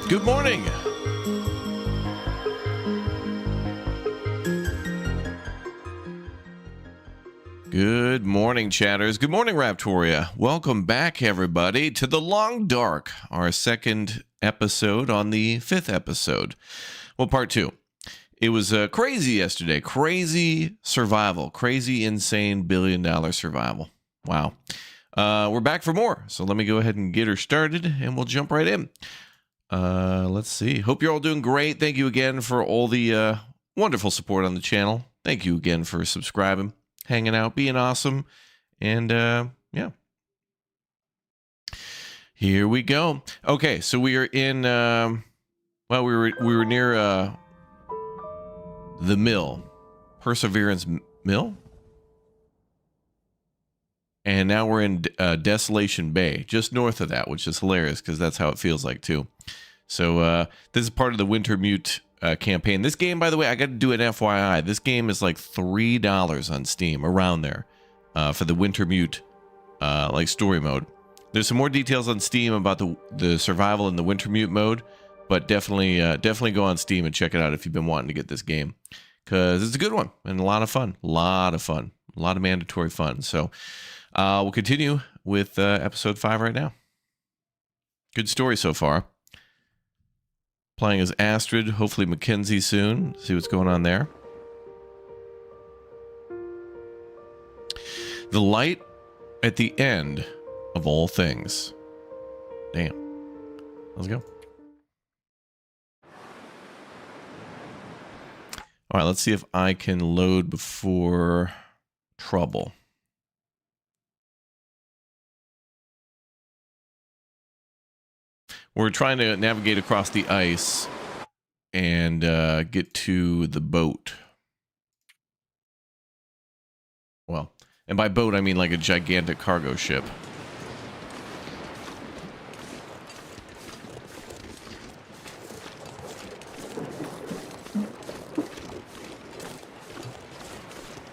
Good morning. Good morning, chatters. Good morning, Raptoria. Welcome back, everybody, to The Long Dark, our second episode on the 5th episode. Well, part 2. It was crazy yesterday. Crazy survival. Crazy, insane billion-dollar survival. Wow. We're back for more, so let me go ahead and get her started, and we'll jump right in. Let's see. Hope you're all doing great. Thank you again for all the wonderful support on the channel. Thank you again for subscribing, hanging out, being awesome, and yeah. Here we go. Okay, so we are in. Well, we were near the mill, Perseverance Mill, and now we're in Desolation Bay, just north of that, which is hilarious because that's how it feels like too. So this is part of the Wintermute campaign. This game, by the way, I got to do an FYI. This game is like $3 on Steam, around there, for the Wintermute like story mode. There's some more details on Steam about the survival in the Wintermute mode, but definitely go on Steam and check it out if you've been wanting to get this game, because it's a good one and a lot of fun. A lot of mandatory fun. So we'll continue with episode 5 right now. Good story so far. Playing as Astrid, hopefully Mackenzie soon. See what's going on there. The light at the end of all things. Damn. Let's go. All right, let's see if I can load before trouble. We're trying to navigate across the ice and get to the boat. Well, and by boat, I mean like a gigantic cargo ship.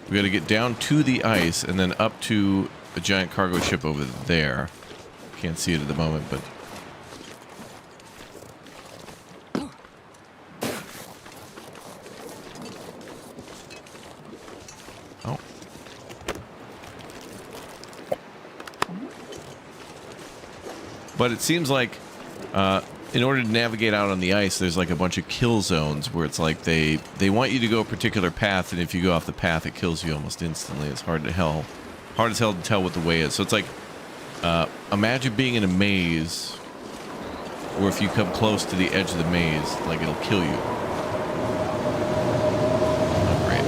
We got to get down to the ice and then up to a giant cargo ship over there. Can't see it at the moment, but... Oh. But it seems like in order to navigate out on the ice, there's like a bunch of kill zones where it's like they want you to go a particular path, and if you go off the path, it kills you almost instantly. It's hard as hell to tell what the way is. So it's like, imagine being in a maze, where if you come close to the edge of the maze, like it'll kill you. Oh, great.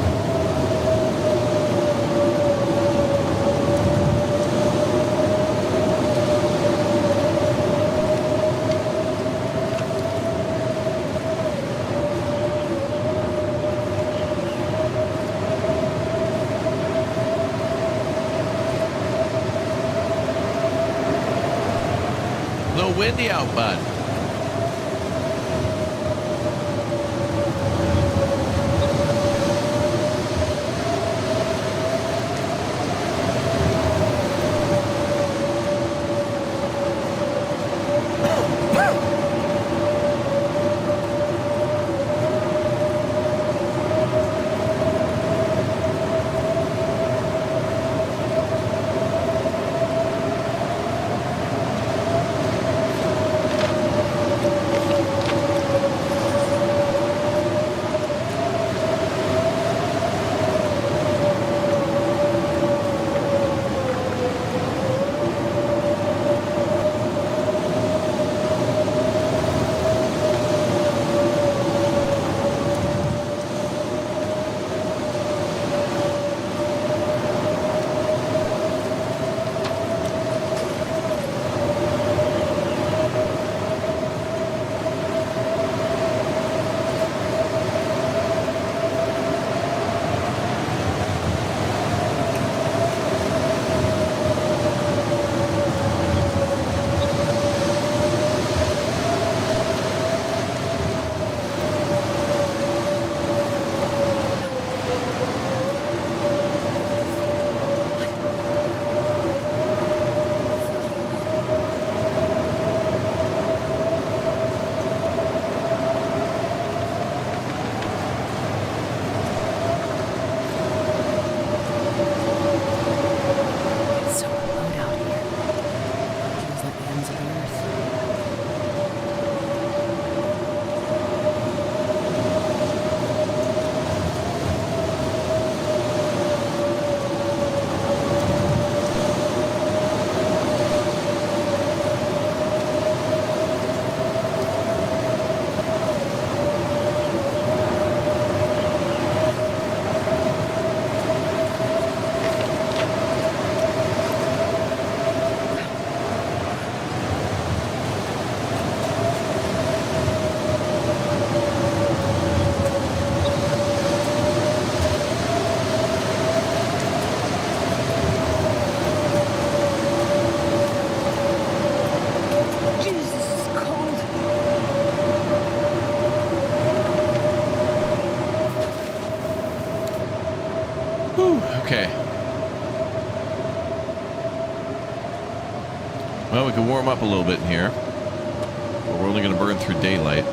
A little windy out, bud. Okay. Well, we can warm up a little bit in here. But we're only going to burn through daylight.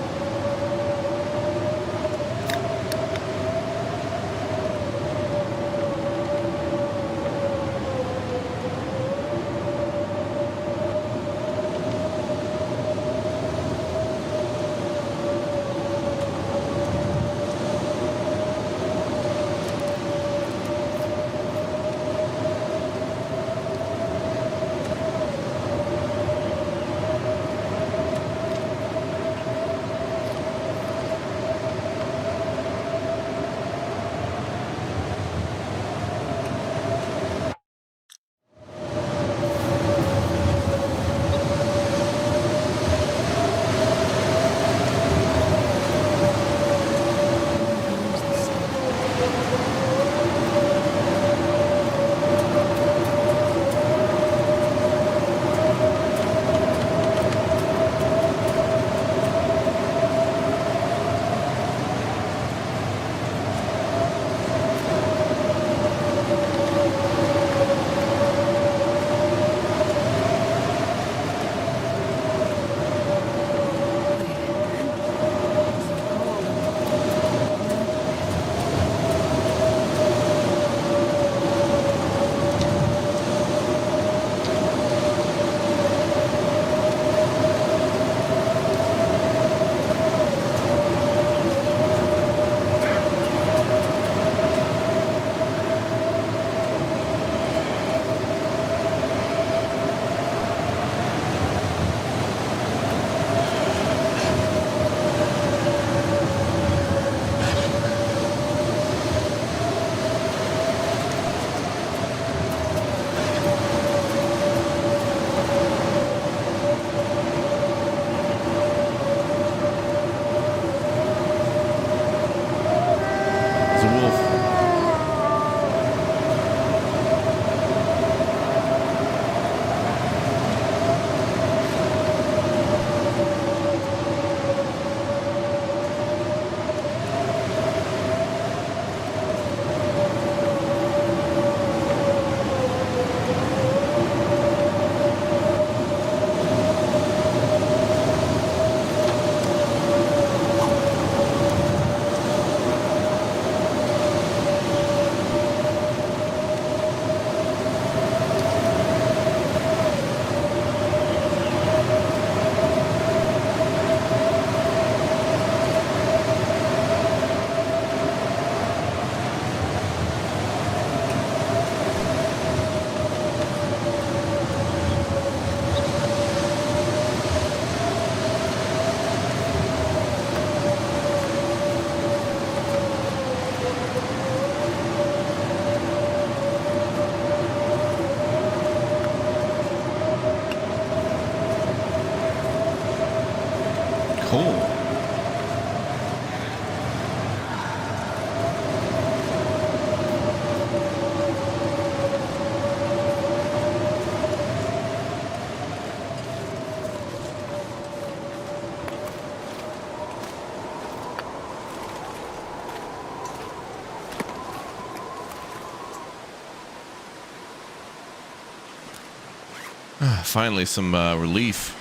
Cool. Finally, some relief.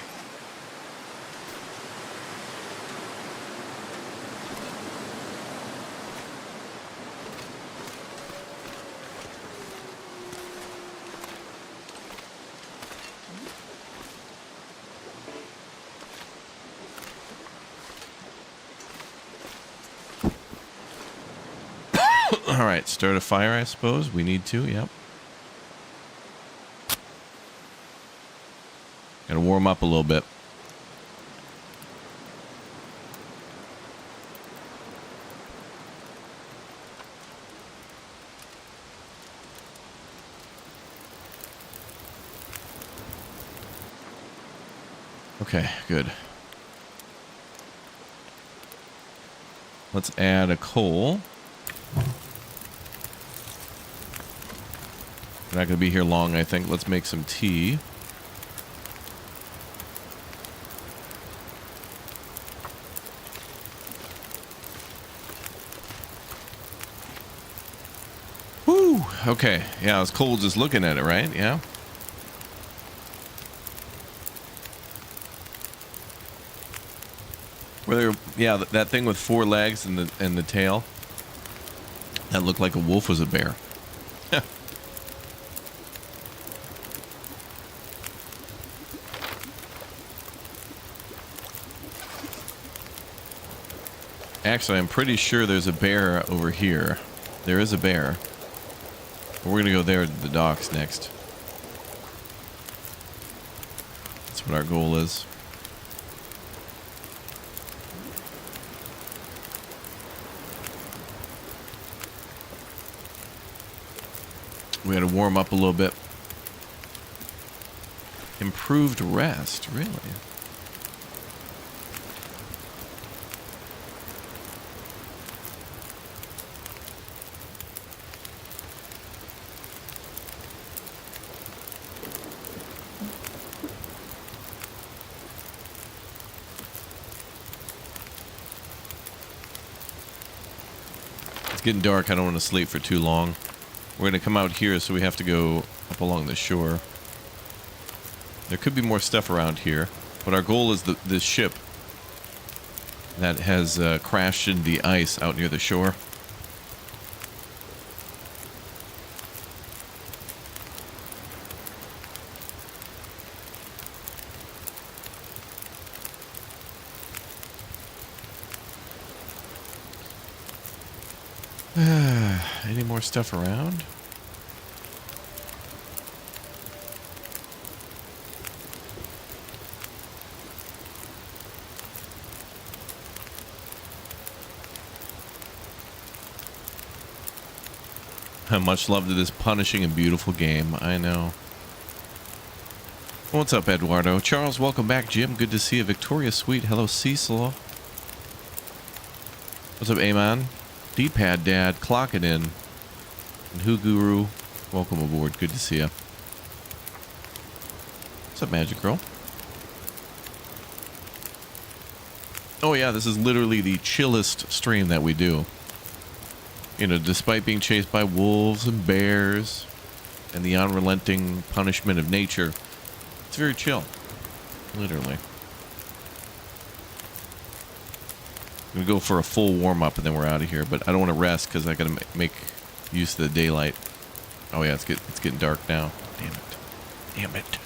All right, start a fire, I suppose. We need to, yep. Gotta warm up a little bit. Okay, good. Let's add a coal. We're not going to be here long, I think. Let's make some tea. Woo! Whew. Okay. Yeah, it's cold just looking at it, right? Yeah. Whether, yeah, that thing with 4 legs and the tail that looked like a wolf was a bear. Actually, I'm pretty sure there's a bear over here. There is a bear. We're gonna go there to the docks next. That's what our goal is. We gotta warm up a little bit. Improved rest, really? It's getting dark. I don't want to sleep for too long. We're going to come out here, so we have to go up along the shore. There could be more stuff around here, but our goal is this ship that has crashed in the ice out near the shore. Any more stuff around? Much love to this punishing and beautiful game. I know. What's up, Eduardo? Charles, welcome back. Jim, good to see you. Victoria Sweet, hello, Cecil. What's up, Amon? D-Pad Dad, clock it in. And Who Guru, welcome aboard. Good to see you. What's up, Magic Girl? Oh yeah, this is literally the chillest stream that we do. You know, despite being chased by wolves and bears and the unrelenting punishment of nature, it's very chill. Literally. I'm gonna go for a full warm-up and then we're out of here, but I don't want to rest because I gotta make use of the daylight. Oh yeah, it's getting dark now. Damn it. Damn it.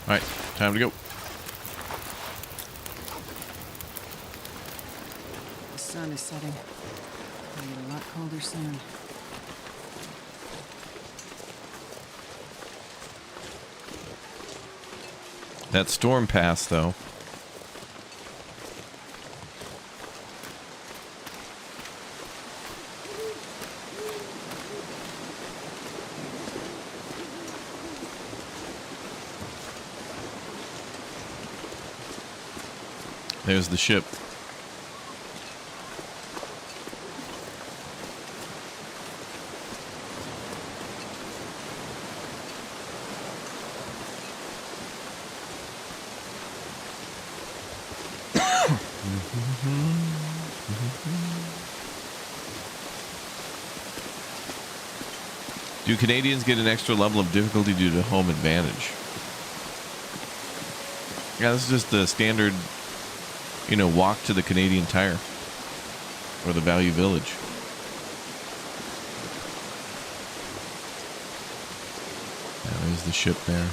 Alright, time to go. The sun is setting. It'll get a lot colder soon. That storm passed, though. There's the ship. Do Canadians get an extra level of difficulty due to home advantage? Yeah, this is just the standard, you know, walk to the Canadian Tire or the Value Village. Yeah, there's the ship there.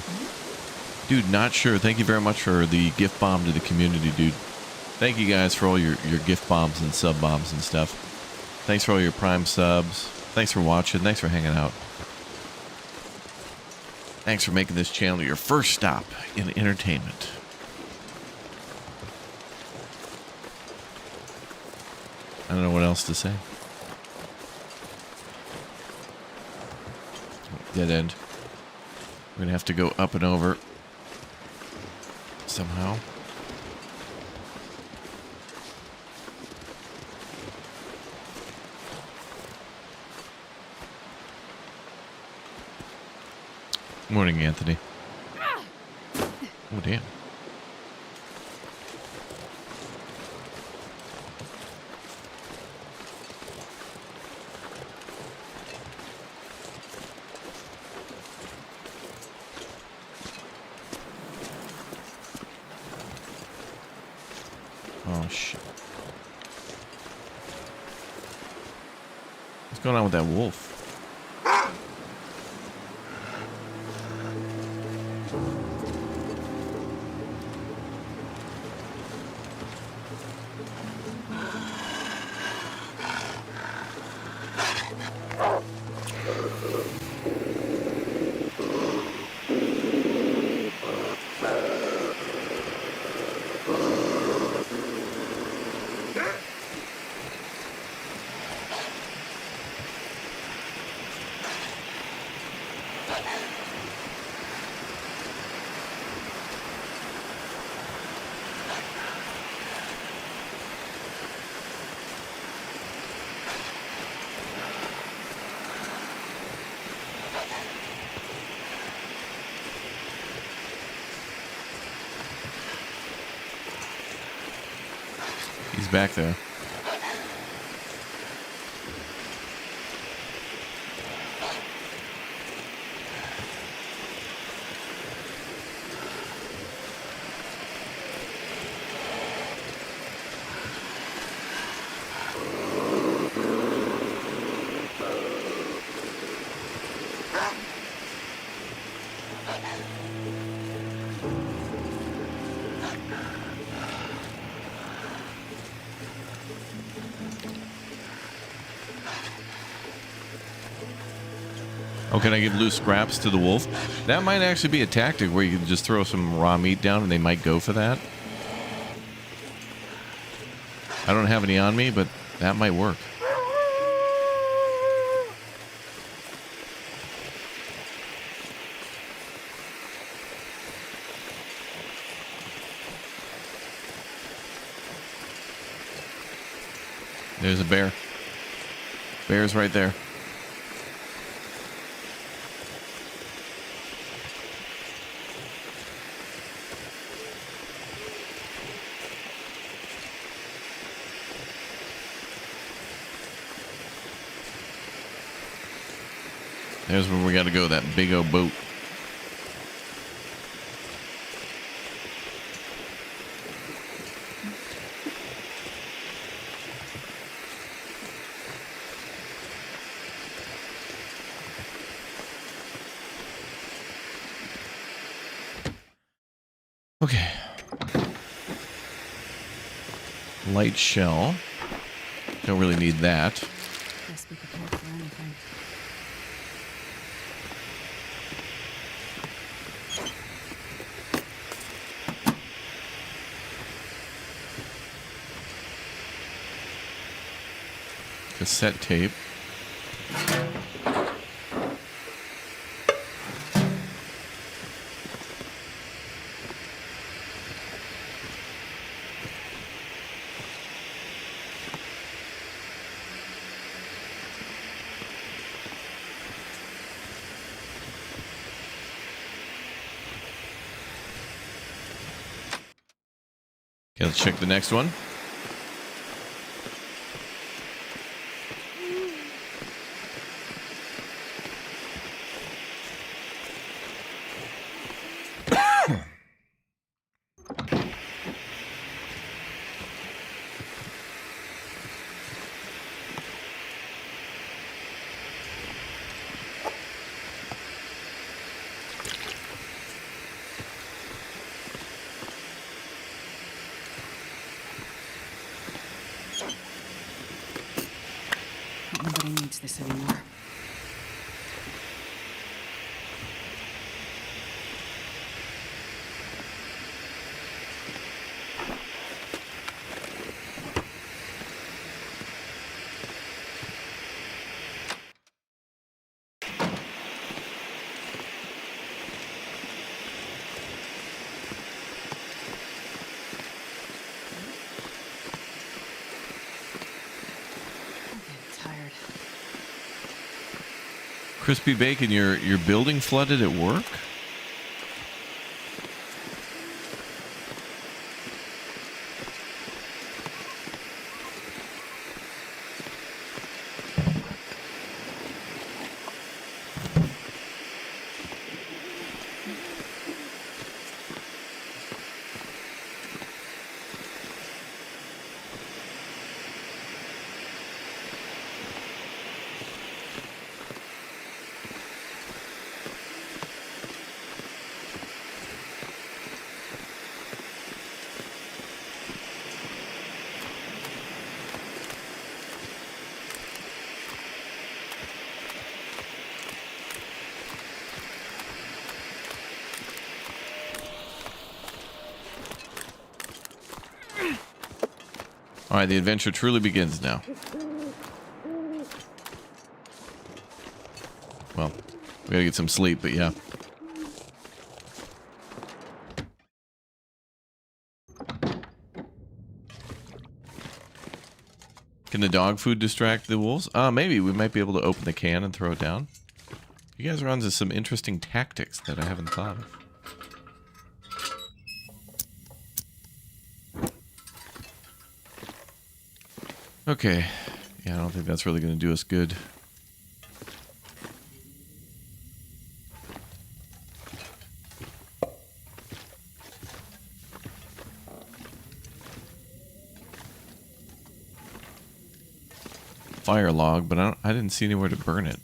Dude, not sure. Thank you very much for the gift bomb to the community, dude. Thank you guys for all your gift bombs and sub bombs and stuff. Thanks for all your Prime subs. Thanks for watching. Thanks for hanging out. Thanks for making this channel your first stop in entertainment. I don't know what else to say. dead end. We're gonna have to go up and over somehow. Morning, Anthony. Oh, damn. Oh, shit. What's going on with that wolf? He's back there. Oh, can I give loose scraps to the wolf? That might actually be a tactic where you can just throw some raw meat down and they might go for that. I don't have any on me, but that might work. There's a bear. Bear's right there. There's where we got to go, that big old boat. Okay. Light shell. Don't really need that. Guess we prepared for anything. Cassette tape. Okay, let's check the next one. Nobody needs this anymore. Crispy bacon, your building flooded at work? All right, the adventure truly begins now. Well, we gotta get some sleep, but yeah. Can the dog food distract the wolves? Maybe. We might be able to open the can and throw it down. You guys are onto some interesting tactics that I haven't thought of. Okay. Yeah, I don't think that's really going to do us good. Fire log, but I didn't see anywhere to burn it.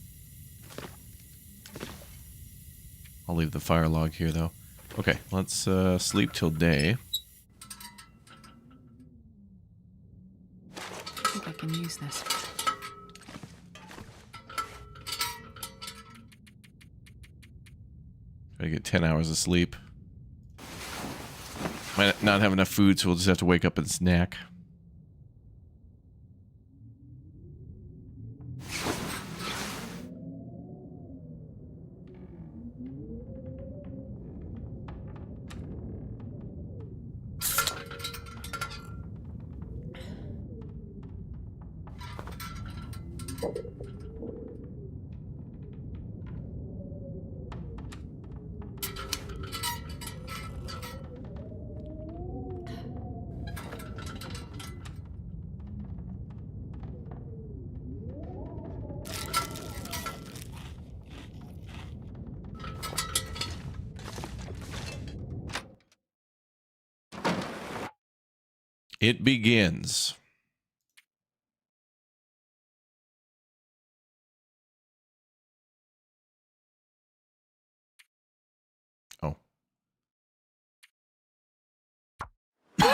I'll leave the fire log here, though. Okay, let's sleep till day. I think I can use this. Try to get 10 hours of sleep. Might not have enough food, so we'll just have to wake up and snack. It begins. Oh. All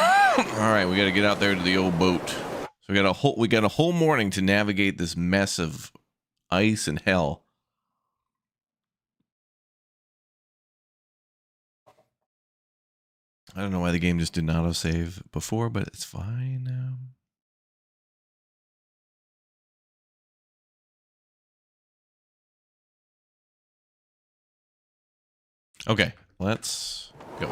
right, we got to get out there to the old boat. So we got a whole morning to navigate this mess of ice and hell. I don't know why the game just did not autosave before, but it's fine now. Okay, let's go.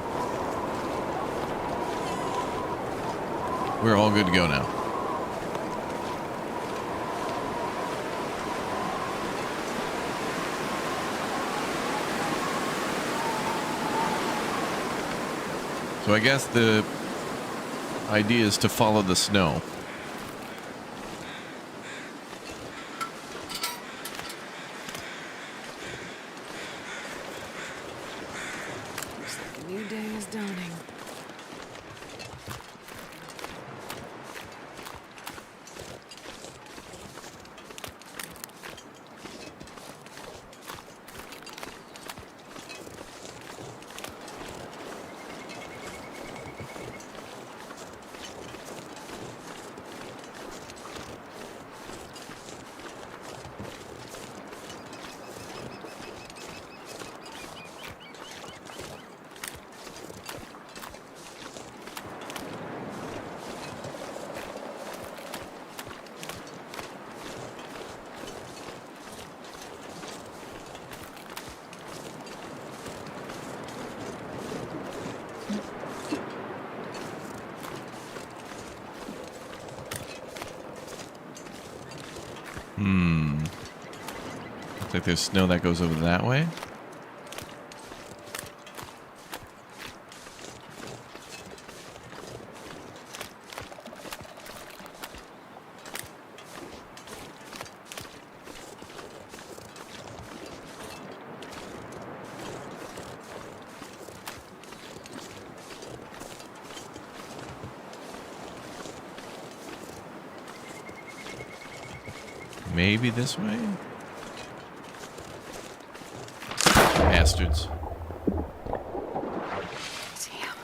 We're all good to go now. So I guess the idea is to follow the snow. Looks like a new day is dawning. Looks like there's snow that goes over that way. Maybe this way? Bastards. Damn.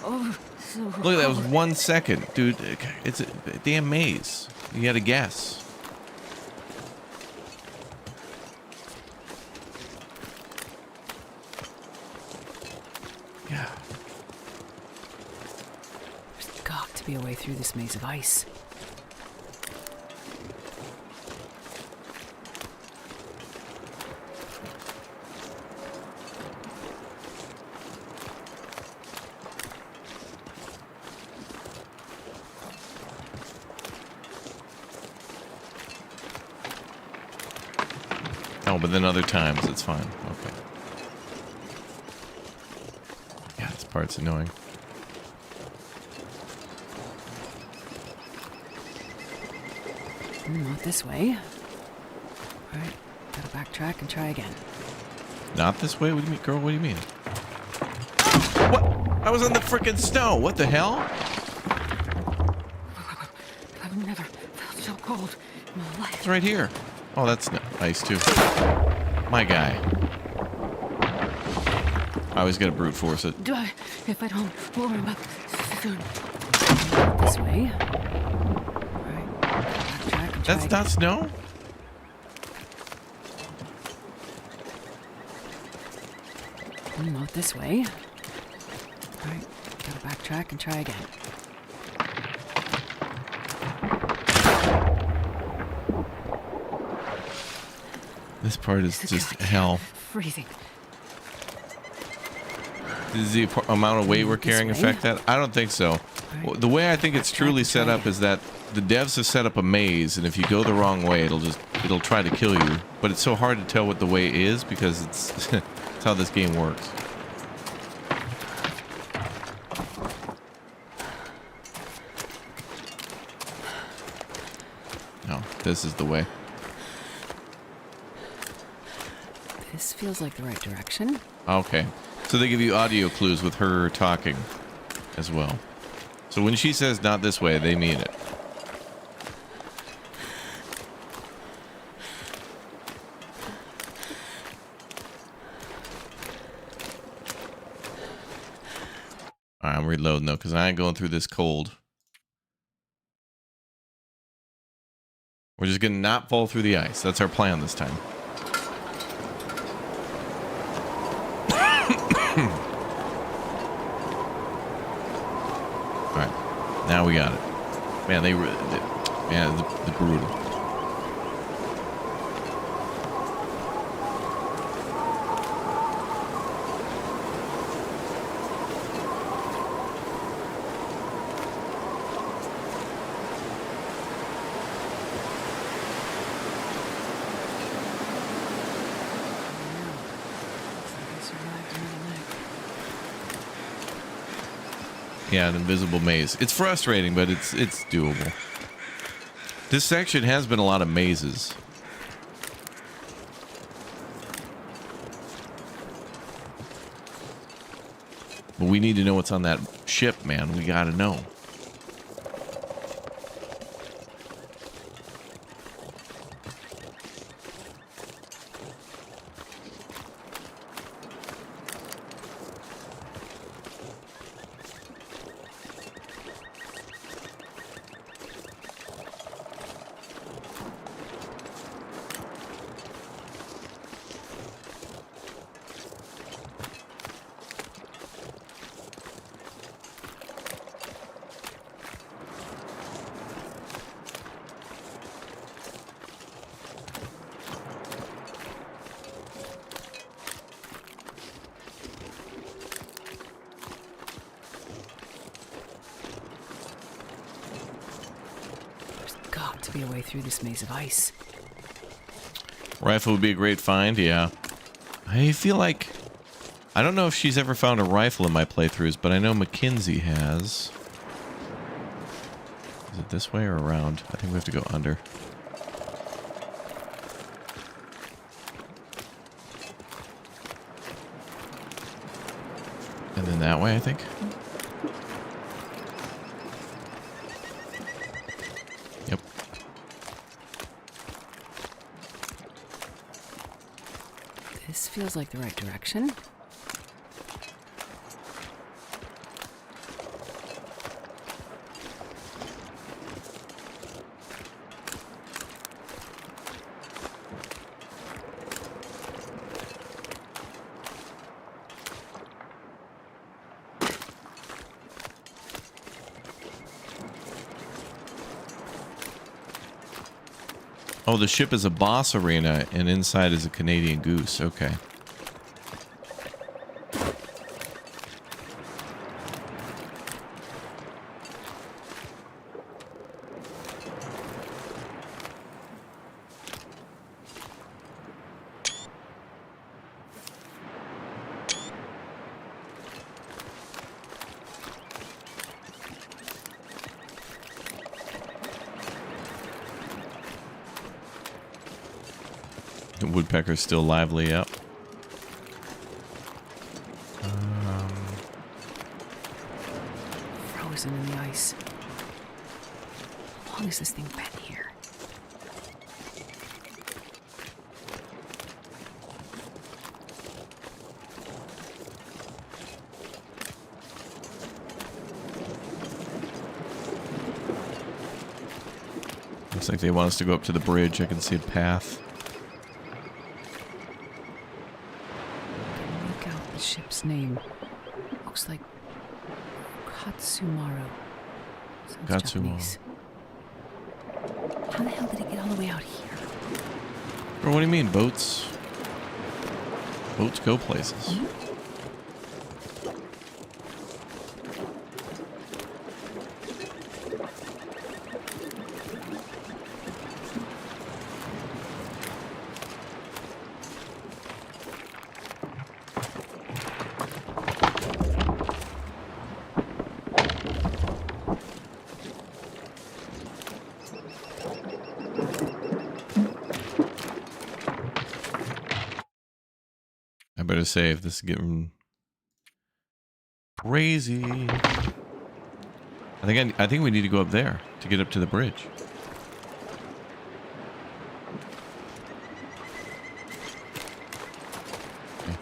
Oh, so Look, that was cold. 1 second. Dude, it's a damn maze. You gotta guess. Yeah. There's got to be a way through this maze of ice. Oh, but then other times it's fine. Okay. Yeah, this part's annoying. Not this way. Alright, gotta backtrack and try again. Not this way? What do you mean, girl? What do you mean? What? I was on the frickin' snow. What the hell? I've never felt so cold in my life. It's right here. Oh, that's nice too. My guy. I always gotta brute force it. Die if I don't warm him up soon. This way. Alright, backtrack and try That's not snow? Not this way. Alright, gotta backtrack and try again. This part is just hell. Freezing. Does the amount of weight we're carrying This way? affect that? I don't think so. Well, the way I think it's truly set up is that the devs have set up a maze, and if you go the wrong way, it'll try to kill you. But it's so hard to tell what the way is because it's it's how this game works. No, this is the way. This feels like the right direction. Okay. So they give you audio clues with her talking as well. So when she says not this way, they mean it. All right, I'm reloading though, because I ain't going through this cold. We're just gonna not fall through the ice. That's our plan this time. All right, now we got it. Man, man, the brutal. Yeah, an invisible maze. It's frustrating, but it's doable. This section has been a lot of mazes. But we need to know what's on that ship, man. We gotta know. To be a way through this maze of ice. Rifle would be a great find, yeah. I feel like... I don't know if she's ever found a rifle in my playthroughs, but I know Mackenzie has. Is it this way or around? I think we have to go under. And then that way, I think. Yep. This feels like the right direction. Oh, the ship is a boss arena, and inside is a Canadian goose. Okay. The woodpecker's still lively up. Frozen in the ice. How long has this thing been here? Looks like they want us to go up to the bridge. I can see a path. Look out the ship's name. Looks like Fukatsu Maru. Sounds Fukatsu Japanese. How the hell did it get all the way out here? Bro, what do you mean? Boats? Boats go places. I better save. This is getting crazy. I think we need to go up there to get up to the bridge. Okay.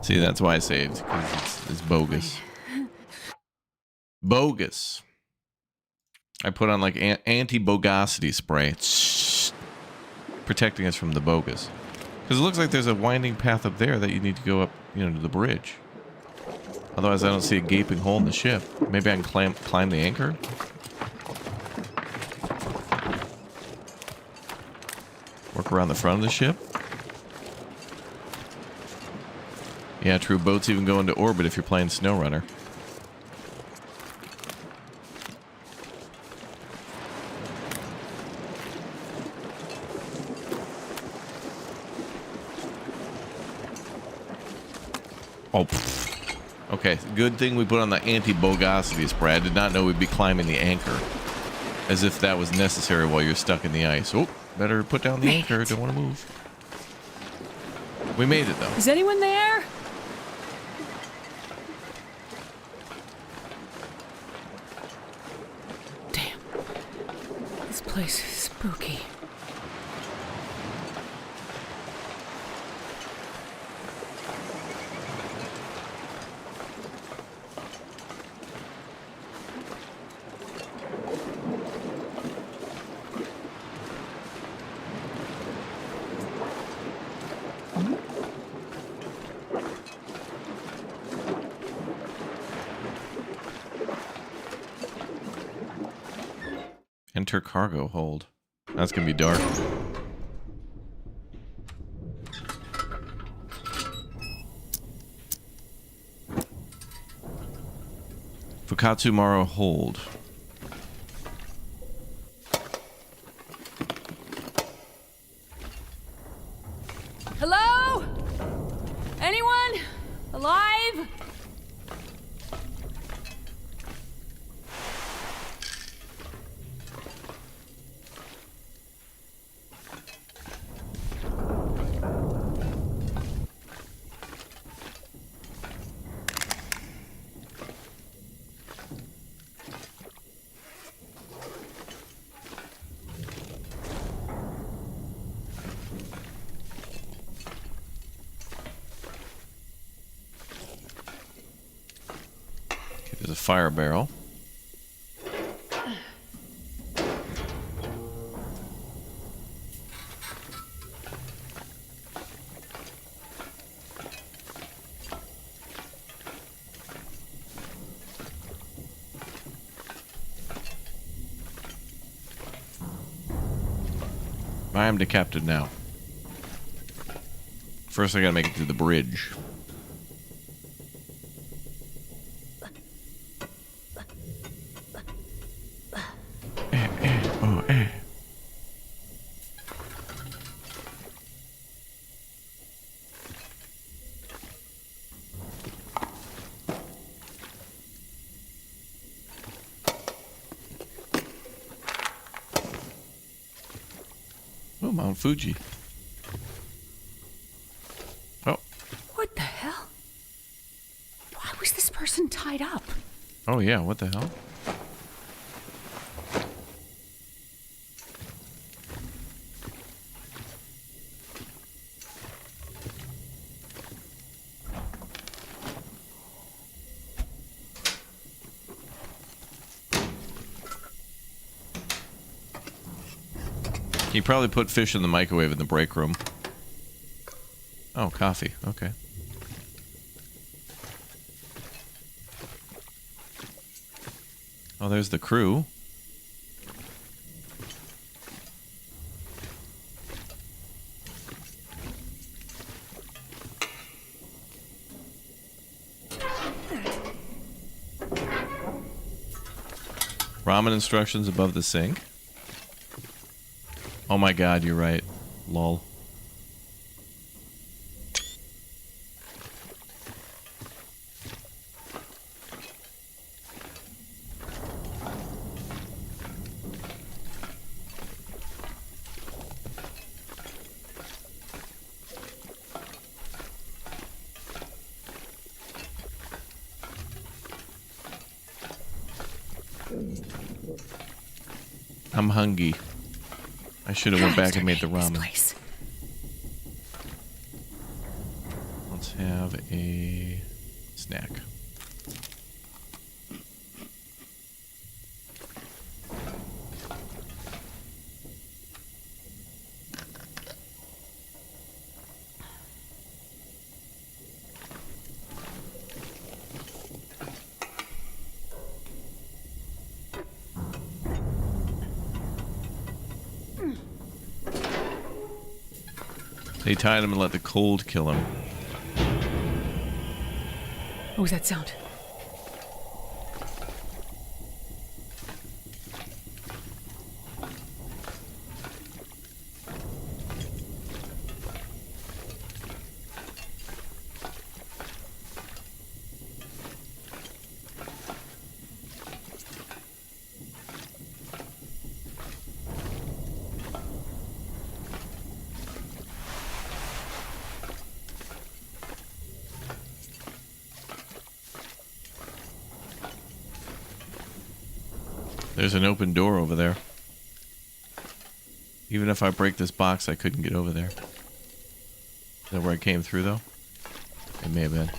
See, that's why I saved, because it's bogus. Bogus. I put on like anti-bogosity spray, protecting us from the bogus. Because it looks like there's a winding path up there that you need to go up, to the bridge. Otherwise, I don't see a gaping hole in the ship. Maybe I can climb the anchor? Work around the front of the ship? Yeah, true. Boats even go into orbit if you're playing SnowRunner. Oh, okay. Good thing we put on the anti-bogosity spray. I did not know we'd be climbing the anchor. As if that was necessary while you're stuck in the ice. Oh, better put down the anchor. Don't want to move. We made it, though. Is anyone there? Damn. This place is spooky. Enter cargo hold. That's gonna be dark. Fukatsu Maru hold. Hello? Anyone? Alive? There's a fire barrel. I am decapitated now. First I gotta make it through the bridge. Oh, Mount Fuji. Oh. What the hell? Why was this person tied up? Oh, yeah, what the hell? He probably put fish in the microwave in the break room. Oh, coffee. Okay. Oh, there's the crew. Ramen instructions above the sink. Oh my god, you're right. Lol. I'm hungry. I should have went back and made the ramen. Let's have a snack. They tied him and let the cold kill him. What was that sound? There's an open door over there. Even if I break this box, I couldn't get over there. Is that where I came through, though? It may have been.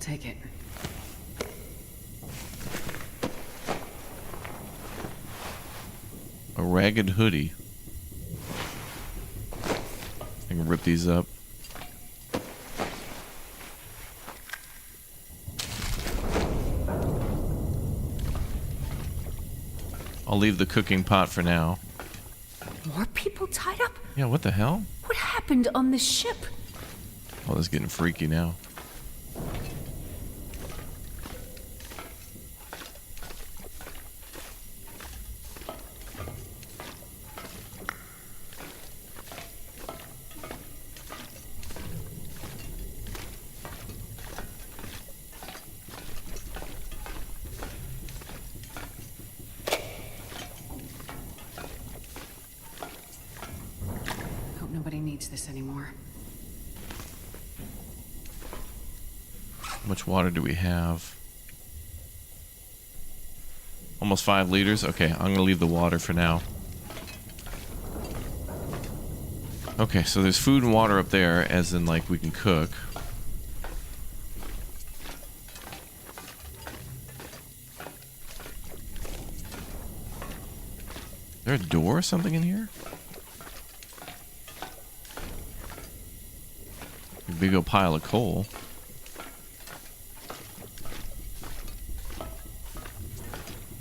take it. A ragged hoodie. I can rip these up. I'll leave the cooking pot for now. More people tied up? Yeah, what the hell? What happened on the ship? Oh, this is getting freaky now. Hope nobody needs this anymore. How much water do we have? Almost 5 liters? Okay, I'm gonna leave the water for now. Okay, so there's food and water up there, as in, like, we can cook. Is there a door or something in here? A big old pile of coal.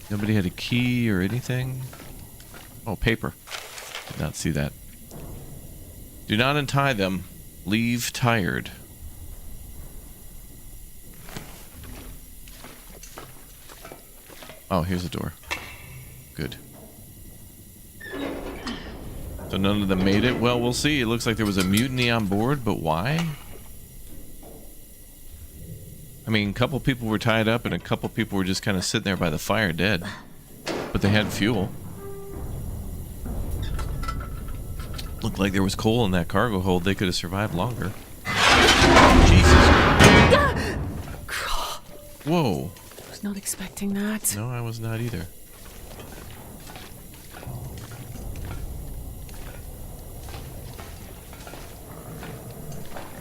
Nobody had a key or anything? Oh, paper. Did not see that. Do not untie them. Leave tired. Oh, here's a door. Good. So none of them made it? Well, we'll see. It looks like there was a mutiny on board, but why? I mean, a couple people were tied up and a couple people were just kind of sitting there by the fire dead. But they had fuel. Looked like there was coal in that cargo hold. They could have survived longer. Jesus. Whoa. I was not expecting that. No, I was not either.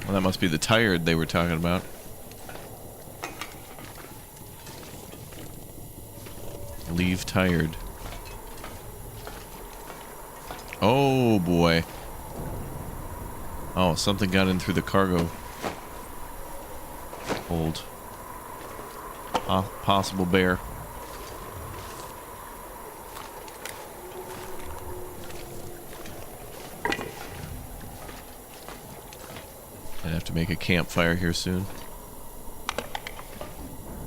Well, that must be the tired they were talking about. Leave tired. Oh boy. Oh, something got in through the cargo hold. Possible bear. I'd have to make a campfire here soon.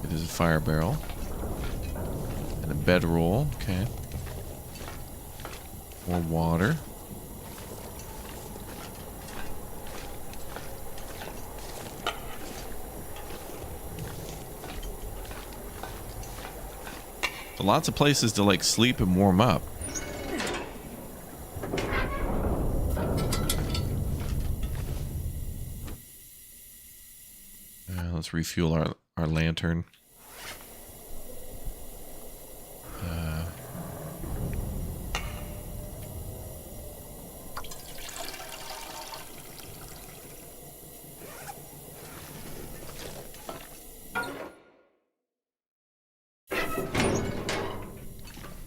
It is a fire barrel. And a bedroll. Okay. More water. So lots of places to like sleep and warm up. Let's refuel our lantern.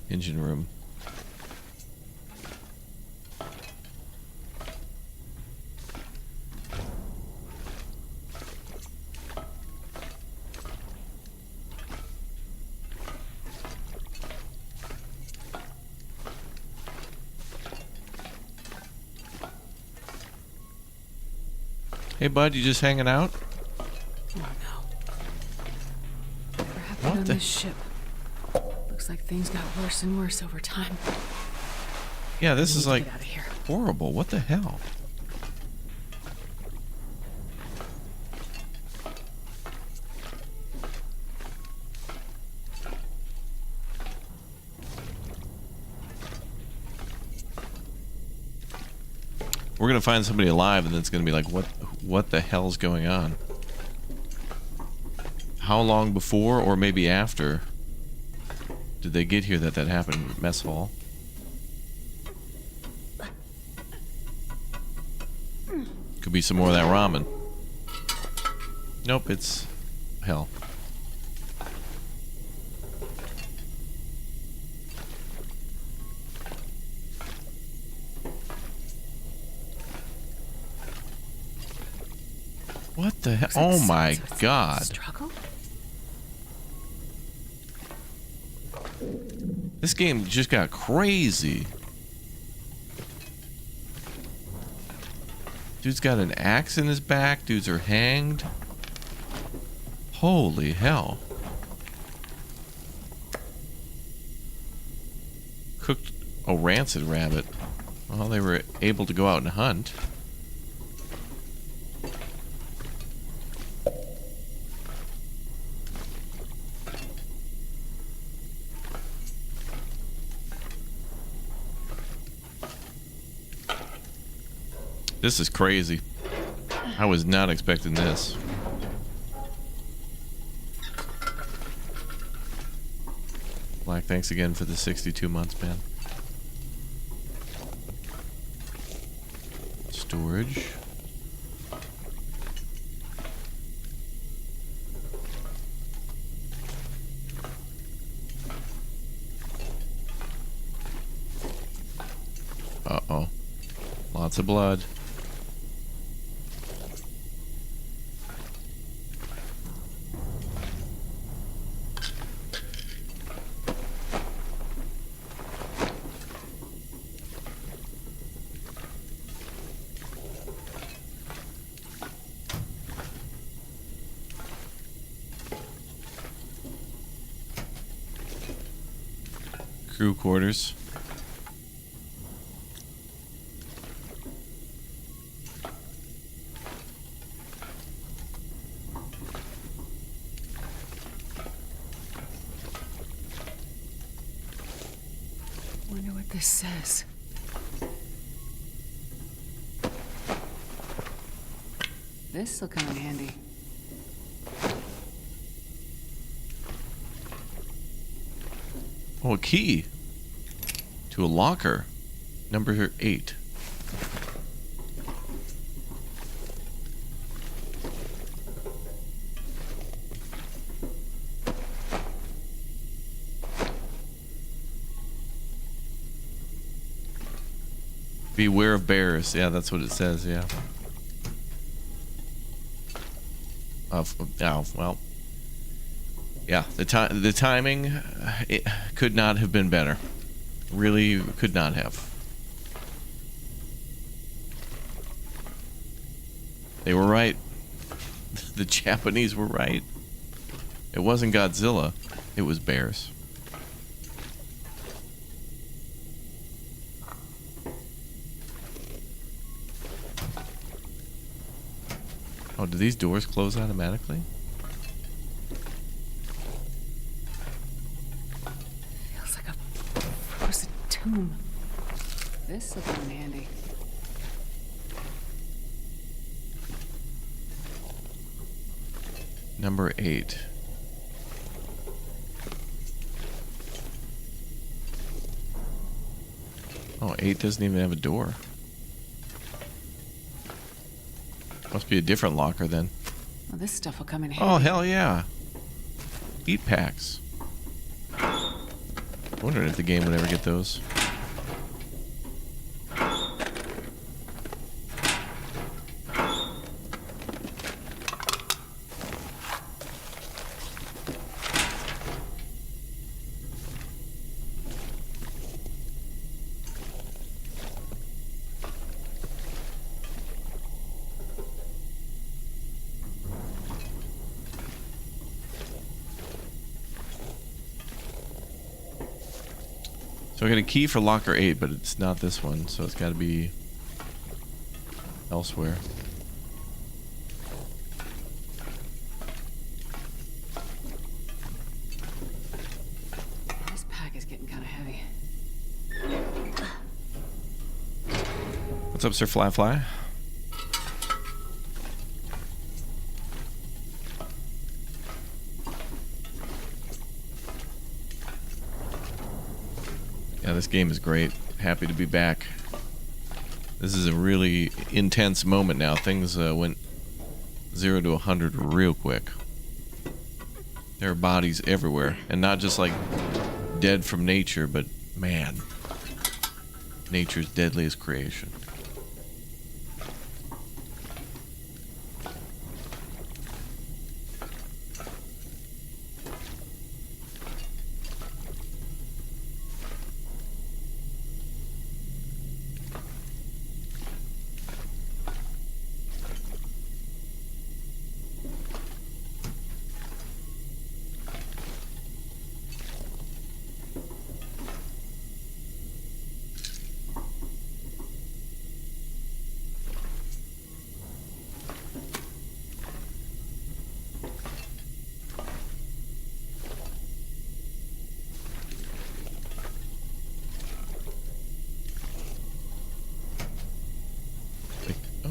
Engine room. Hey bud, you just hanging out? Oh no. Whatever happened on this ship? Looks like things got worse and worse over time. Yeah, this is like get out of here. horrible. What the hell? We're gonna find somebody alive, and then it's gonna be like, what the hell's going on? How long before, or maybe after, did they get here that happened? Mess hall. Could be some more of that ramen. Nope, it's hell. What the hell? Oh my god. Struggle? This game just got crazy. Dude's got an axe in his back. Dudes are hanged. Holy hell. Cooked a rancid rabbit. Well, they were able to go out and hunt. This is crazy. I was not expecting this. Black, thanks again for the 62 months, man. Storage. Uh-oh. Lots of blood. Crew quarters. Wonder what this says. This'll come in handy. Oh, a key to a locker. Number 8. Beware of bears. Yeah, that's what it says, yeah. Oh, well. Yeah, the timing, it could not have been better. Really could not have. They were right. The Japanese were right. It wasn't Godzilla, it was bears. Oh, do these doors close automatically? Feels like a frozen tomb. This'll come in handy. Number 8. Oh, 8 doesn't even have a door. Must be a different locker then. Well, this stuff will come in handy. Oh, hell yeah. Heat packs. Wondering if the game would ever get those. So I got a key for locker 8, but it's not this one, so it's got to be elsewhere. This pack is getting kind of heavy. What's up, Sir Fly? Yeah, this game is great. Happy to be back. This is a really intense moment now. Things went 0 to 100 real quick. There are bodies everywhere, and not just like dead from nature, but man, nature's deadliest creation.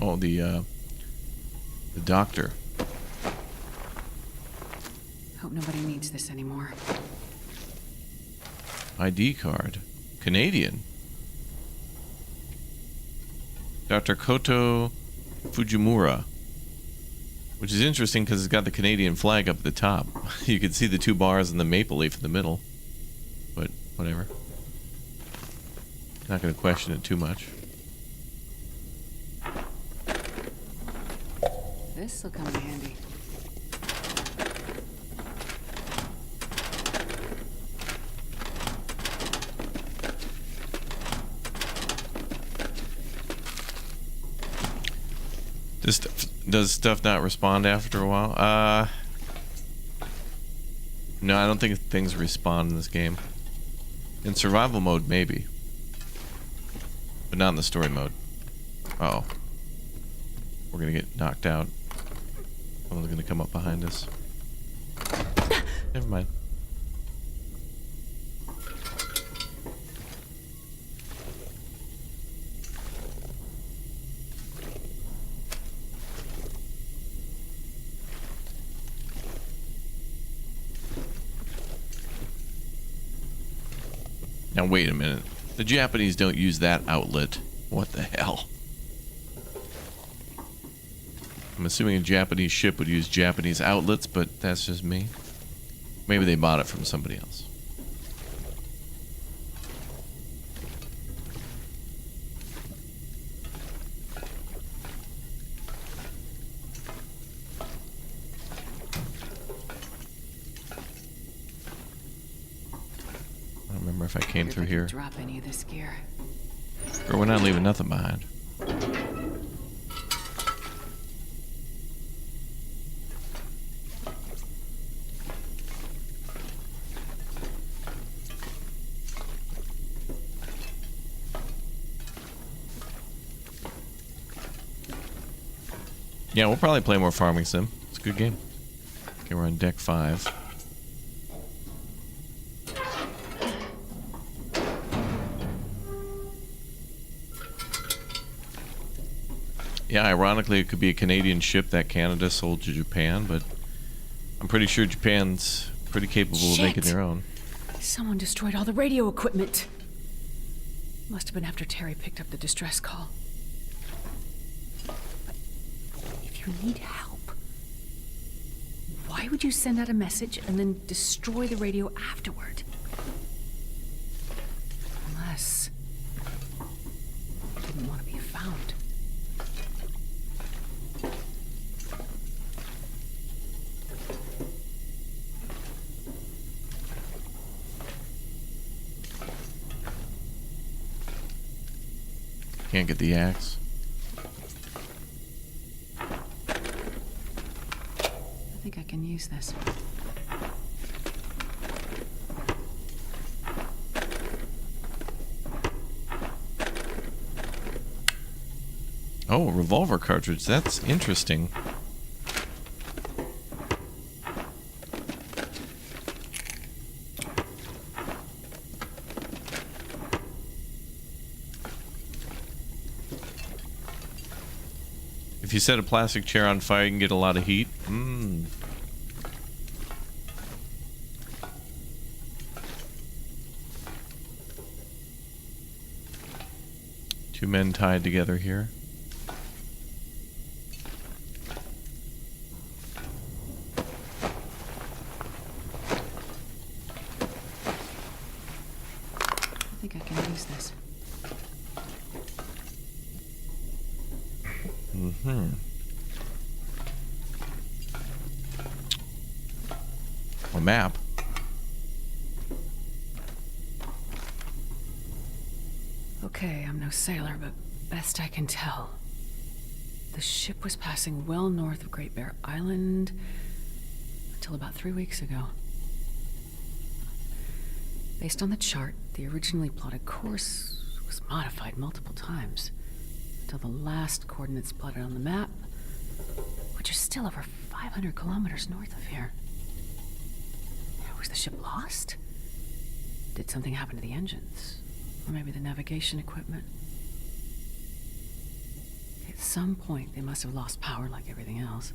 Oh, the doctor. Hope nobody needs this anymore. ID card. Canadian. Dr. Koto Fujimura. Which is interesting because it's got the Canadian flag up at the top. You can see the two bars and the maple leaf in the middle. But whatever. Not going to question it too much. This'll come in handy. Does stuff not respond after a while? No, I don't think things respawn in this game. In survival mode, maybe. But not in the story mode. Uh-oh. We're gonna get knocked out. Someone's gonna come up behind us. Never mind. Now wait a minute. The Japanese don't use that outlet. What the hell? I'm assuming a Japanese ship would use Japanese outlets, but that's just me. Maybe they bought it from somebody else. I don't remember if I came through here. Drop any of this gear. Or we're not leaving nothing behind. Yeah, we'll probably play more Farming Sim. It's a good game. Okay, we're on deck 5. Yeah, ironically, it could be a Canadian ship that Canada sold to Japan, but I'm pretty sure Japan's pretty capable of making their own. Someone destroyed all the radio equipment. Must have been after Terry picked up the distress call. If you need help, why would you send out a message and then destroy the radio afterward? Unless you didn't want to be found. Can't get the axe. I think I can use this. Oh, a revolver cartridge. That's interesting. If you set a plastic chair on fire, you can get a lot of heat. Two men tied together here. think I can use this. Mm-hmm. A map. Okay, I'm no sailor, but best I can tell, the ship was passing well north of Great Bear Island until about 3 weeks ago. Based on the chart, the originally plotted course was modified multiple times until the last coordinates plotted on the map, which are still over 500 kilometers north of here. Was the ship lost? Did something happen to the engines? Or maybe the navigation equipment? At some point, they must have lost power like everything else.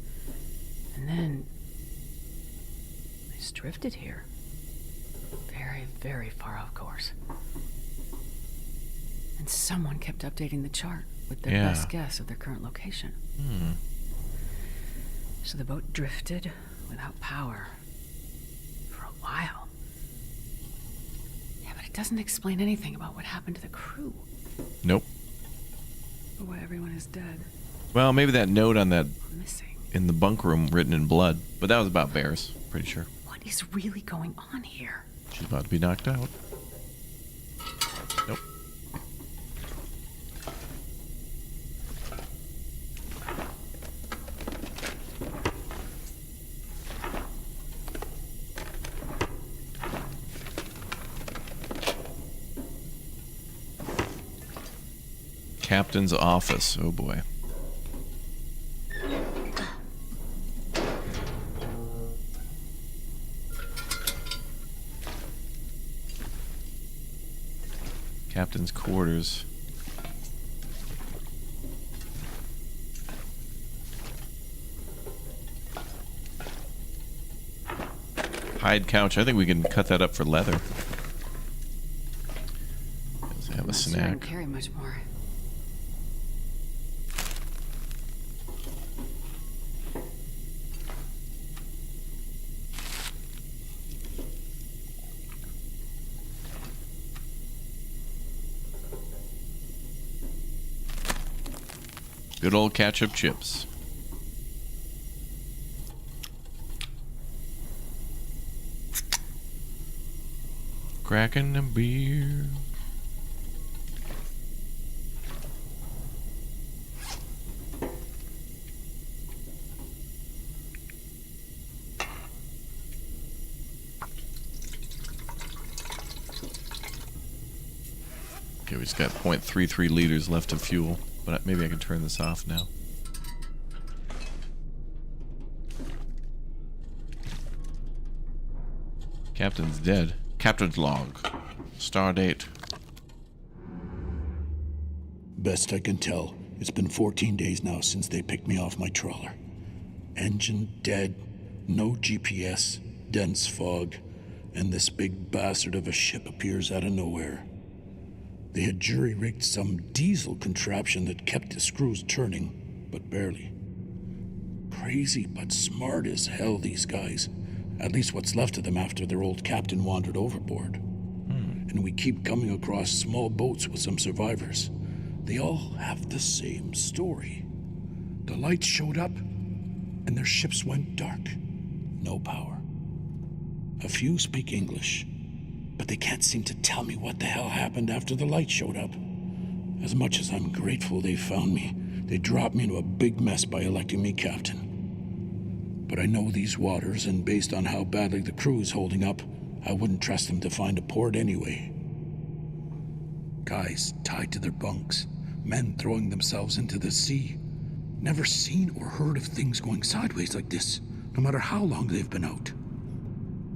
And then they just drifted here. Very, very far off course. And someone kept updating the chart with their best guess of their current location. So the boat drifted without power for a while. Yeah, but it doesn't explain anything about what happened to the crew. Nope. Or why everyone is dead. Well, maybe that note on that Missing. in the bunk room written in blood. But that was about bears, pretty sure. What is really going on here? She's about to be knocked out. Nope. Captain's office. Oh boy. Captain's quarters. Hide couch. I think we can cut that up for leather. Does have a Sure I can snack. carry much more. Good old ketchup chips. Cracking a beer. Okay, we just got 0.33 liters left of fuel. But maybe I can turn this off now. Captain's dead. Captain's log. Star date. Best I can tell, it's been 14 days now since they picked me off my trawler. Engine dead, no GPS, dense fog, and this big bastard of a ship appears out of nowhere. They had jury-rigged some diesel contraption that kept the screws turning, but barely. Crazy but smart as hell, these guys. At least what's left of them after their old captain wandered overboard. And we keep coming across small boats with some survivors. They all have the same story. The lights showed up, and their ships went dark. No power. A few speak English, but they can't seem to tell me what the hell happened after the light showed up. As much as I'm grateful they found me, they dropped me into a big mess by electing me captain. But I know these waters, and based on how badly the crew is holding up, I wouldn't trust them to find a port anyway. Guys tied to their bunks, men throwing themselves into the sea. Never seen or heard of things going sideways like this, no matter how long they've been out.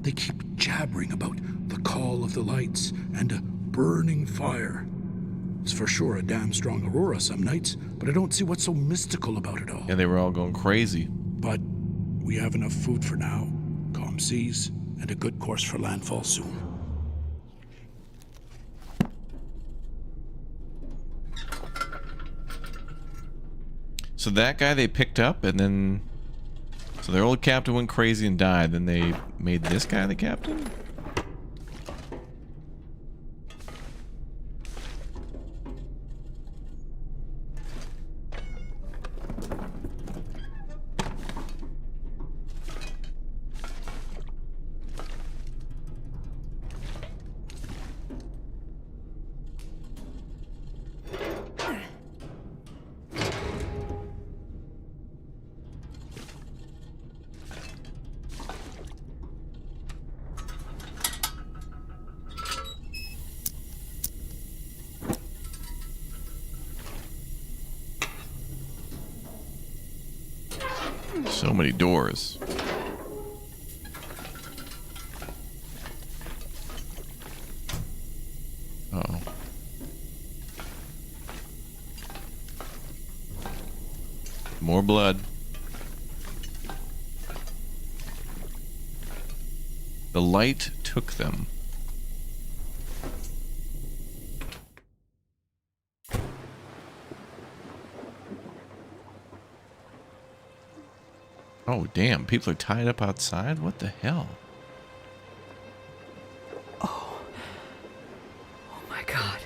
They keep jabbering about the call of the lights and a burning fire. It's for sure a damn strong Aurora some nights, but I don't see what's so mystical about it all. Yeah, they were all going crazy. But we have enough food for now, calm seas, and a good course for landfall soon. So that guy they picked up, and then... So their old captain went crazy and died. Then they made this guy the captain? So many doors. Uh-oh. More blood. The light took them. Oh, damn. People are tied up outside? What the hell? Oh my God.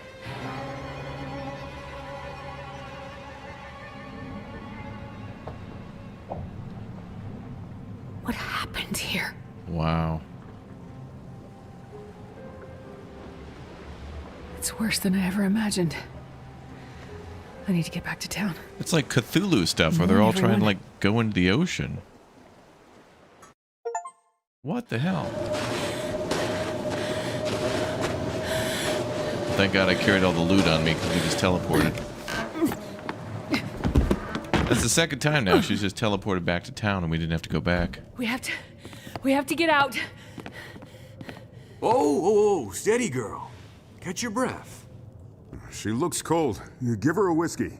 What happened here? Wow. It's worse than I ever imagined. I need to get back to town. It's like Cthulhu stuff where they're all trying to, like, go into the ocean. What the hell? Thank God I carried all the loot on me because we just teleported. That's the second time now she's just teleported back to town and we didn't have to go back. We have to get out. Oh, steady, girl. Catch your breath. She looks cold. You give her a whiskey.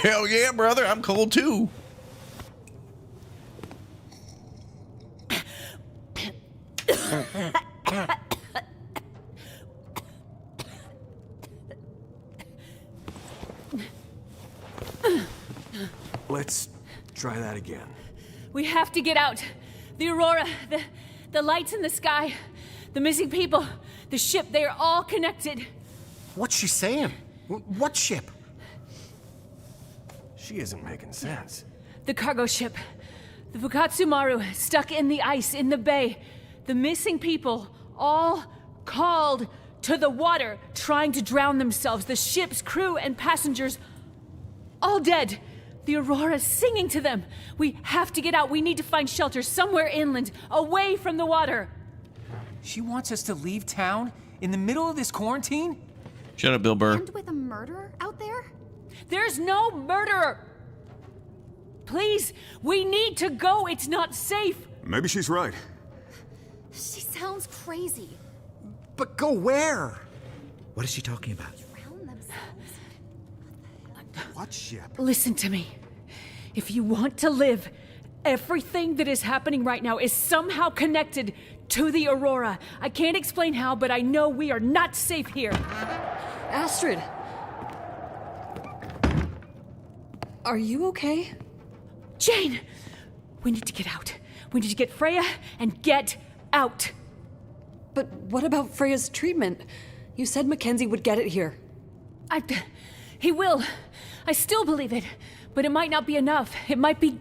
Hell yeah, brother. I'm cold too. Let's try that again. We have to get out. The Aurora, the lights in the sky, the missing people, the ship, they are all connected. What's she saying? What ship? She isn't making sense. The cargo ship, the Fukatsu Maru, stuck in the ice in the bay. The missing people, all called to the water, trying to drown themselves. The ship's crew and passengers, all dead. The Aurora singing to them. We have to get out. We need to find shelter somewhere inland, away from the water. She wants us to leave town in the middle of this quarantine? Shut up, Bill Burr. And with a murderer out there? There's no murderer. Please, we need to go. It's not safe. Maybe she's right. She sounds crazy. But go where? What is she talking about? Drown themselves. What ship? Listen to me. If you want to live, everything that is happening right now is somehow connected to the Aurora. I can't explain how, but I know we are not safe here. Astrid! Are you okay? Jane! We need to get out. We need to get Freya and get out. But what about Freya's treatment? You said Mackenzie would get it here. He will. I still believe it, but it might not be enough. It might be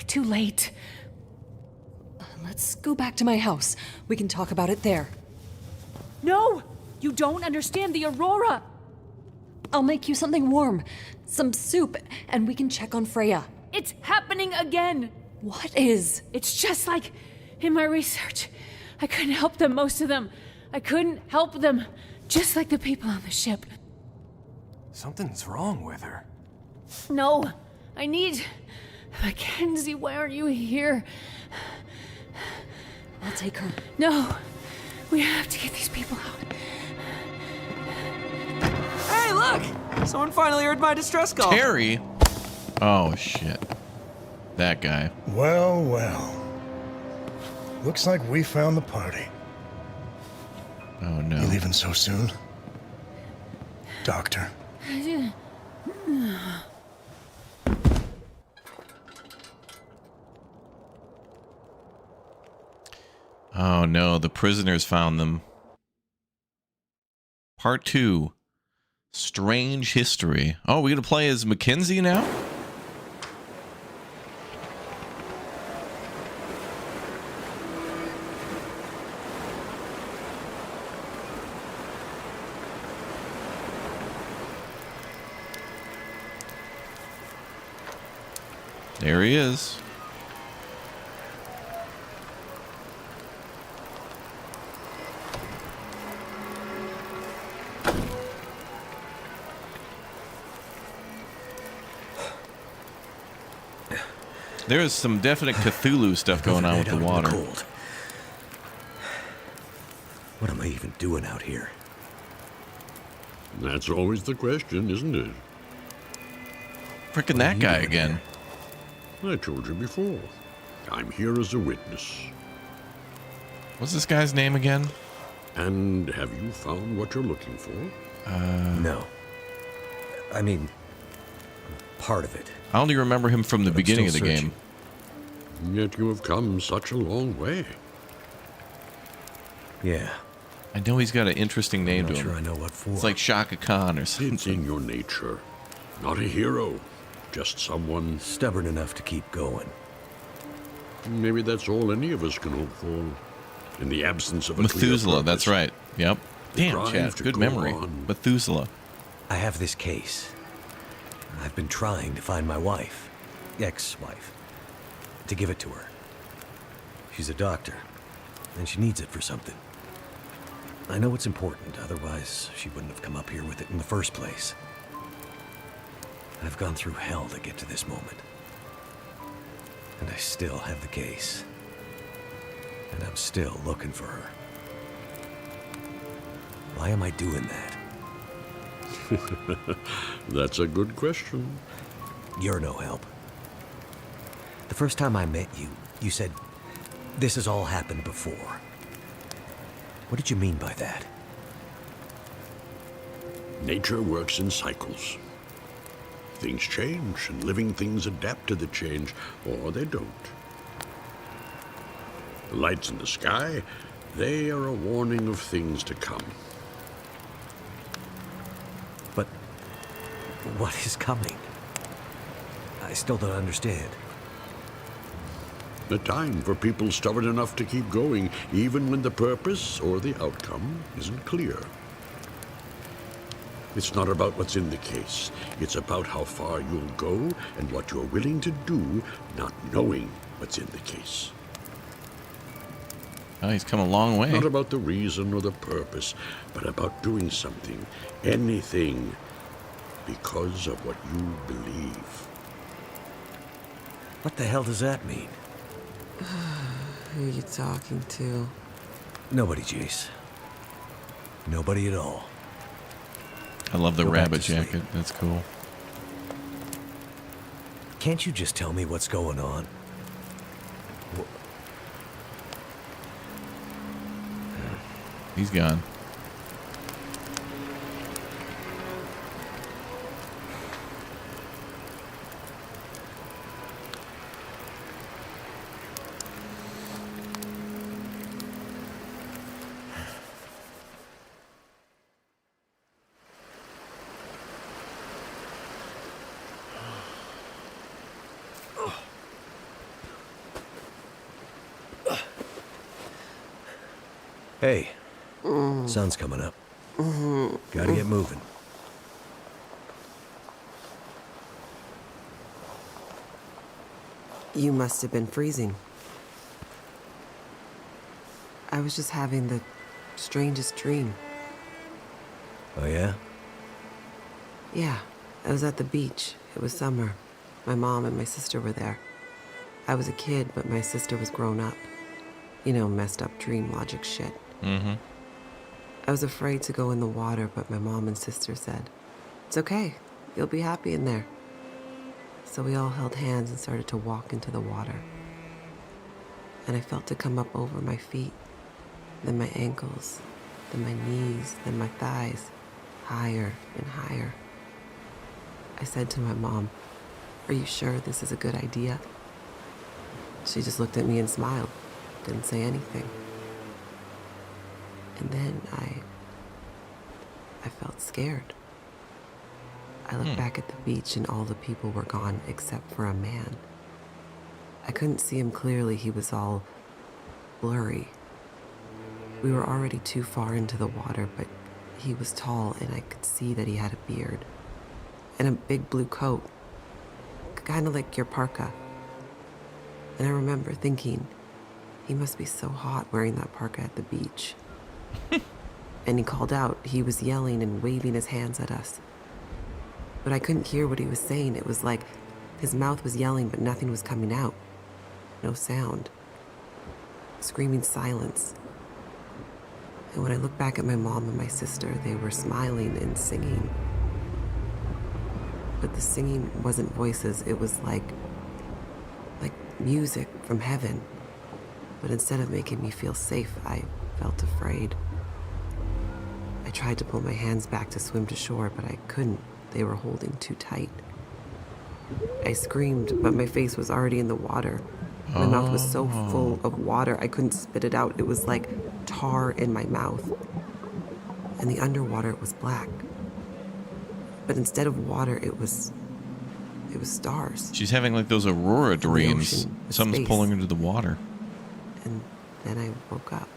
too late. Let's go back to my house. We can talk about it there. No! You don't understand the Aurora! I'll make you something warm. Some soup, and we can check on Freya. It's happening again! What is? It's just like in my research. I couldn't help them, most of them. I couldn't help them, just like the people on the ship. Something's wrong with her. No, I need... Mackenzie, why aren't you here? I'll take her. No, we have to get these people out. Hey, look! Someone finally heard my distress call. Terry? Oh, shit. That guy. Well, well. Looks like we found the party. Oh, no. You leaving so soon? Doctor. Oh, no. The prisoners found them. Part 2. Strange history. Oh, we gonna play as Mackenzie now? There he is. There is some definite Cthulhu stuff going on with the water. Cold. What am I even doing out here? That's always the question, isn't it? Frickin' that guy again. I told you before. I'm here as a witness. What's this guy's name again? And have you found what you're looking for? No. I mean, part of it. I only remember him from the But I'm beginning of the still game. Yet you have come such a long way. Yeah. I know he's got an interesting name I'm to not him. sure I know what for. It's like Shaka Khan or It's something. in your nature. Not a hero, just someone. Stubborn enough to keep going. Maybe that's all any of us can hope for. In the absence of a clear Methuselah, that's purpose. right. Yep. Damn, drive Chad, to good go memory. on. Methuselah. I have this case. I've been trying to find my wife, ex-wife, to give it to her. She's a doctor, and she needs it for something. I know it's important, otherwise she wouldn't have come up here with it in the first place. I've gone through hell to get to this moment. And I still have the case. And I'm still looking for her. Why am I doing that? That's a good question. You're no help. The first time I met you, you said, this has all happened before. What did you mean by that? Nature works in cycles. Things change, and living things adapt to the change, or they don't. The lights in the sky, they are a warning of things to come. But what is coming? I still don't understand. A time for people stubborn enough to keep going, even when the purpose or the outcome isn't clear. It's not about what's in the case. It's about how far you'll go and what you're willing to do, not knowing what's in the case. Oh, he's come a long way. Not about the reason or the purpose, but about doing something, anything, because of what you believe. What the hell does that mean? Who are you talking to? Nobody, Jace. Nobody at all. I love the Go back rabbit to sleep. jacket. That's cool. Can't you just tell me what's going on? He's gone. Hey, sun's coming up. Gotta get moving. You must have been freezing. I was just having the strangest dream. Oh, yeah? Yeah, I was at the beach. It was summer. My mom and my sister were there. I was a kid, but my sister was grown up. You know, messed up dream logic shit. Mm-hmm. I was afraid to go in the water, but my mom and sister said, "It's okay. You'll be happy in there." So we all held hands and started to walk into the water. And I felt it come up over my feet, then my ankles, then my knees, then my thighs, higher and higher. I said to my mom, "Are you sure this is a good idea?" She just looked at me and smiled, didn't say anything. And then I felt scared. I looked back at the beach and all the people were gone except for a man. I couldn't see him clearly. He was all blurry. We were already too far into the water, but he was tall and I could see that he had a beard and a big blue coat, kind of like your parka. And I remember thinking, he must be so hot wearing that parka at the beach. And he called out. He was yelling and waving his hands at us. But I couldn't hear what he was saying. It was like His mouth was yelling, but nothing was coming out. No sound. Screaming silence. And when I looked back at my mom and my sister, they were smiling and singing. But the singing wasn't voices, it was like music from heaven. But instead of making me feel safe, I felt afraid. I tried to pull my hands back to swim to shore, but I couldn't. They were holding too tight. I screamed, but my face was already in the water. My mouth was so full of water, I couldn't spit it out. It was like tar in my mouth. And the underwater was black. But instead of water, it was stars. She's having like those Aurora dreams. Something's space. pulling her to the water. And then I woke up.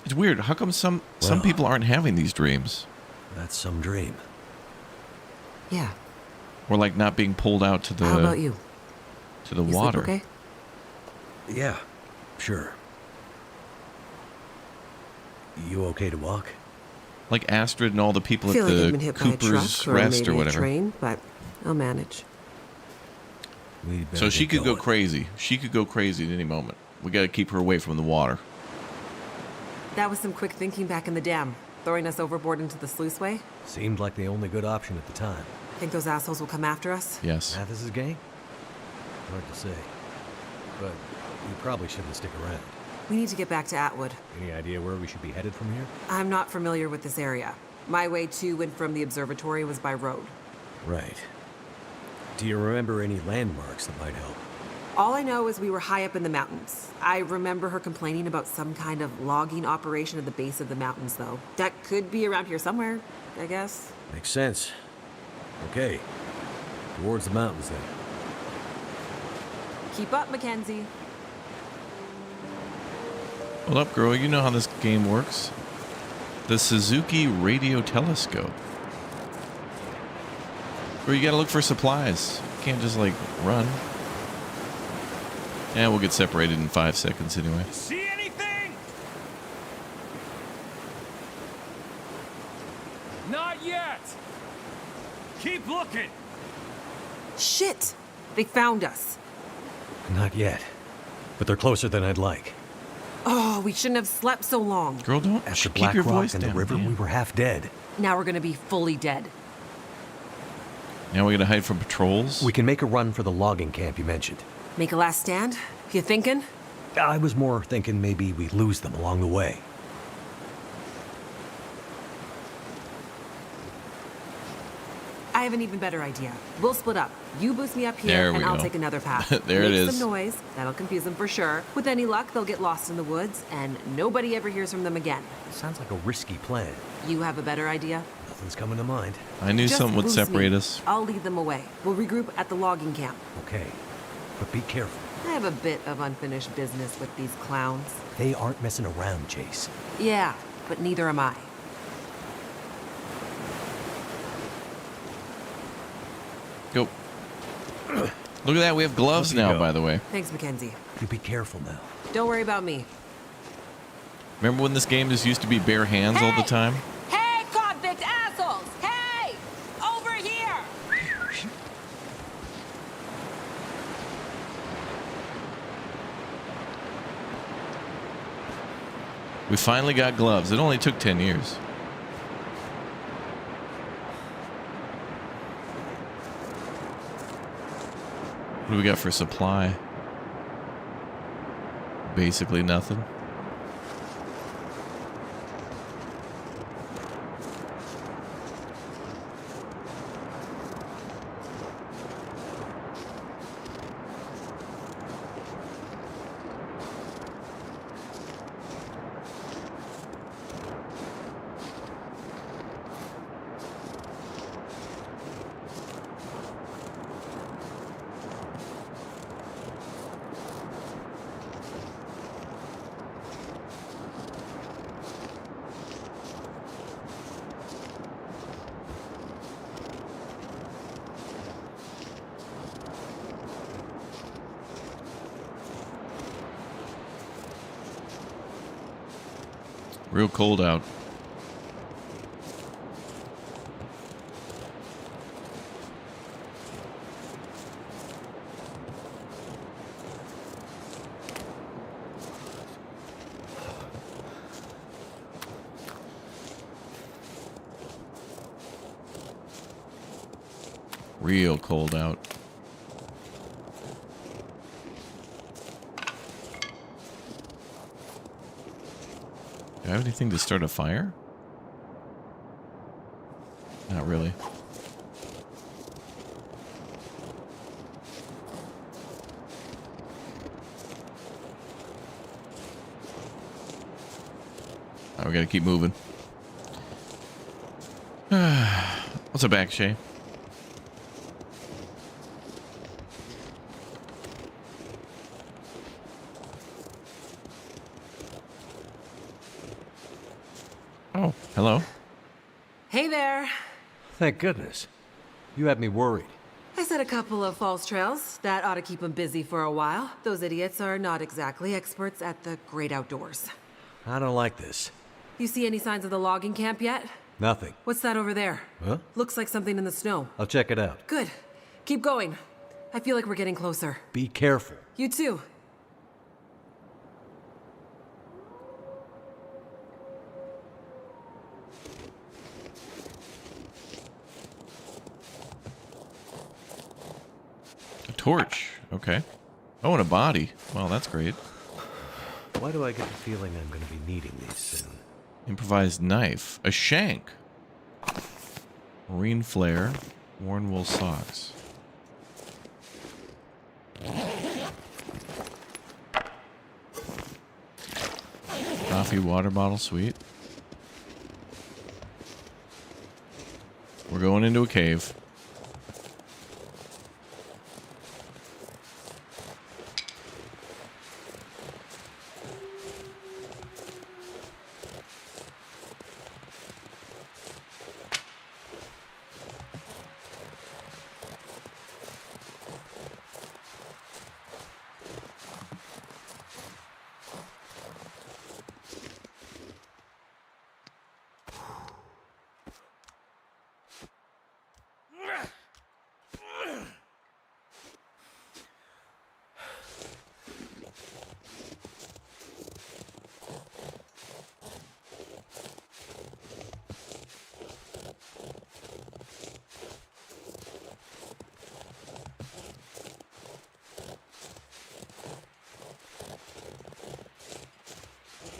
It's weird. How come some people aren't having these dreams? That's some dream. Yeah. Or like not being pulled out to the How about you? To the You water. sleep okay? Yeah, sure. You okay to walk? Like Astrid and all the people I feel at like I've the been hit by a Cooper's truck or Rest maybe or a whatever. train, but I'll manage. So she could go crazy. She could go crazy at any moment. We got to keep her away from the water. That was some quick thinking back in the dam, throwing us overboard into the sluiceway. Seemed like the only good option at the time. Think those assholes will come after us? Yes. Mathis' gang? Hard to say. But we probably shouldn't stick around. We need to get back to Atwood. Any idea where we should be headed from here? I'm not familiar with this area. My way to and from the observatory was by road. Right. Do you remember any landmarks that might help? All I know is we were high up in the mountains. I remember her complaining about some kind of logging operation at the base of the mountains, though. That could be around here somewhere, I guess. Makes sense. Okay. Towards the mountains then. Keep up, Mackenzie. Hold up, girl. You know how this game works. The Suzuki Radio Telescope. Where you gotta look for supplies. You can't just, like, run. Yeah, we'll get separated in 5 seconds anyway. See anything? Not yet. Keep looking. Shit! They found us. Not yet. But they're closer than I'd like. Oh, we shouldn't have slept so long. Girl, don't After keep Black your Rock voice and down. the river, man. we were half dead. Now we're gonna be fully dead. Now we gotta hide from patrols? We can make a run for the logging camp you mentioned. Make a last stand? You thinking? I was more thinking maybe we lose them along the way. I have an even better idea. We'll split up. You boost me up here, There we and I'll go. take another path. There Make it is. some noise. That'll confuse them for sure. With any luck, they'll get lost in the woods, and nobody ever hears from them again. Sounds like a risky plan. You have a better idea? Nothing's coming to mind. I knew Just something would boost separate me. us. I'll lead them away. We'll regroup at the logging camp. Okay. But be careful. I have a bit of unfinished business with these clowns. They aren't messing around, Chase. Yeah, but neither am I. Go. Look at that. We have gloves Look you now, go. by the way. Thanks, Mackenzie. You be careful now. Don't worry about me. Remember when this game just used to be bare hands all the time? Hey, convict assholes! Hey! Over here! We finally got gloves. It only took 10 years. What do we got for supply? Basically nothing. Real cold out. Real cold out. Do I have anything to start a fire? Not really. Oh, we gotta keep moving. What's up, back, Shay? Oh, hello. Hey there. Thank goodness. You had me worried. I set a couple of false trails. That ought to keep them busy for a while. Those idiots are not exactly experts at the great outdoors. I don't like this. You see any signs of the logging camp yet? Nothing. What's that over there? Huh? Looks like something in the snow. I'll check it out. Good. Keep going. I feel like we're getting closer. Be careful. You too. A torch. Okay. Oh, and a body. Well, that's great. Why do I get the feeling I'm going to be needing these soon? Improvised knife. A shank. Marine flare. Worn wool socks. Coffee water bottle. Sweet. We're going into a cave.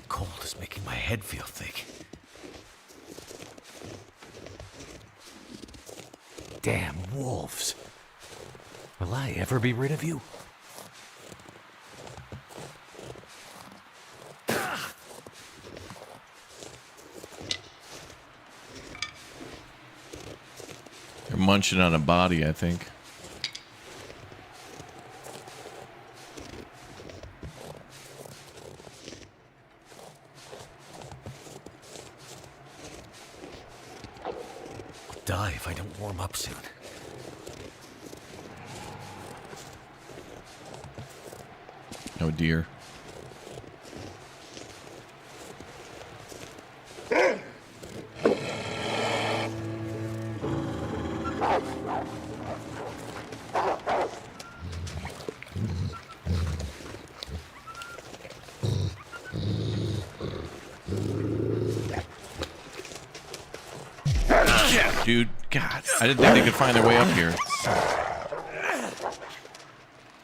Cold is making my head feel thick. Damn wolves. Will I ever be rid of you? They're munching on a body, I think. Die if I don't warm up soon. Oh dear. Dude, God, I didn't think they could find their way up here. I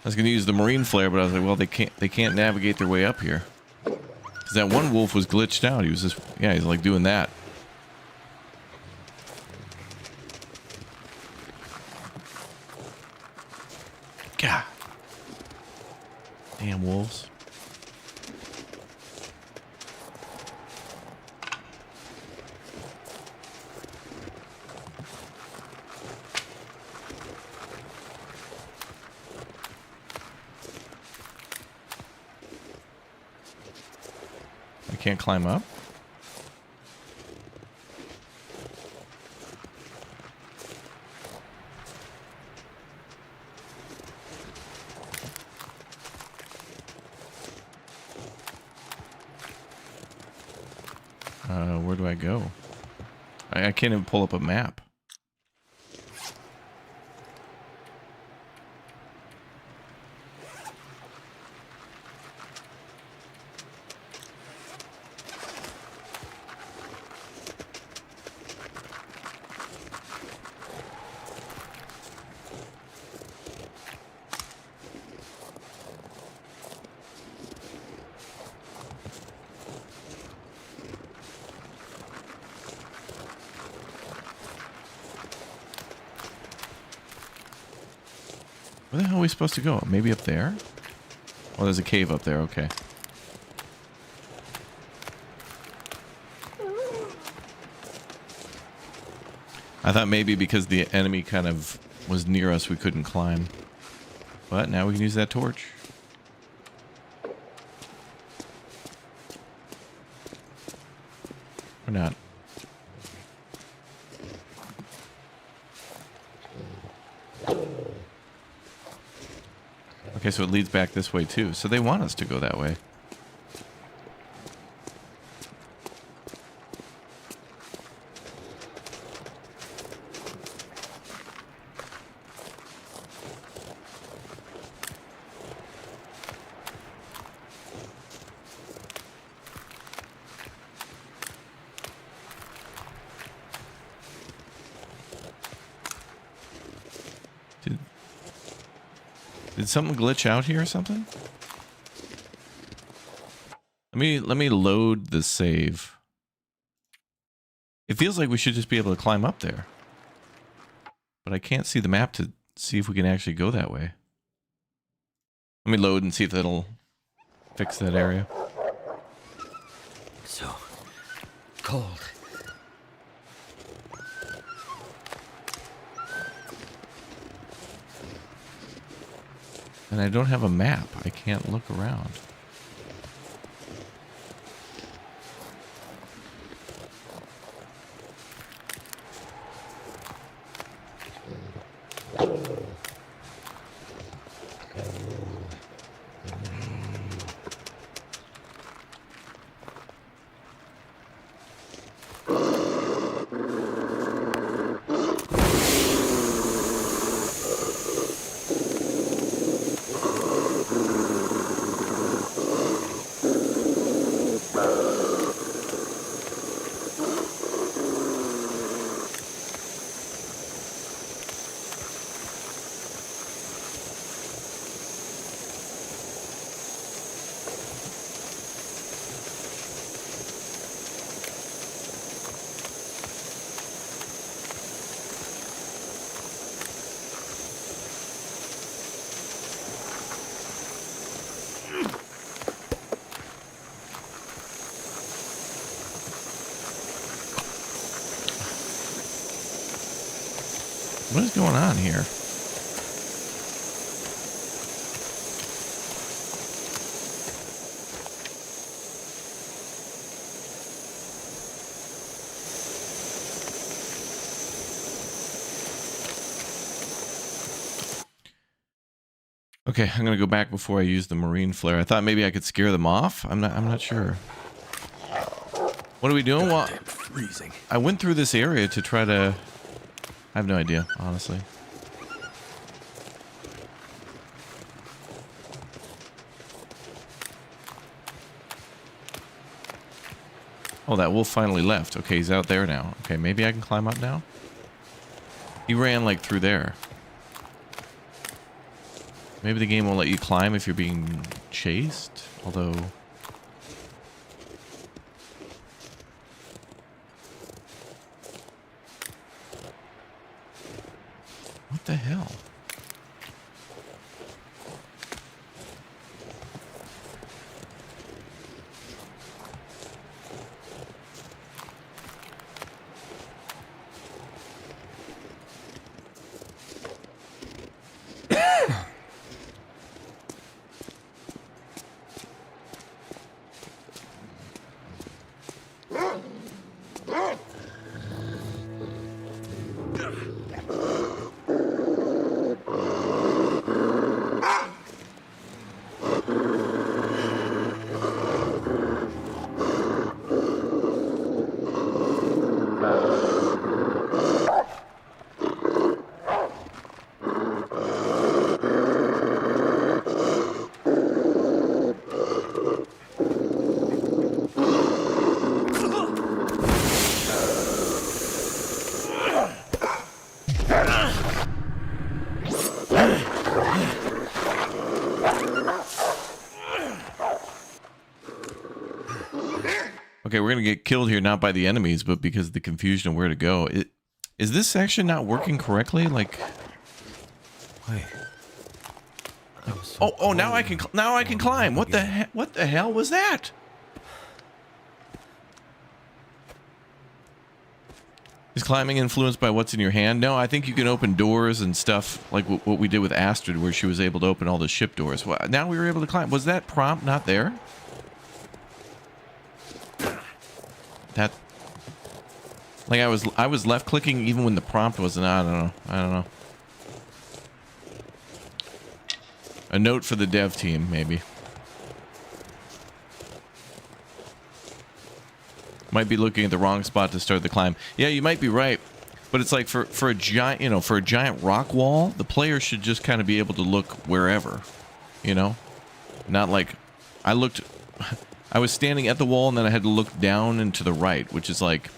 was gonna use the marine flare, but I was like, well, they can't navigate their way up here. Cause that one wolf was glitched out. He was just, yeah, he's like doing that. God, damn wolves. Can't climb up? Where do I go? I can't even pull up a map. Where the hell are we supposed to go? Maybe up there? Oh, there's a cave up there. Okay. I thought maybe because the enemy kind of was near us, we couldn't climb. But now we can use that torch. Or not. Okay, so it leads back this way too. So they want us to go that way. Did something glitch out here or something? Let me load the save. It feels like we should just be able to climb up there. But I can't see the map to see if we can actually go that way. Let me load and see if that'll fix that area. So cold. And I don't have a map. I can't look around. What is going on here? Okay, I'm gonna go back before I use the marine flare. I thought maybe I could scare them off. I'm not sure. What are we doing? Well, freezing. I went through this area to try to... I have no idea, honestly. Oh, that wolf finally left. Okay, he's out there now. Okay, maybe I can climb up now? He ran, like, through there. Maybe the game won't let you climb if you're being chased, although... What the hell? Okay, we're gonna get killed here, not by the enemies, but because of the confusion of where to go. Is this section not working correctly? Like, wait, Oh, now I can climb. What the hell was that? Is climbing influenced by what's in your hand? No, I think you can open doors and stuff like what we did with Astrid, where she was able to open all the ship doors. Well, now we were able to climb. Was that prompt not there? That, like, I was left clicking even when the prompt wasn't. I don't know. A note for the dev team, maybe. Might be looking at the wrong spot to start the climb. Yeah, you might be right. But it's like for a giant, you know, for a giant rock wall, the player should just kind of be able to look wherever, you know? Not like I was standing at the wall and then I had to look down and to the right, which is like,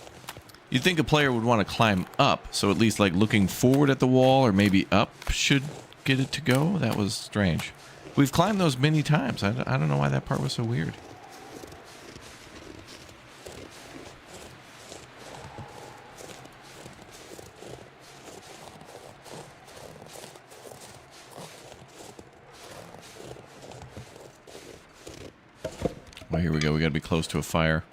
you'd think a player would want to climb up. So at least like looking forward at the wall or maybe up should get it to go. That was strange. We've climbed those many times. I don't know why that part was so weird. Oh, here we go. We gotta be close to a fire.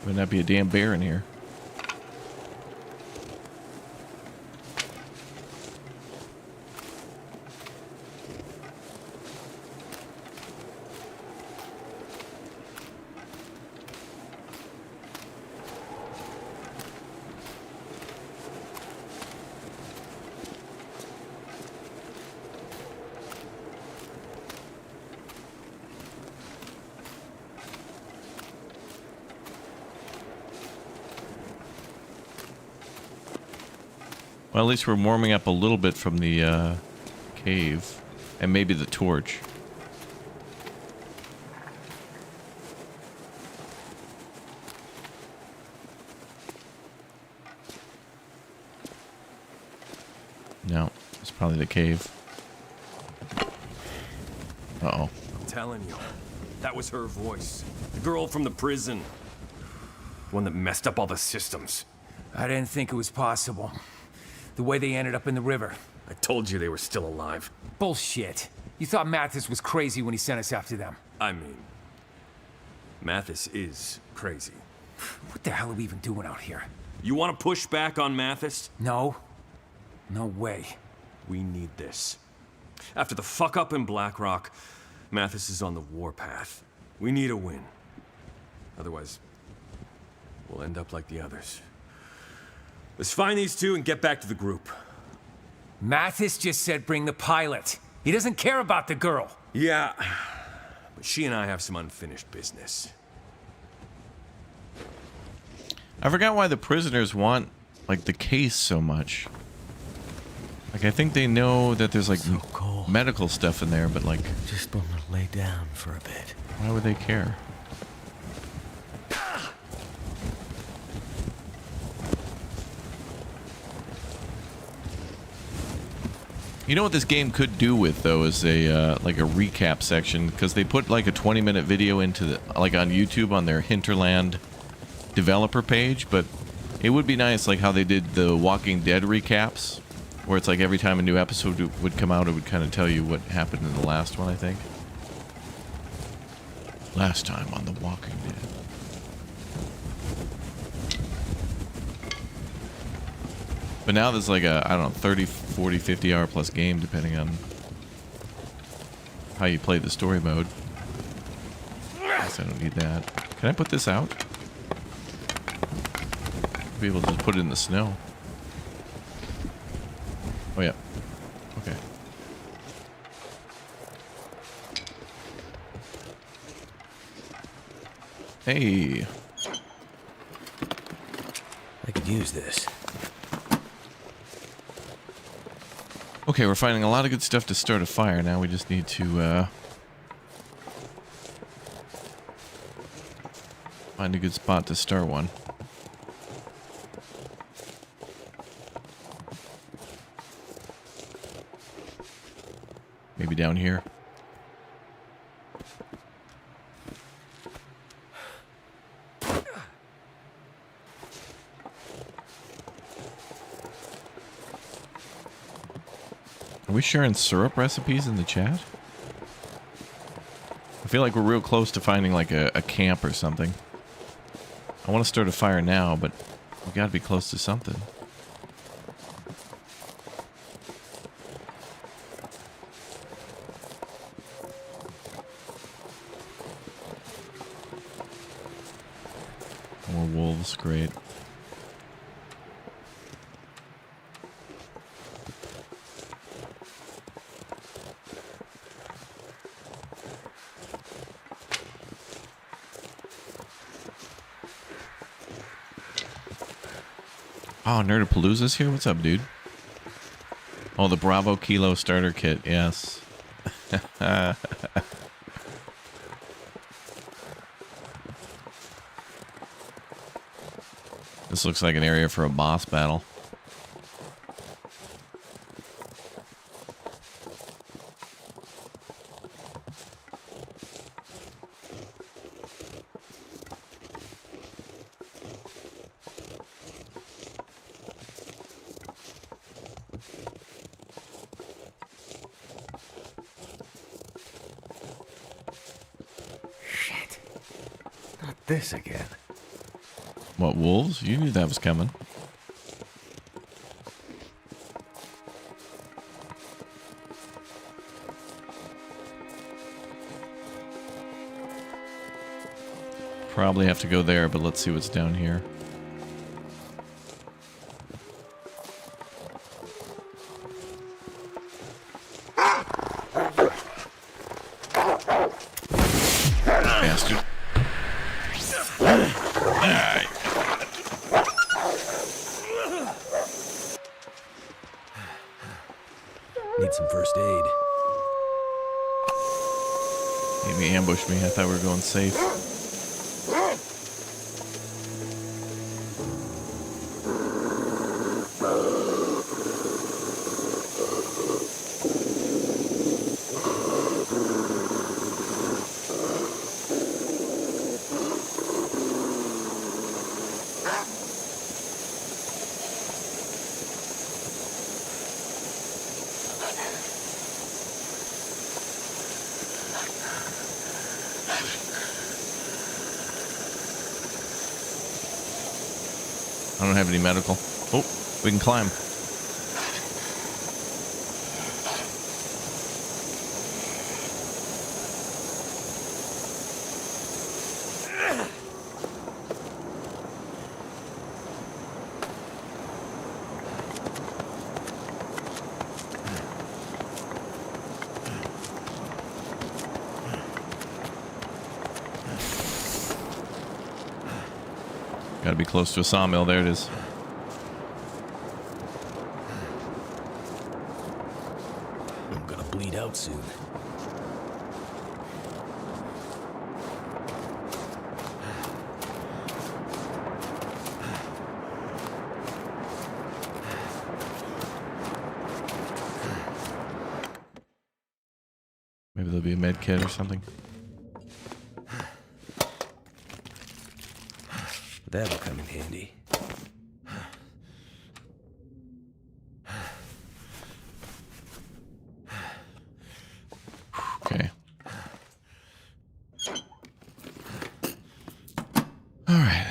Would not be a damn bear in here. Well, at least we're warming up a little bit from the cave. And maybe the torch. No, it's probably the cave. Uh-oh. I'm telling you, that was her voice. The girl from the prison. One that messed up all the systems. I didn't think it was possible. The way they ended up in the river. I told you they were still alive. Bullshit. You thought Mathis was crazy when he sent us after them. I mean, Mathis is crazy. What the hell are we even doing out here? You want to push back on Mathis? No. No way. We need this. After the fuck up in Blackrock, Mathis is on the warpath. We need a win. Otherwise, we'll end up like the others. Let's find these two and get back to the group. Mathis just said bring the pilot. He doesn't care about the girl. Yeah, but she and I have some unfinished business. I forgot why the prisoners want, like, the case so much. Like, I think they know that there's, like, so cold. Medical stuff in there, but, like... Just want to lay down for a bit. Why would they care? You know what this game could do with, though, is a like a recap section, because they put like a 20-minute video into the, like, on YouTube on their Hinterland developer page, but it would be nice, like how they did the Walking Dead recaps, where it's like every time a new episode would come out, it would kind of tell you what happened in the last one, I think. Last time on The Walking Dead. But now there's like a, I don't know, 30, 40, 50 hour plus game, depending on how you play the story mode. Guess I don't need that. Can I put this out? I'll be able to just put it in the snow. Oh yeah. Okay. Hey. I could use this. Okay, we're finding a lot of good stuff to start a fire. Now we just need to find a good spot to start one. Maybe down here. Are we sharing syrup recipes in the chat? I feel like we're real close to finding like a camp or something. I want to start a fire now, but we gotta be close to something. More wolves, great. Oh, Nerdapalooza's here? What's up, dude? Oh, the Bravo Kilo starter kit. Yes. This looks like an area for a boss battle. This again. What, wolves? You knew that was coming. Probably have to go there, but let's see what's down here. Bastard. Need some first aid. Maybe ambushed me. I thought we were going safe. I don't have any medical. Oh, we can climb. Gotta be close to a sawmill. There it is. I'm gonna bleed out soon. Maybe there'll be a med kit or something. That'll come in handy. Okay. All right.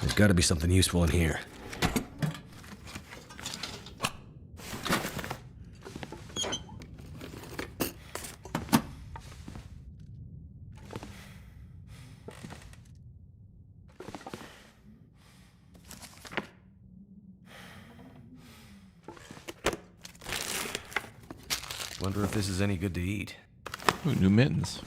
There's got to be something useful in here. Wonder if this is any good to eat. Ooh, new mittens.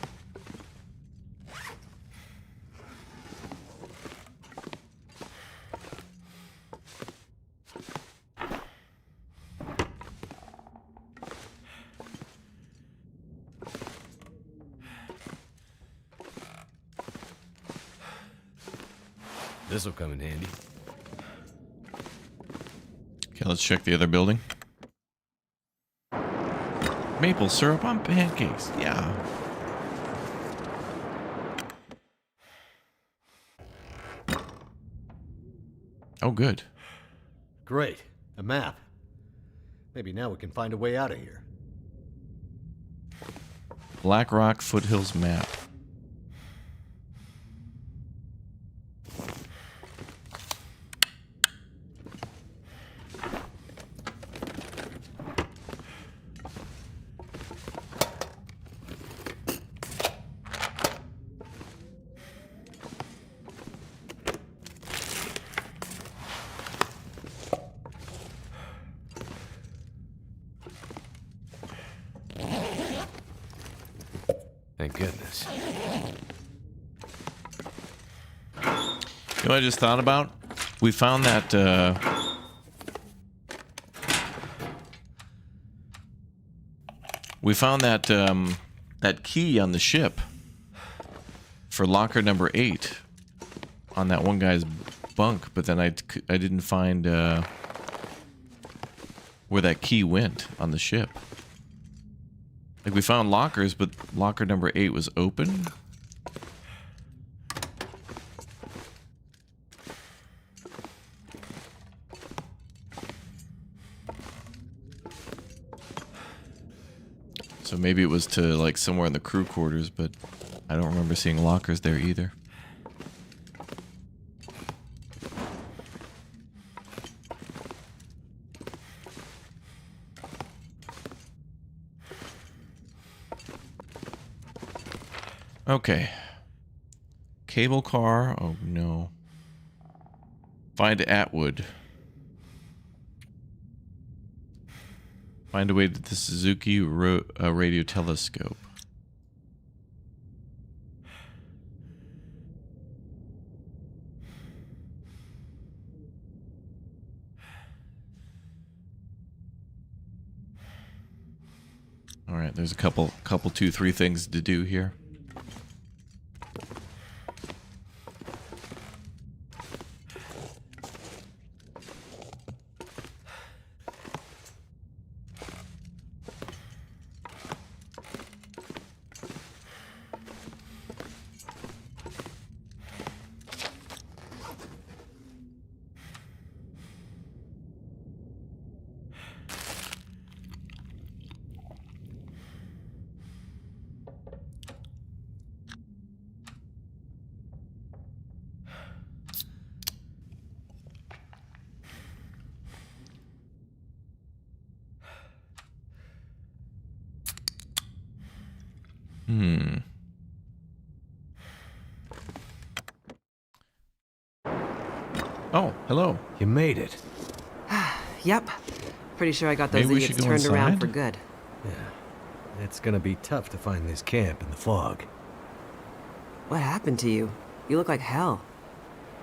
This'll come in handy. Okay, let's check the other building. Maple syrup on pancakes. Yeah. Oh, good. Great. A map. Maybe now we can find a way out of here. Black Rock Foothills map. Thank goodness. You know what I just thought about? We found that that key on the ship for locker number 8 on that one guy's bunk, but then I didn't find where that key went on the ship. Like, we found lockers, but locker number 8 was open. So maybe it was to, like, somewhere in the crew quarters, but I don't remember seeing lockers there either. Okay. Cable car. Oh, no. Find Atwood. Find a way to the Suzuki radio telescope. All right, there's a couple, 2, 3 things to do here. Oh, hello. You made it. Yep. Pretty sure I got those Maybe we should idiots go turned around inside? for good. Yeah. It's gonna be tough to find this camp in the fog. What happened to you? You look like hell.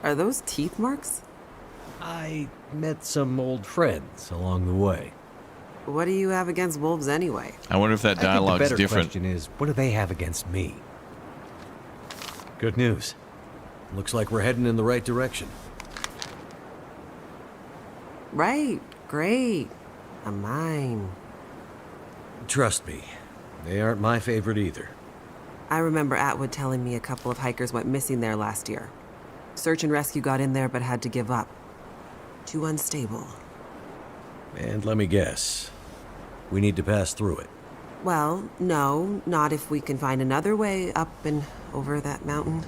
Are those teeth marks? I met some old friends along the way. What do you have against wolves anyway? I wonder if that dialogue is I think the better different. question is, what do they have against me? Good news. Looks like we're heading in the right direction. Right. Great. A mine. Trust me, they aren't my favorite either. I remember Atwood telling me a couple of hikers went missing there last year. Search and rescue got in there but had to give up. Too unstable. And let me guess, we need to pass through it. Well, no, not if we can find another way up and over that mountain.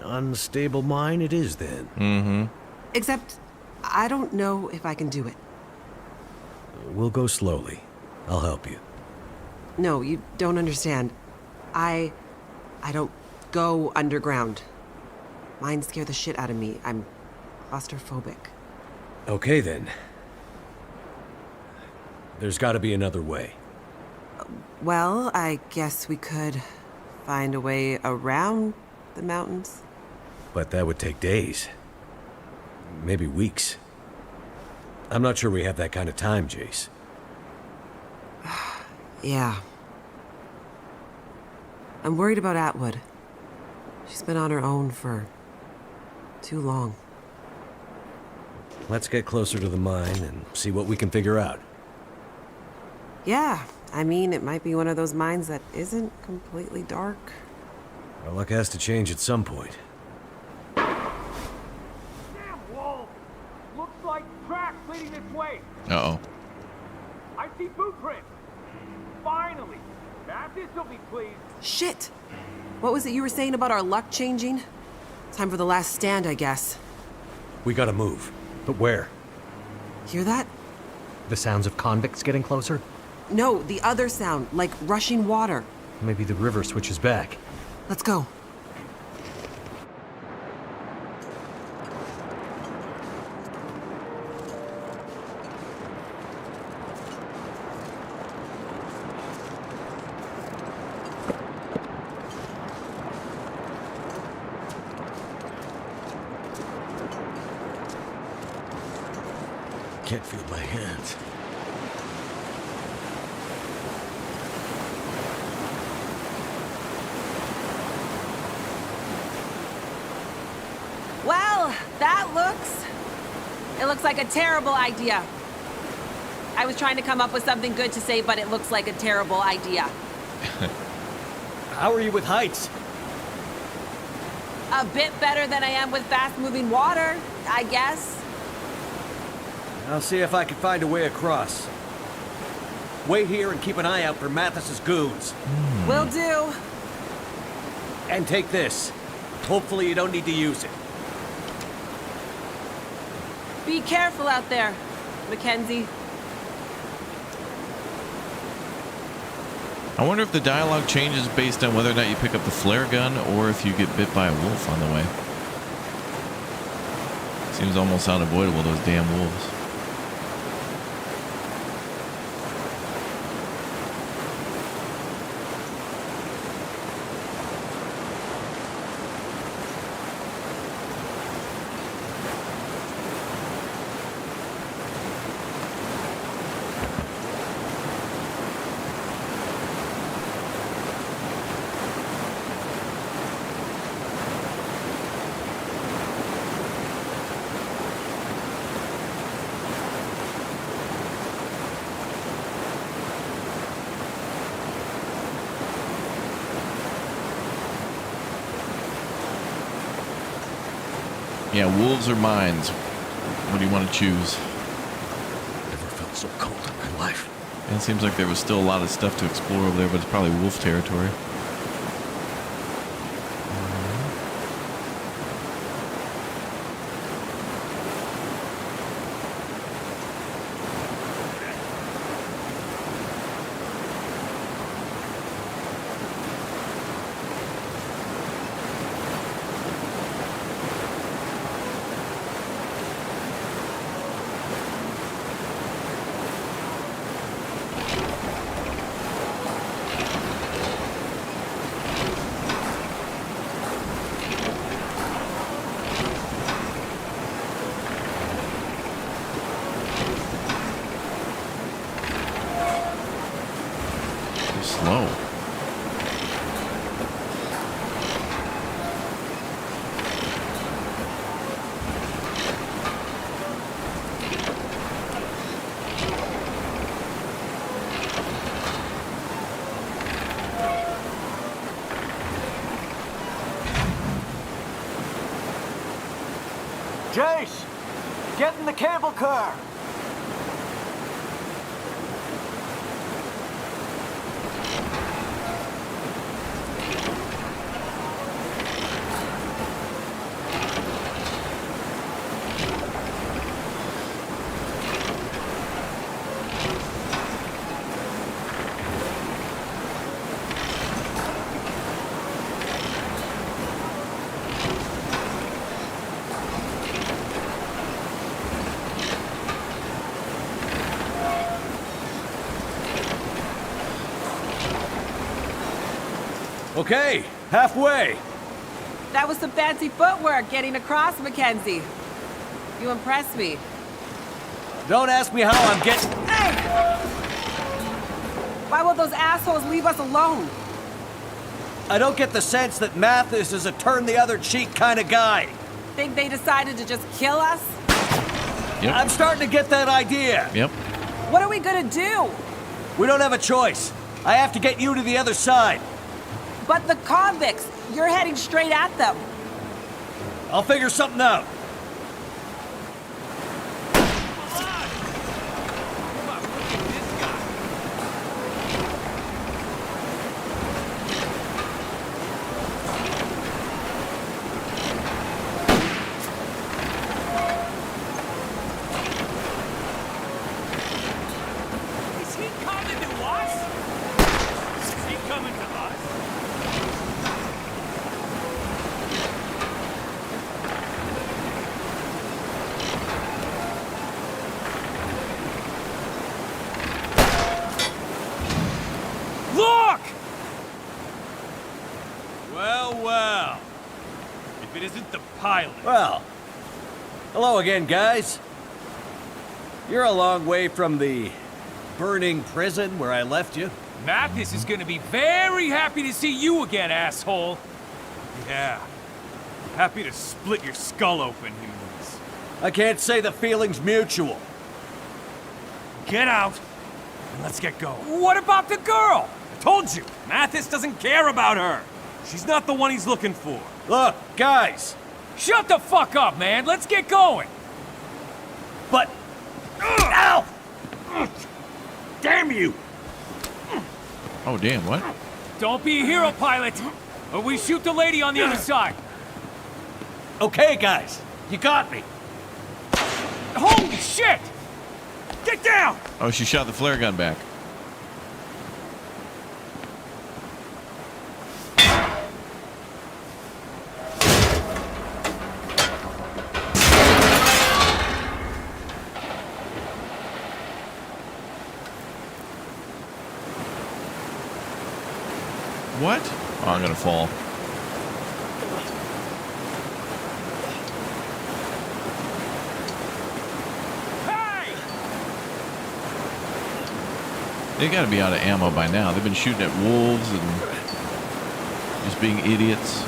Unstable mine it is then. Mm-hmm. Except, I don't know if I can do it. We'll go slowly. I'll help you. No, you don't understand. I don't go underground. Mines scare the shit out of me. I'm claustrophobic. Okay then. There's gotta be another way. Well, I guess we could find a way around the mountains. But that would take days. Maybe weeks. I'm not sure we have that kind of time, Jace. Yeah. I'm worried about Atwood. She's been on her own for Too long. Let's get closer to the mine and see what we can figure out. Yeah, I mean, it might be one of those mines that isn't completely dark. Our luck has to change at some point. Damn wall! Looks like tracks leading this way. Uh-oh. I see footprints. Finally! Mathis will be pleased. Shit! What was it you were saying about our luck changing? Time for the last stand, I guess. We gotta move. But where? Hear that? The sounds of convicts getting closer? No, the other sound, like rushing water. Maybe the river switches back. Let's go. Can't feel my hands. Well, that looks... It looks like a terrible idea. I was trying to come up with something good to say, but it looks like a terrible idea. How are you with heights? A bit better than I am with fast-moving water, I guess. I'll see if I can find a way across. Wait here and keep an eye out for Mathis's goons. Will do. And take this. Hopefully you don't need to use it. Be careful out there, Mackenzie. I wonder if the dialogue changes based on whether or not you pick up the flare gun or if you get bit by a wolf on the way. Seems almost unavoidable, those damn wolves. Yeah, wolves or mines? What do you want to choose? Never felt so cold in my life. And it seems like there was still a lot of stuff to explore over there, but it's probably wolf territory. Slow. Jace! Get in the cable car! Okay, halfway. That was some fancy footwork getting across, Mackenzie. You impressed me. Don't ask me how I'm getting... Hey! Why will those assholes leave us alone? I don't get the sense that Mathis is a turn-the-other-cheek kind of guy. Think they decided to just kill us? Yep. I'm starting to get that idea. Yep. What are we gonna do? We don't have a choice. I have to get you to the other side. But the convicts, you're heading straight at them. I'll figure something out. Is he coming to us? Is he coming to us? Look! Well, well. If it isn't the pilot. Well, hello again, guys. You're a long way from the burning prison where I left you. Mathis is gonna be very happy to see you again, asshole. Yeah. Happy to split your skull open, he means. I can't say the feeling's mutual. Get out, and let's get going. What about the girl? I told you, Mathis doesn't care about her. She's not the one he's looking for. Look, guys. Shut the fuck up, man. Let's get going. But... Ow! Damn you! Oh, damn, what? Don't be a hero, pilot, or we shoot the lady on the other side. Okay, guys. You got me. Holy shit! Get down! Oh, she shot the flare gun back. What? Oh, I'm gonna fall. Hey! They gotta be out of ammo by now. They've been shooting at wolves and just being idiots.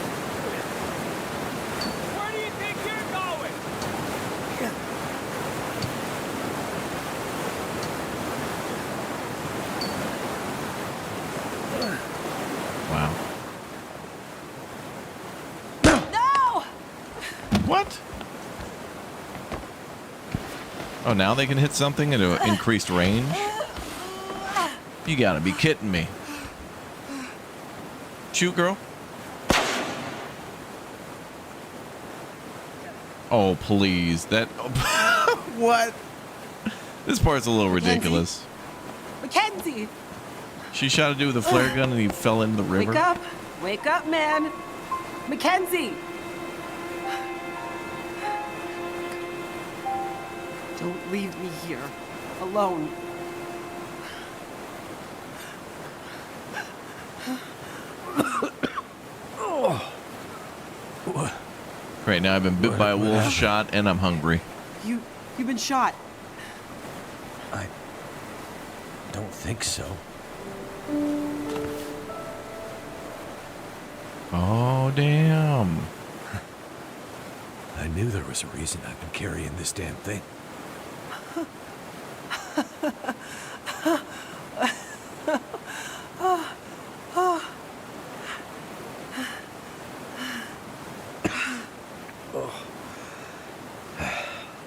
Where do you think you're going? Wow. No! What? Oh, now they can hit something at an increased range? You gotta be kidding me. Shoot, girl. Oh, please. That... What? This part's a little ridiculous. Mackenzie! She shot a dude with a flare gun and he fell into the river. Wake up! Wake up, man! Mackenzie! Don't leave me here. Alone. Right now I've been bit by a wolf, shot, and I'm hungry. You've been shot. I don't think so. Oh, damn. I knew there was a reason I've been carrying this damn thing.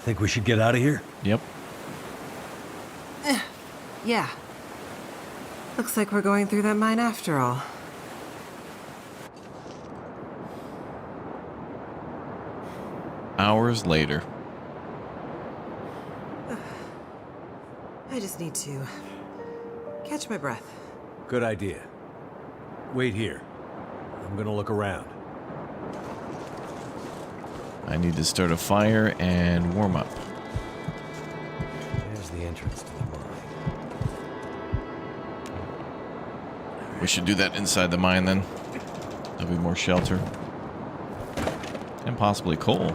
Think we should get out of here? Yep. Yeah. Looks like we're going through that mine after all. Hours later. I just need to catch my breath. Good idea. Wait here. I'm gonna look around. I need to start a fire and warm up. There's the entrance to the mine. We should do that inside the mine then. There'll be more shelter. And possibly coal.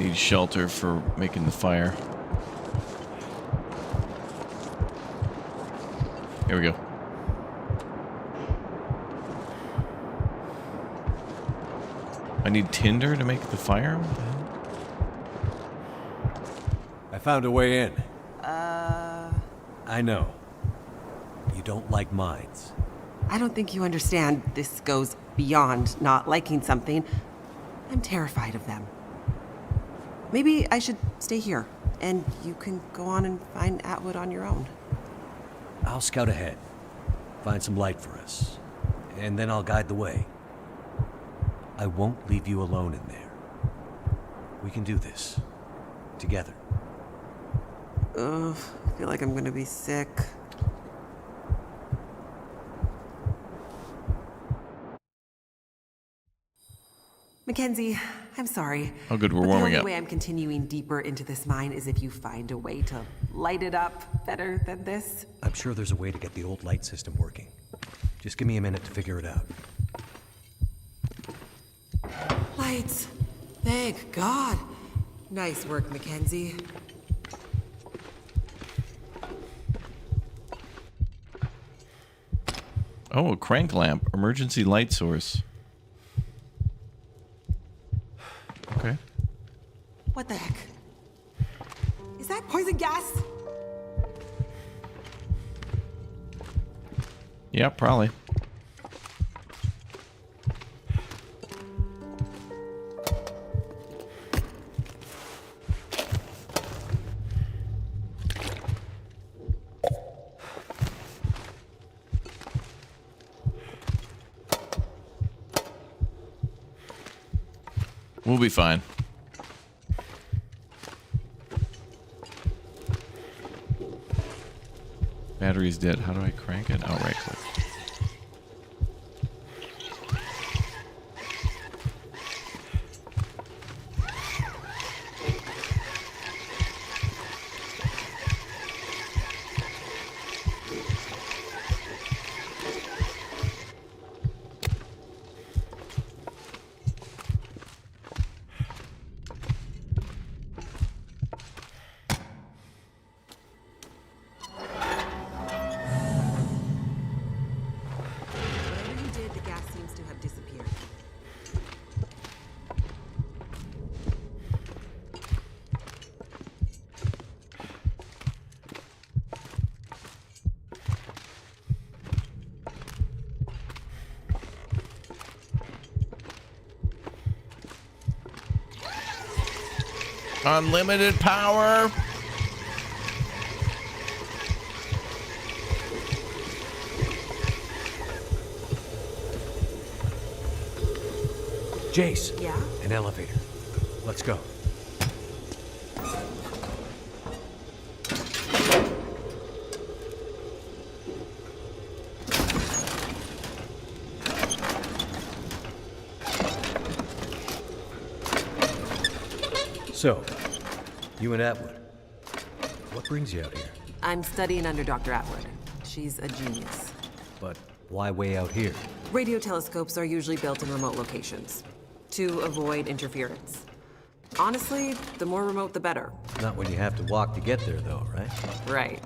Need shelter for making the fire. Here we go. I need tinder to make the fire? What the hell? I found a way in. I know. You don't like mines. I don't think you understand. This goes beyond not liking something. I'm terrified of them. Maybe I should stay here, and you can go on and find Atwood on your own. I'll scout ahead. Find some light for us. And then I'll guide the way. I won't leave you alone in there. We can do this. Together. Ugh, I feel like I'm gonna be sick. Mackenzie, I'm sorry. Oh, good, we're but warming the up. only way I'm continuing deeper into this mine is if you find a way to light it up better than this. I'm sure there's a way to get the old light system working. Just give me a minute to figure it out. Lights. Thank God. Nice work, Mackenzie. Oh, a crank lamp. Emergency light source. Okay. What the heck? Is that poison gas? Yeah, probably. We'll be fine. Battery's dead. How do I crank it? Oh, right click. Whatever you did, the gas seems to have disappeared. Unlimited power. Jace. Yeah? An elevator. Let's go. So, you and Atwood. What brings you out here? I'm studying under Dr. Atwood. She's a genius. But why way out here? Radio telescopes are usually built in remote locations to avoid interference. Honestly, the more remote, the better. Not when you have to walk to get there, though, right? Right.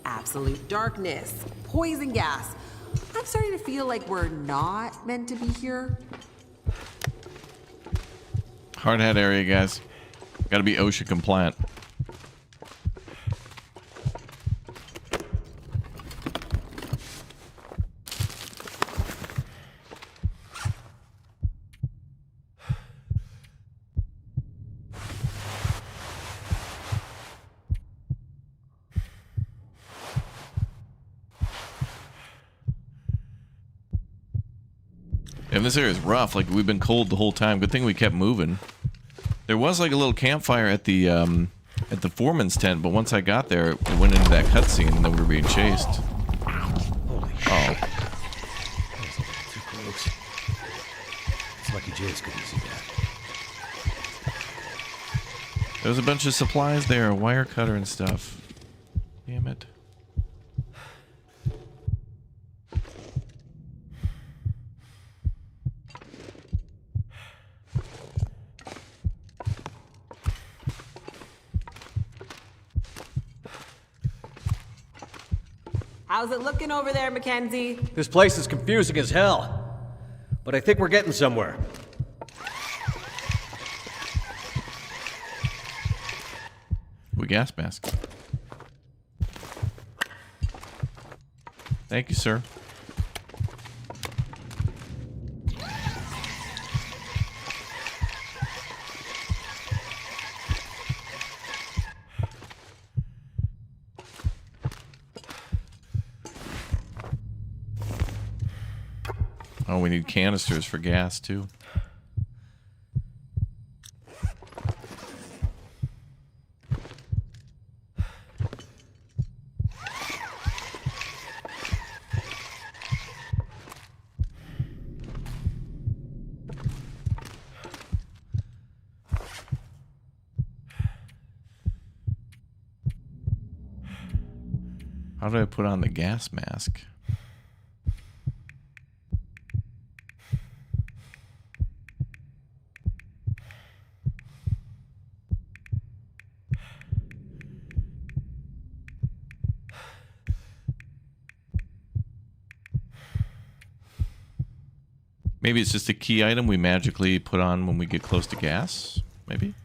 Absolute darkness, poison gas. I'm starting to feel like we're not meant to be here. Hard hat area, guys. Gotta be OSHA compliant. And this area is rough. Like, we've been cold the whole time. Good thing we kept moving. There was like a little campfire at the foreman's tent, but once I got there, we went into that cutscene and then we were being chased. Holy shit. Oh. That was a little too close. It's lucky Jace couldn't see that. There was a bunch of supplies there, a wire cutter and stuff. Damn it. How's it looking over there, Mackenzie? This place is confusing as hell. But I think we're getting somewhere. Ooh, gas mask. Thank you, sir. Oh, we need canisters for gas, too. How do I put on the gas mask? Maybe it's just a key item we magically put on when we get close to gas? Maybe?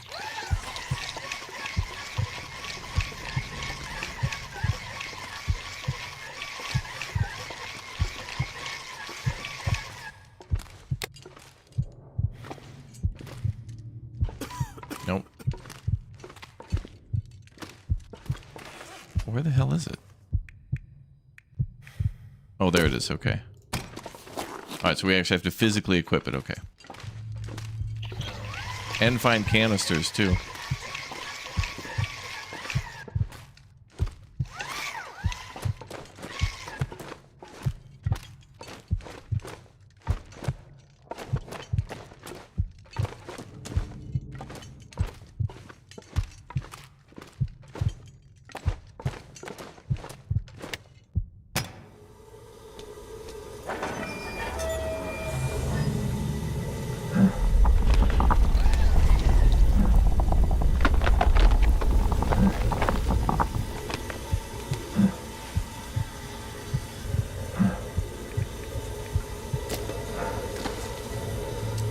Nope. Where the hell is it? Oh, there it is. Okay. Alright, so we actually have to physically equip it. Okay. And find canisters, too.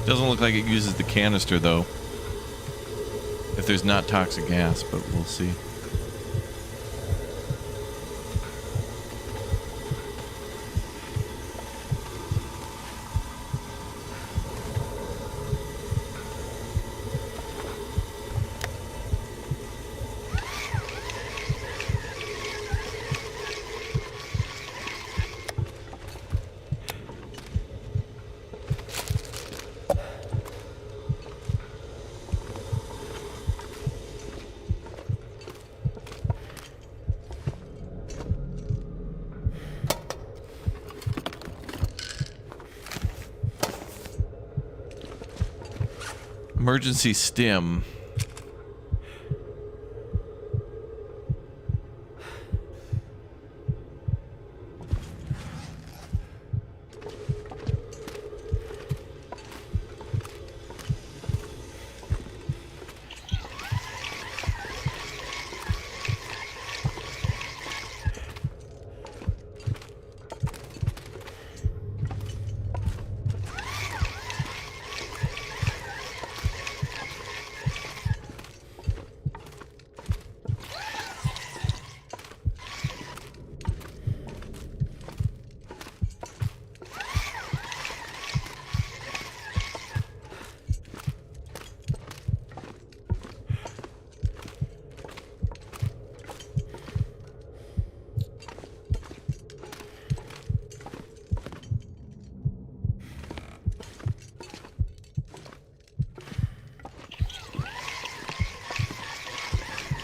Doesn't look like it uses the canister, though. If there's not toxic gas, but we'll see. Emergency stim.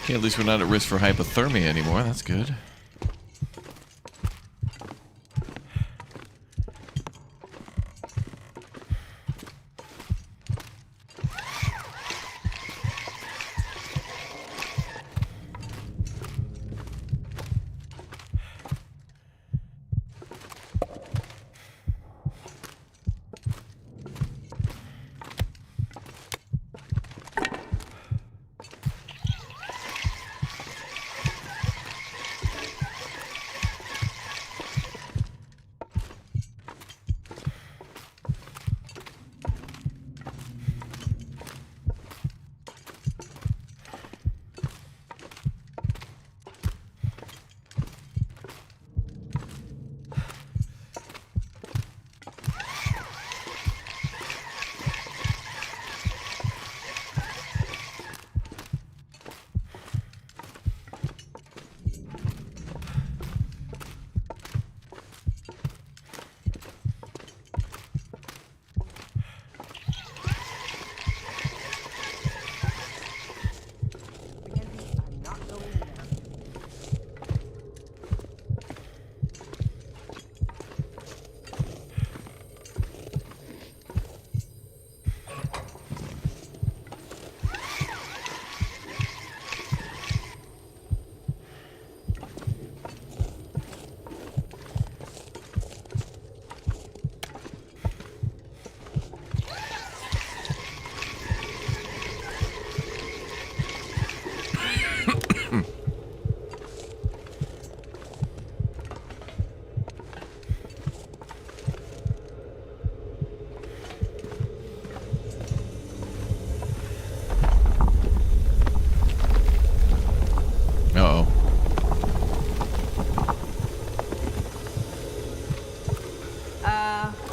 Okay, at least we're not at risk for hypothermia anymore. That's good.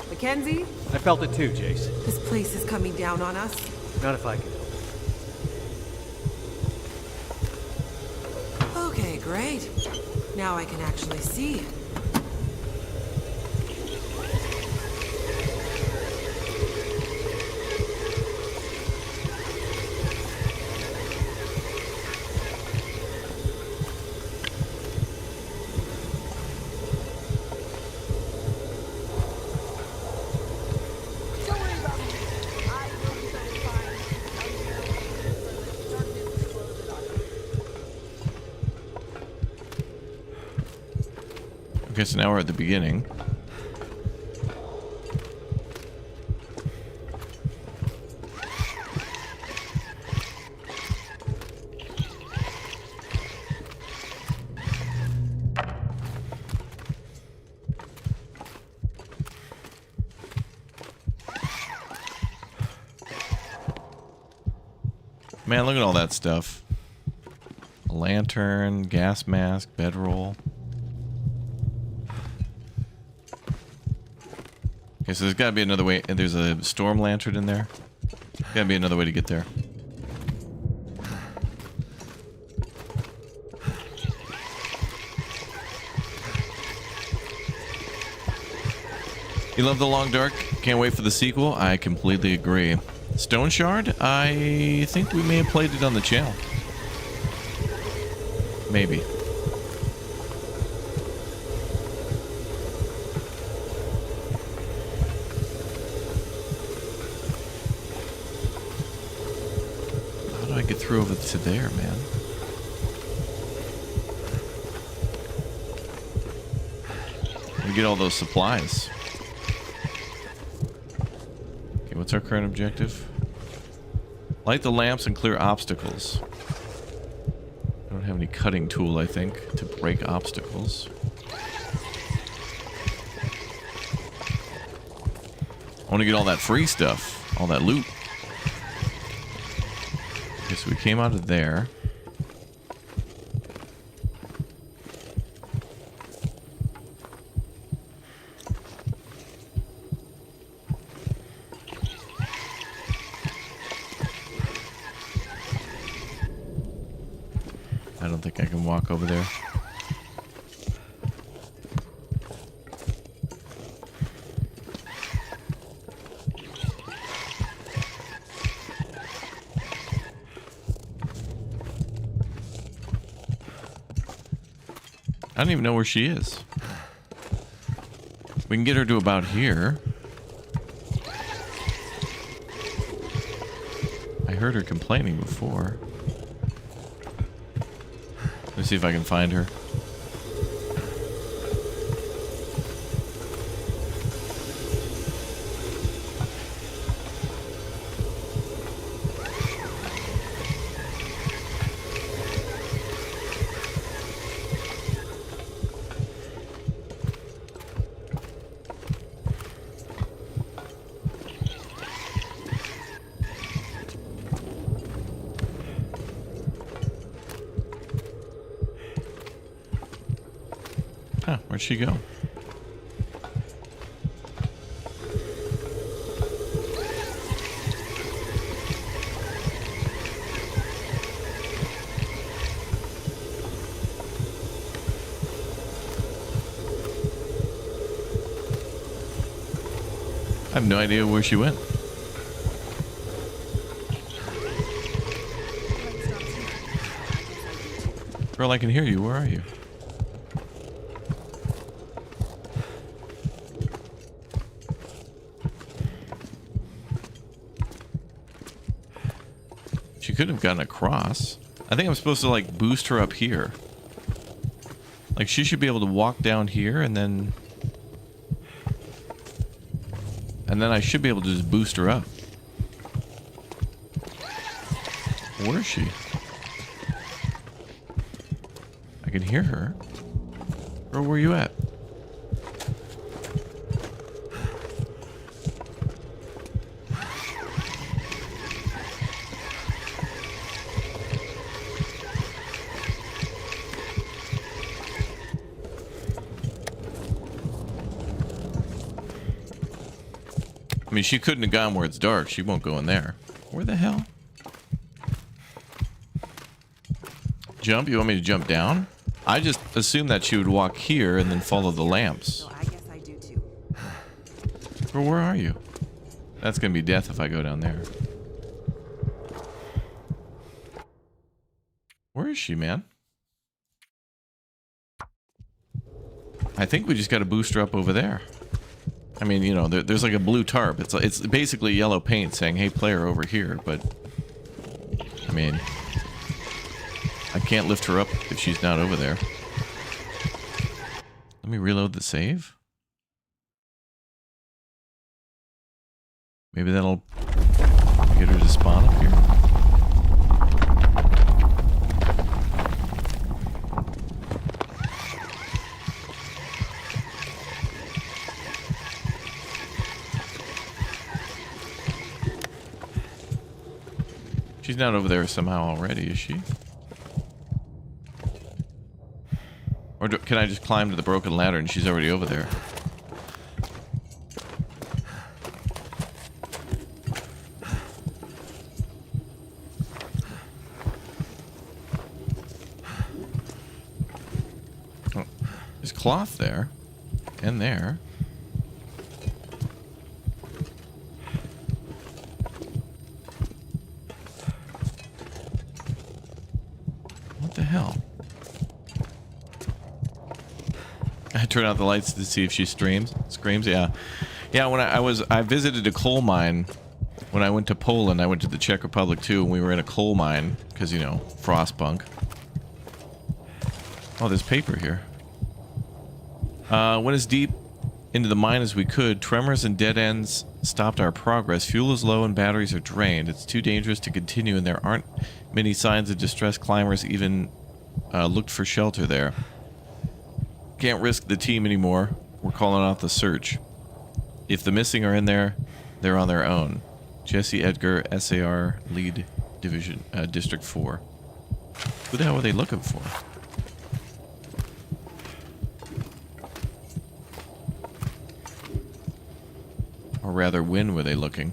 Mackenzie? I felt it too, Jace. This place is coming down on us. Not if I can. Okay, great. Now I can actually see. Okay, so now we're at the beginning. Man, look at all that stuff. A lantern, gas mask, bedroll. Okay, so there's got to be another way. And there's a storm lantern in there. There's got to be another way to get there. You love The Long Dark? Can't wait for the sequel? I completely agree. Stone Shard? I think we may have played it on the channel. Maybe. How do I get through over to there, man? We get all those supplies. Okay, what's our current objective? Light the lamps and clear obstacles. I don't have any cutting tool, I think, to break obstacles. I want to get all that free stuff, all that loot. Okay, so we came out of there. I don't think I can walk over there. I don't even know where she is. We can get her to about here. I heard her complaining before. Let's see if I can find her. Huh, where'd she go? I have no idea where she went. Girl, I can hear you. Where are you? She could have gotten across. I think I'm supposed to like boost her up here. Like she should be able to walk down here and then I should be able to just boost her up. Where is she? I can hear her. Girl, where are you at? I mean, she couldn't have gone where it's dark. She won't go in there. Where the hell? Jump? You want me to jump down? I just assumed that she would walk here and then follow the lamps. So I guess I do too. Well, where are you? That's gonna be death if I go down there. Where is she, man? I think we just got to boost her up over there. I mean, you know, there's like a blue tarp. It's basically yellow paint saying, hey, player, over here. But, I mean, I can't lift her up if she's not over there. Let me reload the save. Maybe that'll get her to spawn up here. She's not over there somehow already, is she? Or can I just climb to the broken ladder and she's already over there? Oh, there's cloth there. And there. What the hell? I turn out the lights to see if she screams. Yeah. When I visited a coal mine when I went to Poland. I went to the Czech Republic too, and we were in a coal mine because, you know, frostpunk. Oh, there's paper here. Went as deep into the mine as we could. Tremors and dead ends stopped our progress. Fuel is low and batteries are drained. It's too dangerous to continue, and there aren't many signs of distressed climbers even looked for shelter there. Can't risk the team anymore. We're calling out the search. If the missing are in there, they're on their own. Jesse Edgar, SAR, Lead Division, District 4. Who the hell were they looking for? Or rather, when were they looking?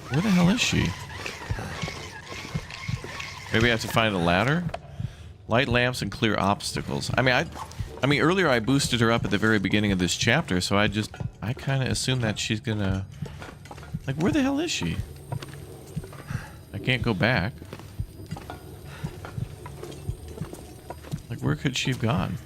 Where the hell is she? Maybe I have to find a ladder? Light lamps and clear obstacles. I mean, I mean, earlier I boosted her up at the very beginning of this chapter, so I kind of assume that she's gonna... Like, where the hell is she? I can't go back. Like, where could she have gone?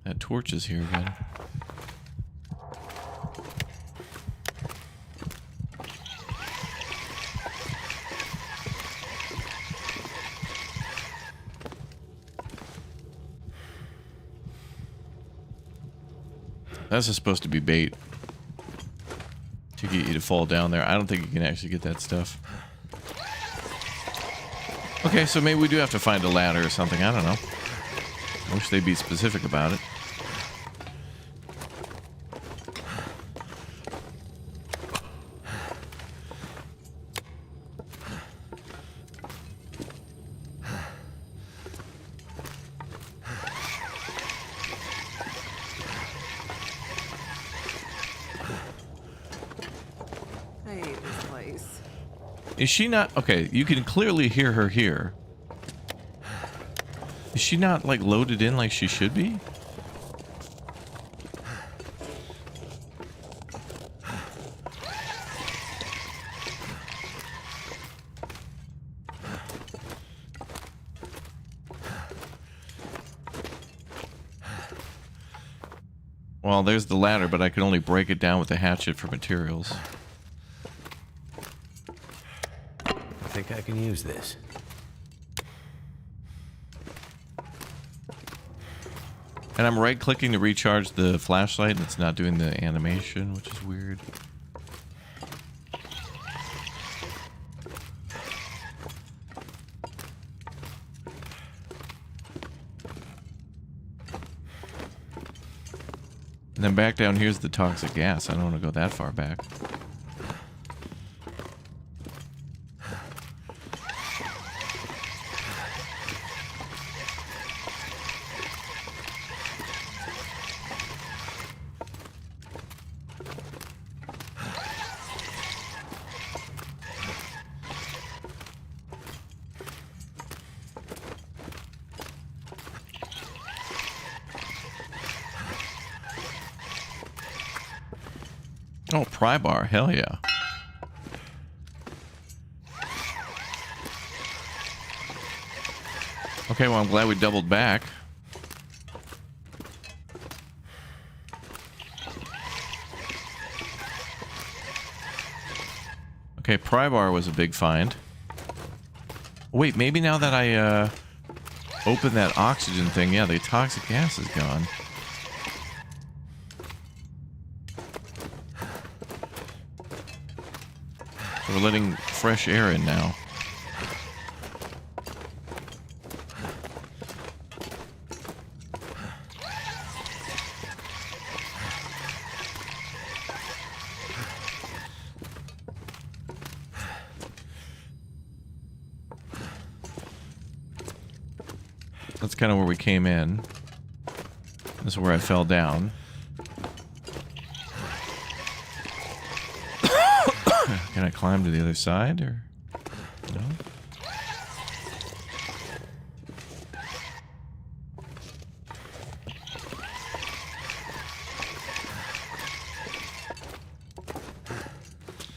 That torch is here again. This is supposed to be bait to get you to fall down there. I don't think you can actually get that stuff. Okay, so maybe we do have to find a ladder or something. I don't know. I wish they'd be specific about it. Is she not... Okay, you can clearly hear her here. Is she not, like, loaded in like she should be? Well, there's the ladder, but I can only break it down with a hatchet for materials. I think I can use this. And I'm right-clicking to recharge the flashlight, and it's not doing the animation, which is weird. And then back down here's the toxic gas. I don't want to go that far back. Oh, pry bar. Hell yeah. Okay, well, I'm glad we doubled back. Okay, pry bar was a big find. Wait, maybe now that I open that oxygen thing, yeah, the toxic gas is gone. We're letting fresh air in now. That's kind of where we came in. This is where I fell down. Can I climb to the other side, or no?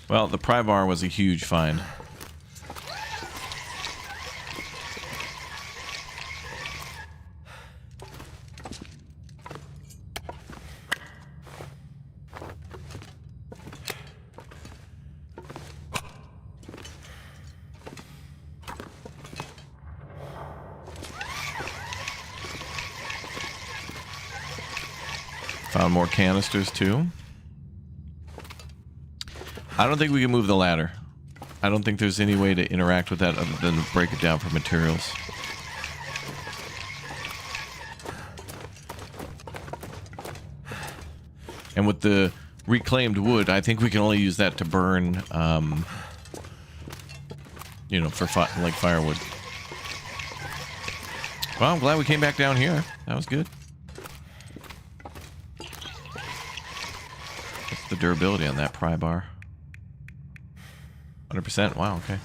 Well, the pry bar was a huge find. Found more canisters too. I don't think we can move the ladder. I don't think there's any way to interact with that other than to break it down for materials. And with the reclaimed wood, I think we can only use that to burn, you know, for like firewood. Well, I'm glad we came back down here. That was good. What's the durability on that pry bar? 100%. Wow, okay.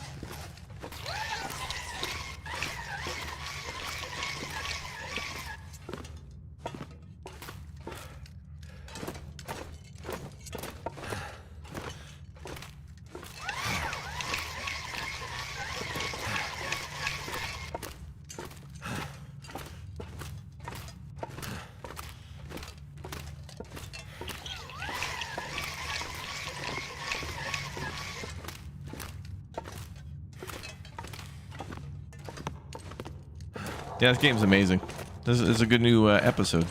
Yeah, this game's amazing. This is a good new episode.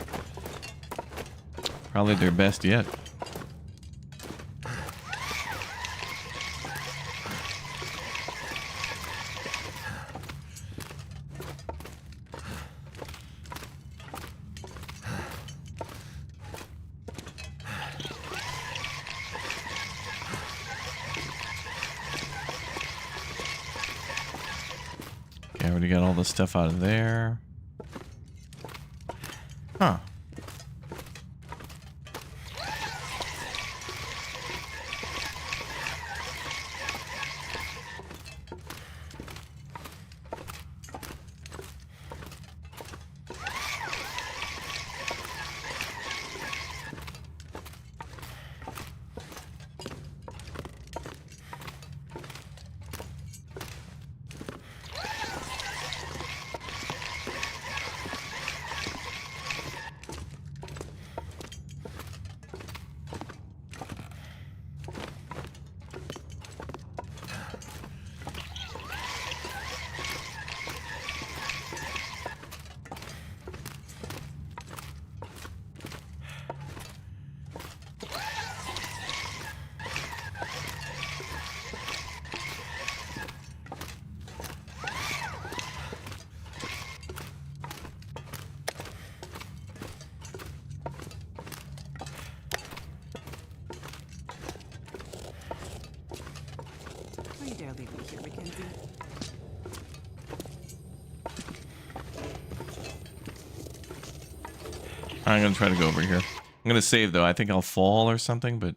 Probably their best yet. Okay, I already got all the stuff out of there. Huh. Don't you dare leave me here, Mackenzie. I'm gonna try to go over here. I'm gonna save though. I think I'll fall or something, but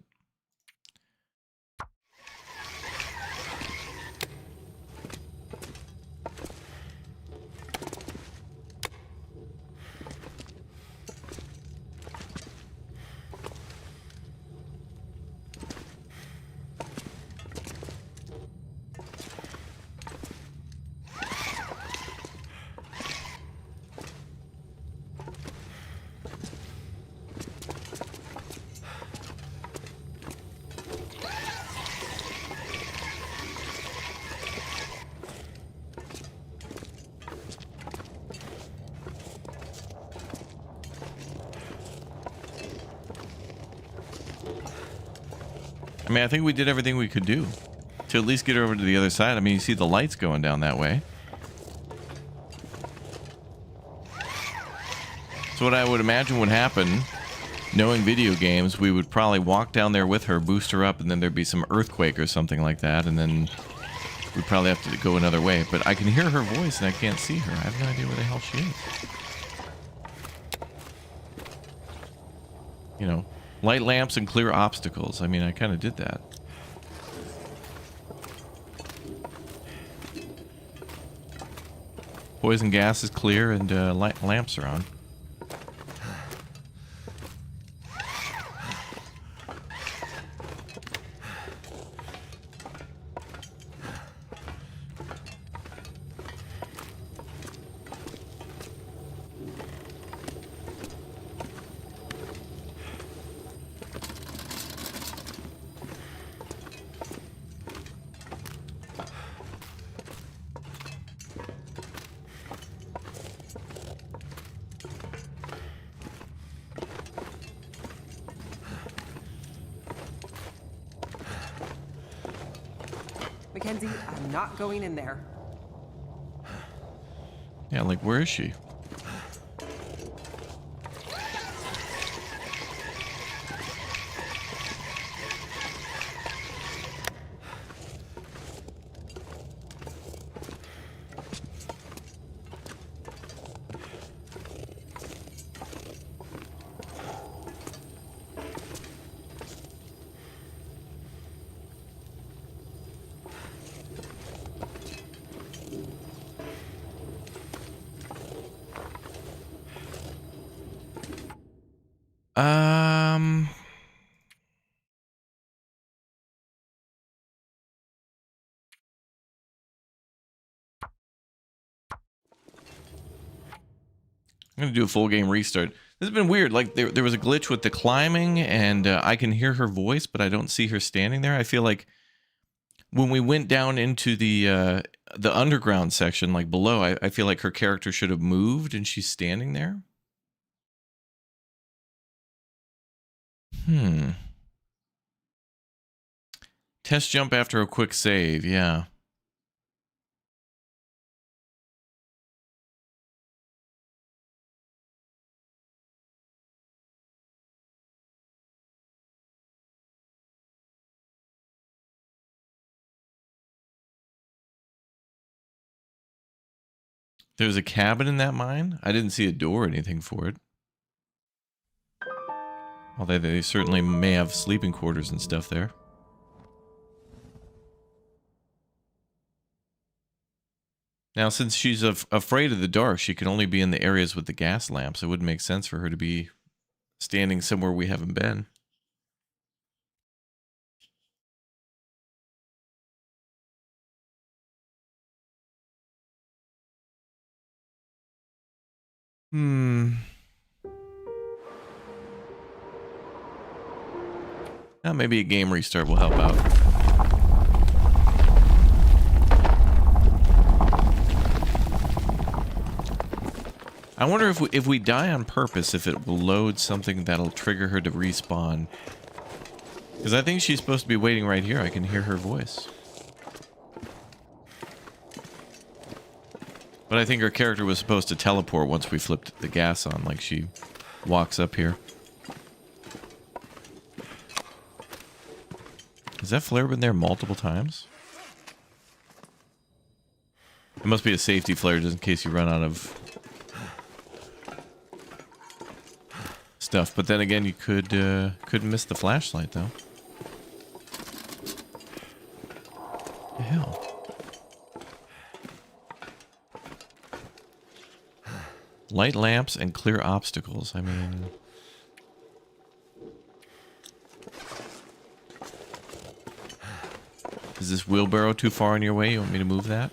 I mean, I think we did everything we could do to at least get over to the other side. I mean, you see the lights going down that way. So what I would imagine would happen, knowing video games, we would probably walk down there with her, boost her up, and then there'd be some earthquake or something like that, and then we'd probably have to go another way. But I can hear her voice and I can't see her. I have no idea where the hell she is. You know, light lamps and clear obstacles. I mean, I kind of did that. Poison gas is clear and light lamps are on. Mackenzie, I'm not going in there. Yeah, like, where is she? I'm gonna do a full game restart. This has been weird. Like there was a glitch with the climbing, and I can hear her voice, but I don't see her standing there. I feel like when we went down into the underground section, like below, I feel like her character should have moved, and she's standing there. Test jump after a quick save. Yeah. There's a cabin in that mine? I didn't see a door or anything for it. Although they certainly may have sleeping quarters and stuff there. Now, since she's afraid of the dark, she can only be in the areas with the gas lamps. It wouldn't make sense for her to be standing somewhere we haven't been. Well, maybe a game restart will help out. I wonder if we die on purpose, if it will load something that'll trigger her to respawn. Because I think she's supposed to be waiting right here. I can hear her voice. But I think her character was supposed to teleport once we flipped the gas on, like she walks up here. Has that flare been there multiple times? It must be a safety flare just in case you run out of stuff. But then again, you could miss the flashlight though. The hell? Light lamps and clear obstacles. I mean, is this wheelbarrow too far on your way? You want me to move that?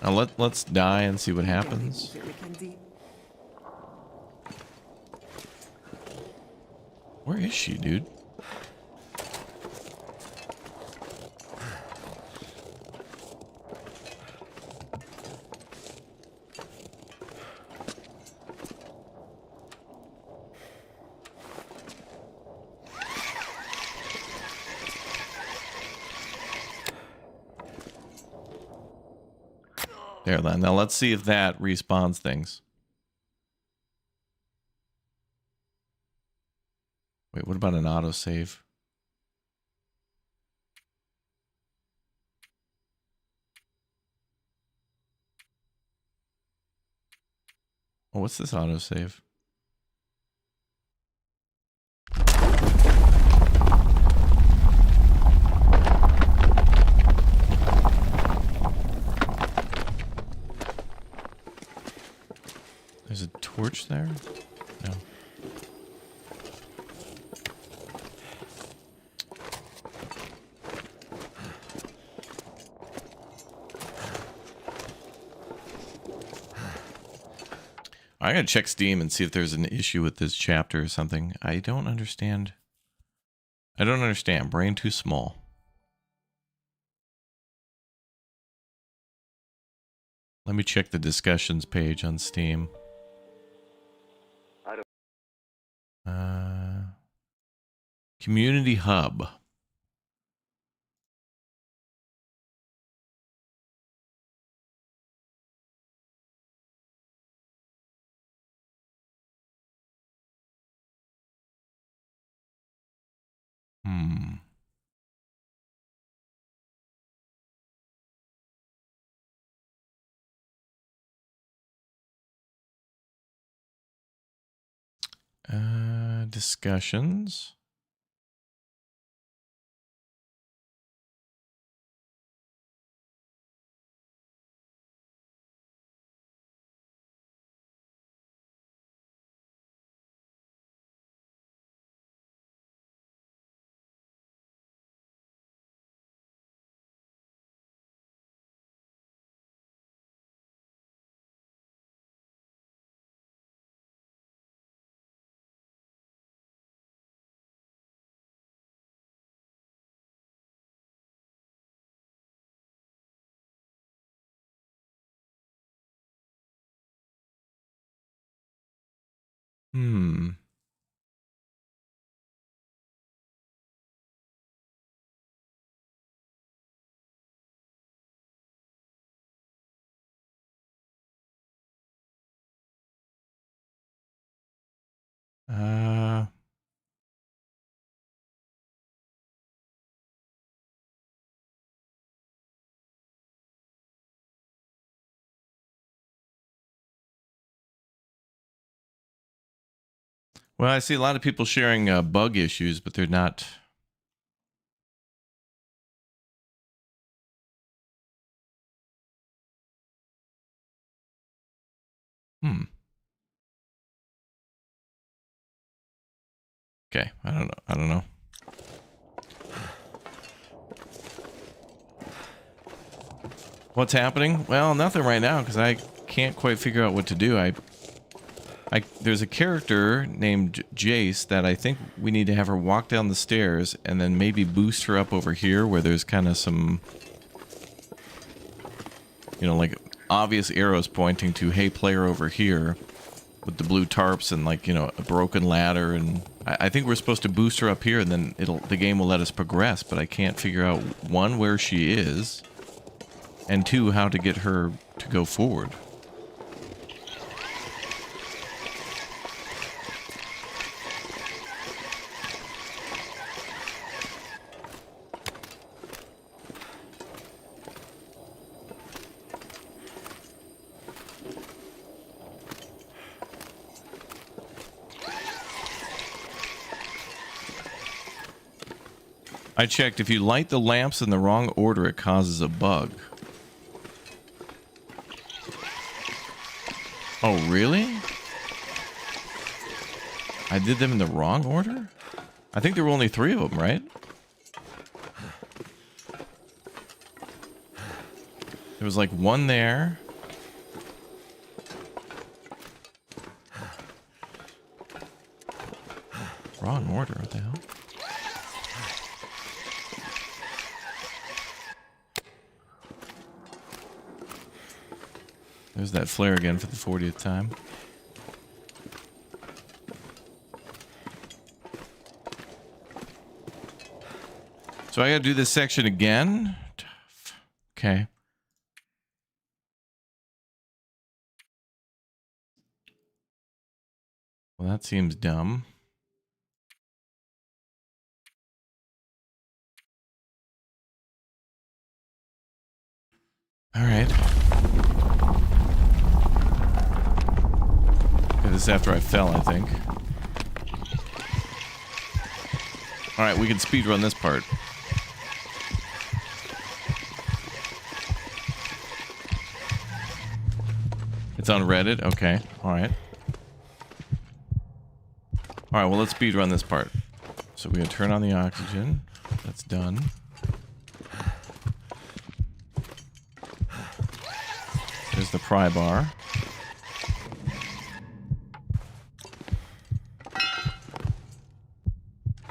Now let's die and see what happens. Where is she, dude? There, then. Now let's see if that respawns things. Wait, what about an autosave? Oh, what's this autosave? There's a torch there? No. I gotta check Steam and see if there's an issue with this chapter or something. I don't understand. I don't understand. Brain too small. Let me check the discussions page on Steam. Community Hub. Discussions. Hmm. Uh. Well, I see a lot of people sharing bug issues, but they're not. Hmm. Okay, I don't know. I don't know. What's happening? Well, nothing right now because I can't quite figure out what to do. There's a character named Jace that I think we need to have her walk down the stairs and then maybe boost her up over here where there's kind of some, you know, like obvious arrows pointing to, hey, player over here with the blue tarps and like, you know, a broken ladder. And I think we're supposed to boost her up here and then the game will let us progress, but I can't figure out, one, where she is, and two, how to get her to go forward. I checked. If you light the lamps in the wrong order, it causes a bug. Oh, really? I did them in the wrong order? I think there were only 3 of them, right? There was like one there. Wrong order, what the hell? There's that flare again for the 40th time. So I gotta do this section again? Okay. Well, that seems dumb. All right. This is after I fell, I think. All right, we can speedrun this part. It's on Reddit? Okay. All right. All right, well, let's speedrun this part. So we're going to turn on the oxygen. That's done. There's the pry bar.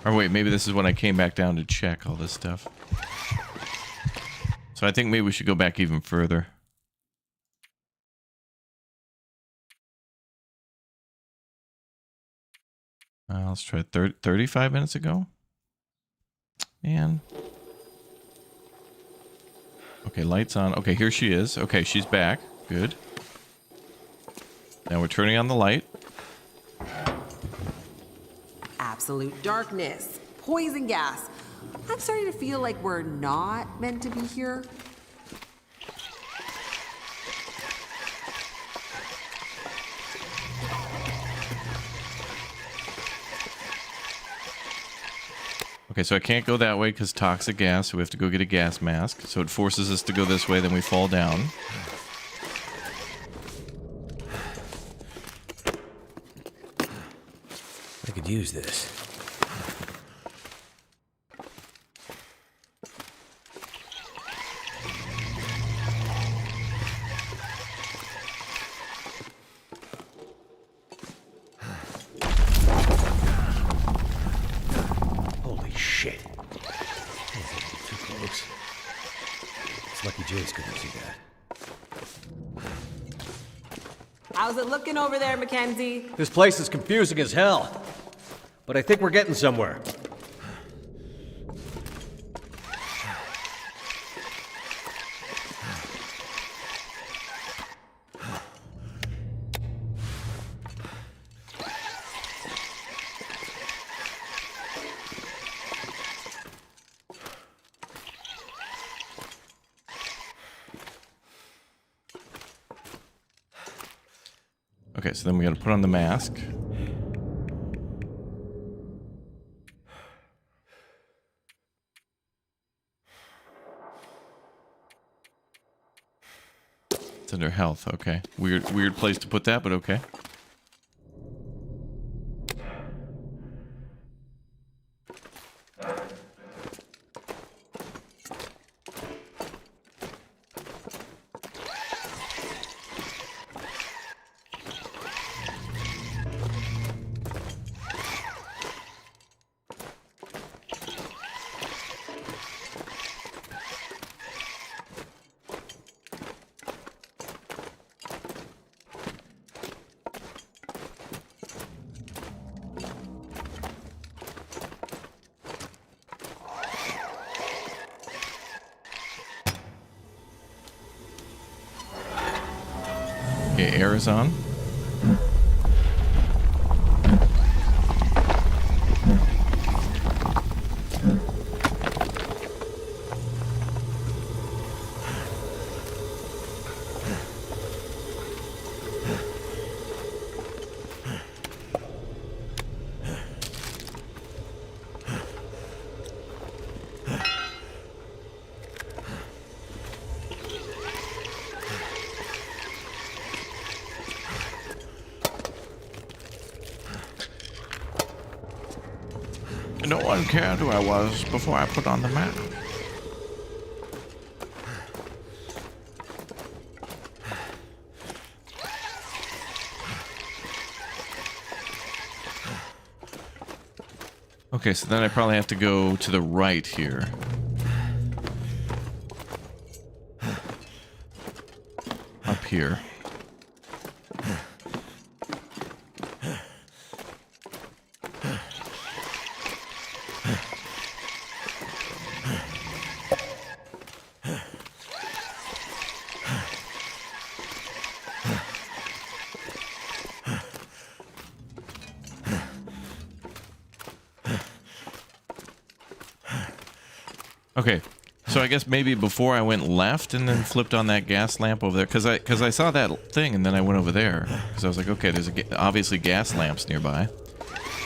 Or wait, maybe this is when I came back down to check all this stuff. So I think maybe we should go back even further. Let's try 35 minutes ago. Man. Okay, lights on. Okay, here she is. Okay, she's back. Good. Now we're turning on the light. Absolute darkness. Poison gas. I'm starting to feel like we're not meant to be here. Okay, so I can't go that way because toxic gas, so we have to go get a gas mask. So it forces us to go this way, then we fall down. I could use this. Holy shit. Too close. It's lucky Jace couldn't see that. How's it looking over there, Mackenzie? This place is confusing as hell. But I think we're getting somewhere. Okay, so then we gotta put on the mask. It's under health, okay. Weird place to put that, but okay. Okay, air is on. No one cared who I was before I put on the map. Okay, so then I probably have to go to the right here. Up here. Okay, so I guess maybe before I went left and then flipped on that gas lamp over there, because I saw that thing and then I went over there because I was like, okay, there's obviously gas lamps nearby.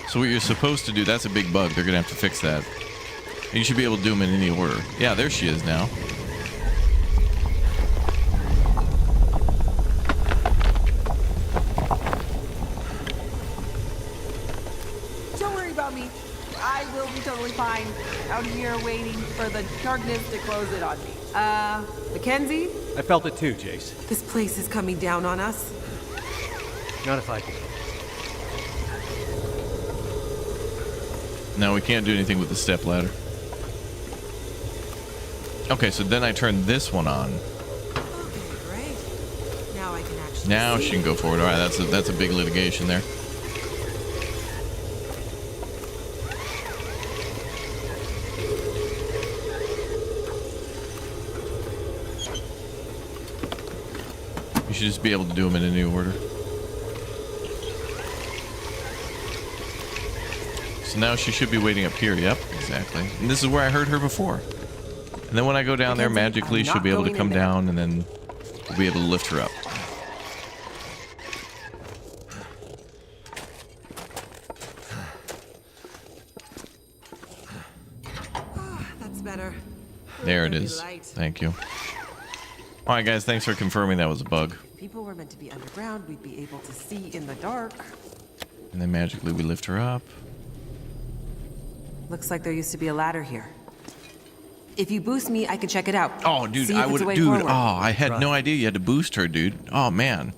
So what you're supposed to do, that's a big bug. They're gonna have to fix that. And you should be able to do them in any order. Yeah, there she is now. Don't worry about me. I will be totally fine. Out here waiting for the darkness to close it on me. Mackenzie? I felt it too, Jace. This place is coming down on us. Not if I can. No, we can't do anything with the step ladder. Okay, so then I turn this one on. Okay, great. Now I can actually Now see. she can go forward. All right, that's a big litigation there. You should just be able to do them in any order. So now she should be waiting up here. Yep, exactly. And this is where I heard her before. And then when I go down there, magically she'll be able to come down, and then we'll be able to lift her up. There it is. Thank you. All right, guys. Thanks for confirming that was a bug. People were meant to be underground. We'd be able to see in the dark. And then magically we lift her up. Looks like there used to be a ladder here. If you boost me, I can check it out. Oh, dude, See if I it's would, a way dude. forward. Oh, I had no idea you had to boost her, dude. Oh man,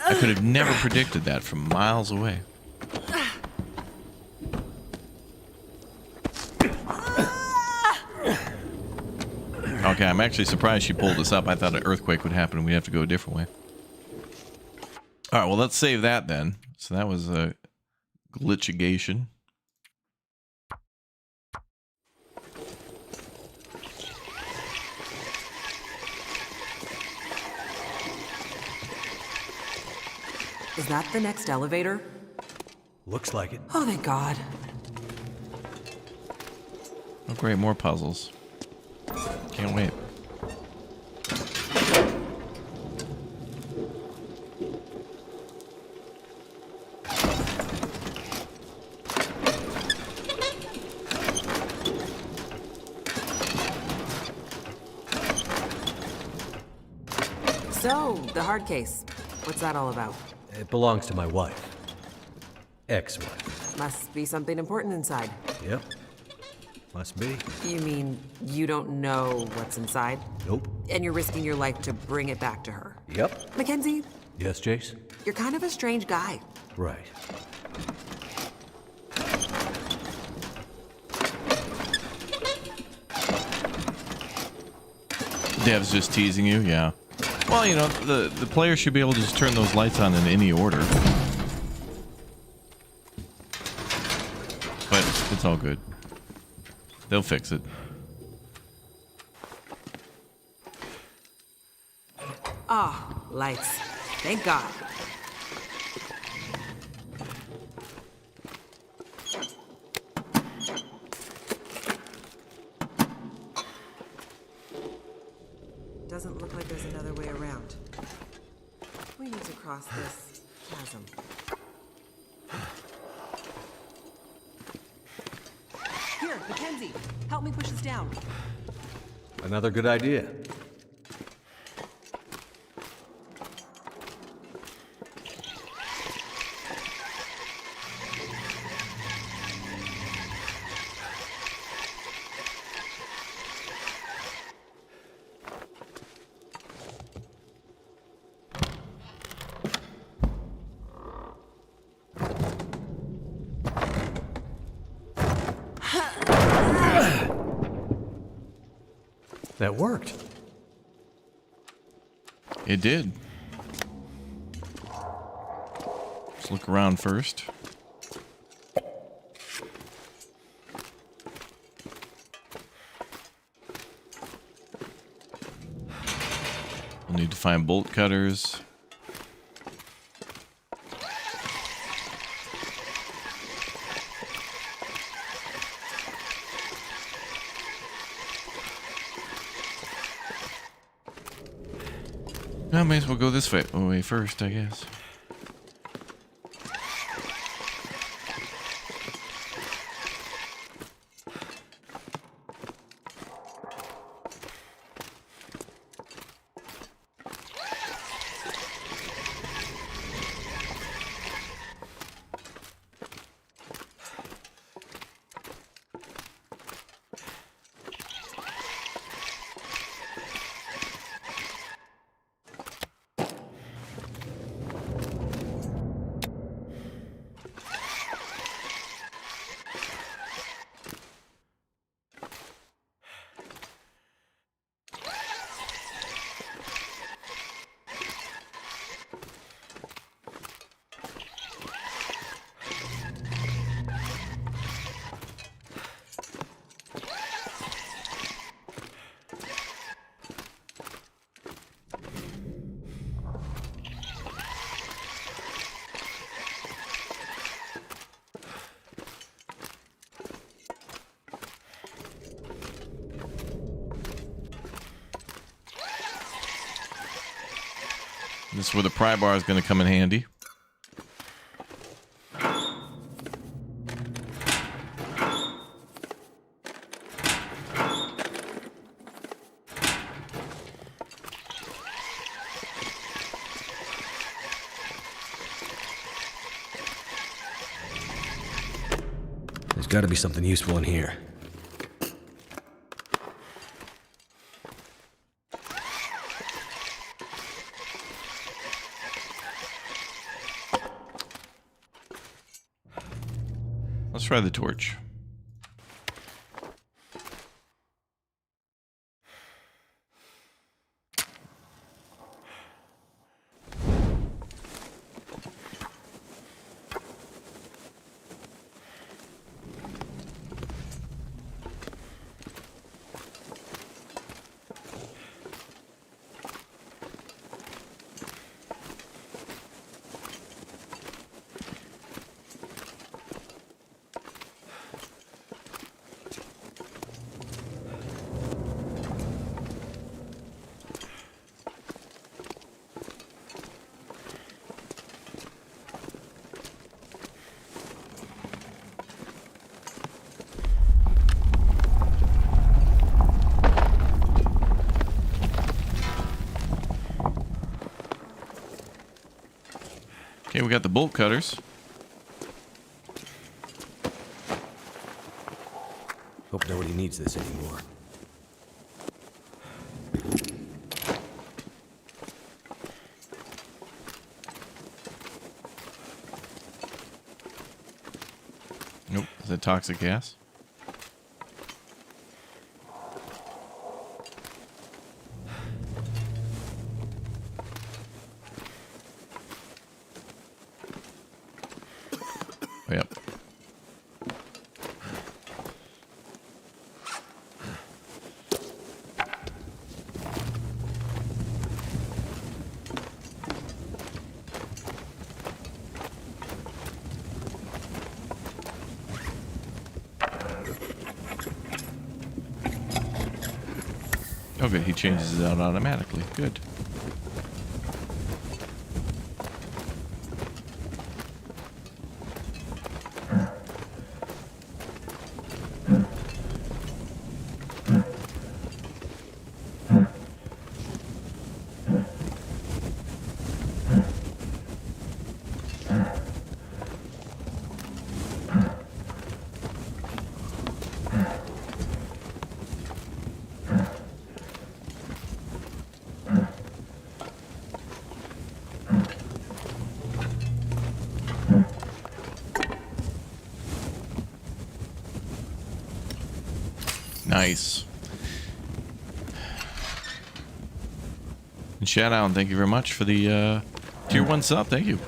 I could have never predicted that from miles away. Okay, I'm actually surprised she pulled us up. I thought an earthquake would happen and we'd have to go a different way. All right, well, let's save that then. So that was a glitchigation. Is that the next elevator? Looks like it. Oh, thank God. Oh, great, more puzzles. Can't wait. So, the hard case. What's that all about? It belongs to my wife. Ex-wife. Must be something important inside. Yep. Must be. You mean you don't know what's inside? Nope. And you're risking your life to bring it back to her? Yep. Mackenzie, Yes, Jace? you're kind of a strange guy. Right. Dev's just teasing you, yeah. Well, you know, the player should be able to just turn those lights on in any order. But it's all good. They'll fix it. Ah, lights. Thank God. Doesn't look like there's another way around. We need to cross this chasm. Here, Mackenzie, help me push this down. Another good idea. That worked. It did. Let's look around first. We'll need to find bolt cutters. I may as well go this way first, I guess. This is where the pry bar is going to come in handy. gotta be something useful in here. Let's try the torch. Okay, we got the bolt cutters. Hope nobody needs this anymore. Nope, is that toxic gas? Yep. Okay, he changes it out automatically. Good. Nice. And shout out and thank you very much for the tier 1 sub. Thank you.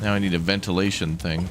Now I need a ventilation thing.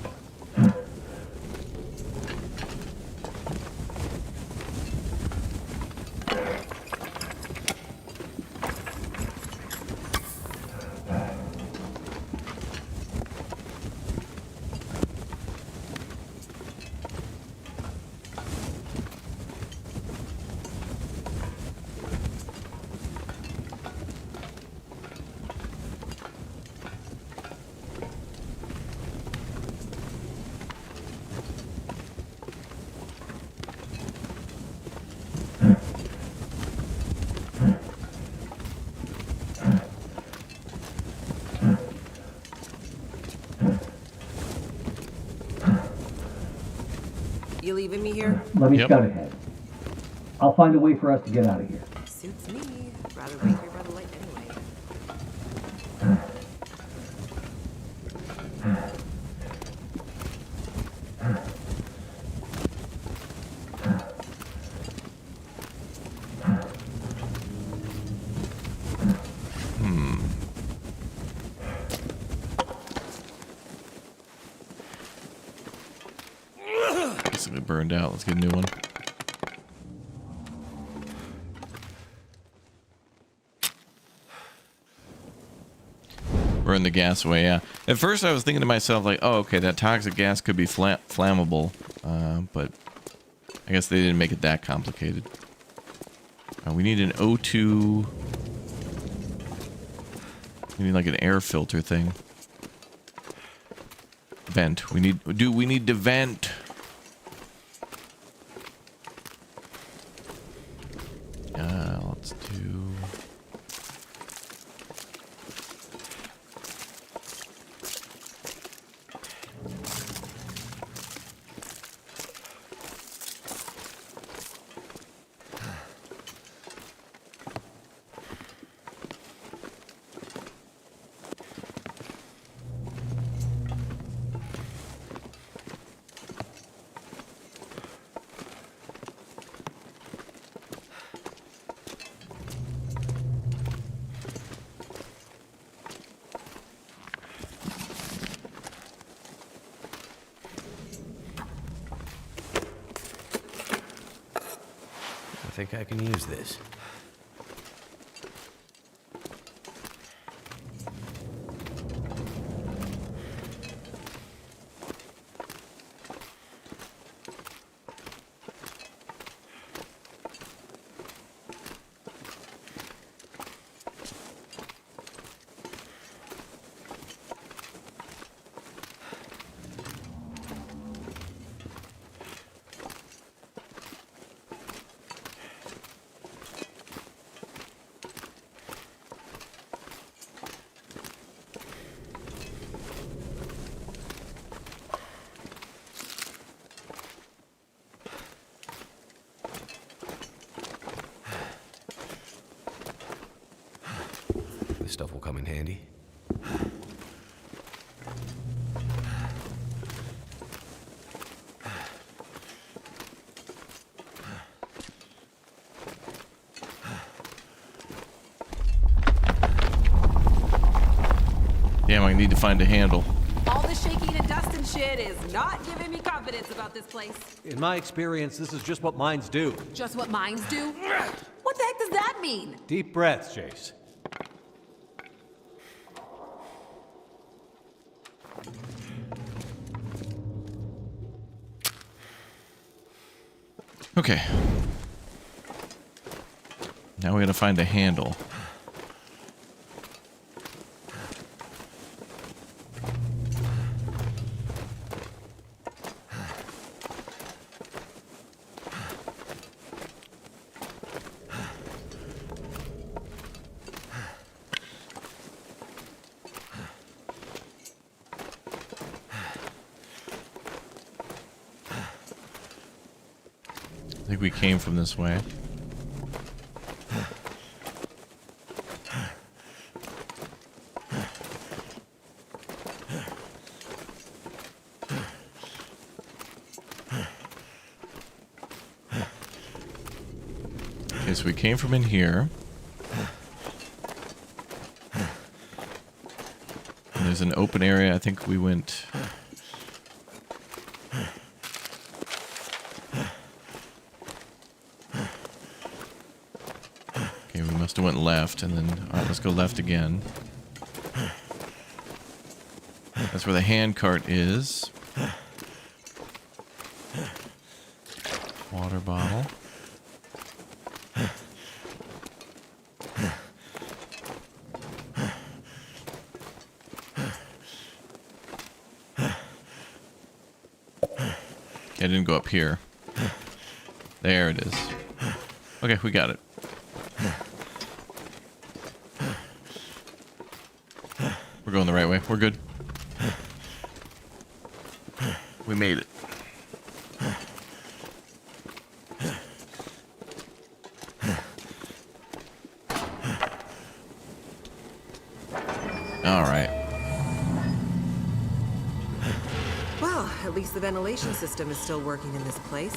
You leaving me here? Let me scout ahead. I'll find a way for us to get out of here. Suits me. Rather wait here by the light anyway. Basically burned out. Let's get a new one. Burn the gas away, yeah. At first I was thinking to myself, like, oh, okay, that toxic gas could be flammable. But I guess they didn't make it that complicated. We need an O2. We need like an air filter thing. Vent. We need to vent. Let's do. I think I can use this. This stuff will come in handy. Damn, I need to find a handle. All the shaking and dust and shit is not giving me confidence about this place. In my experience, this is just what mines do. Just what mines do? What the heck does that mean? Deep breaths, Jace. Okay. Now we gotta find a handle. I think we came from this way. Okay, so we came from in here. And there's an open area. I think we went... Must have went left, and then alright, let's go left again. That's where the hand cart is. Water bottle. Okay, I didn't go up here. There it is. Okay, we got it. We're going the right way. We're good. We made it. All right. Well, at least the ventilation system is still working in this place.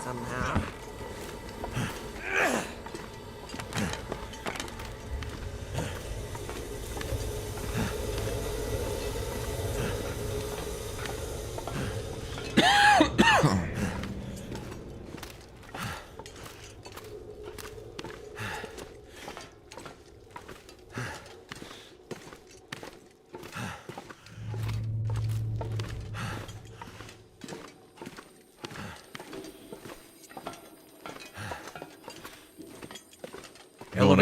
Somehow.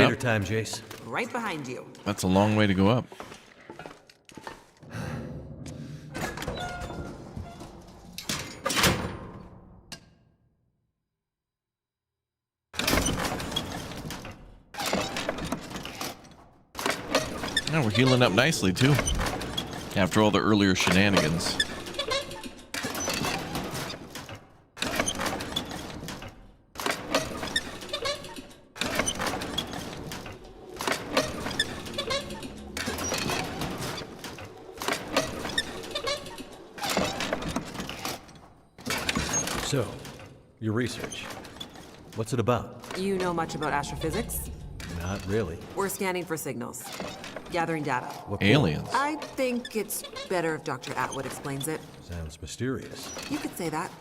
Elevator up. time, Jace. Right behind you. That's a long way to go up. Now we're healing up nicely, too. After all the earlier shenanigans. So, your research. What's it about? You know much about astrophysics? Not really. We're scanning for signals. Gathering data. What aliens? I think it's better if Dr. Atwood explains it. Sounds mysterious. You could say that.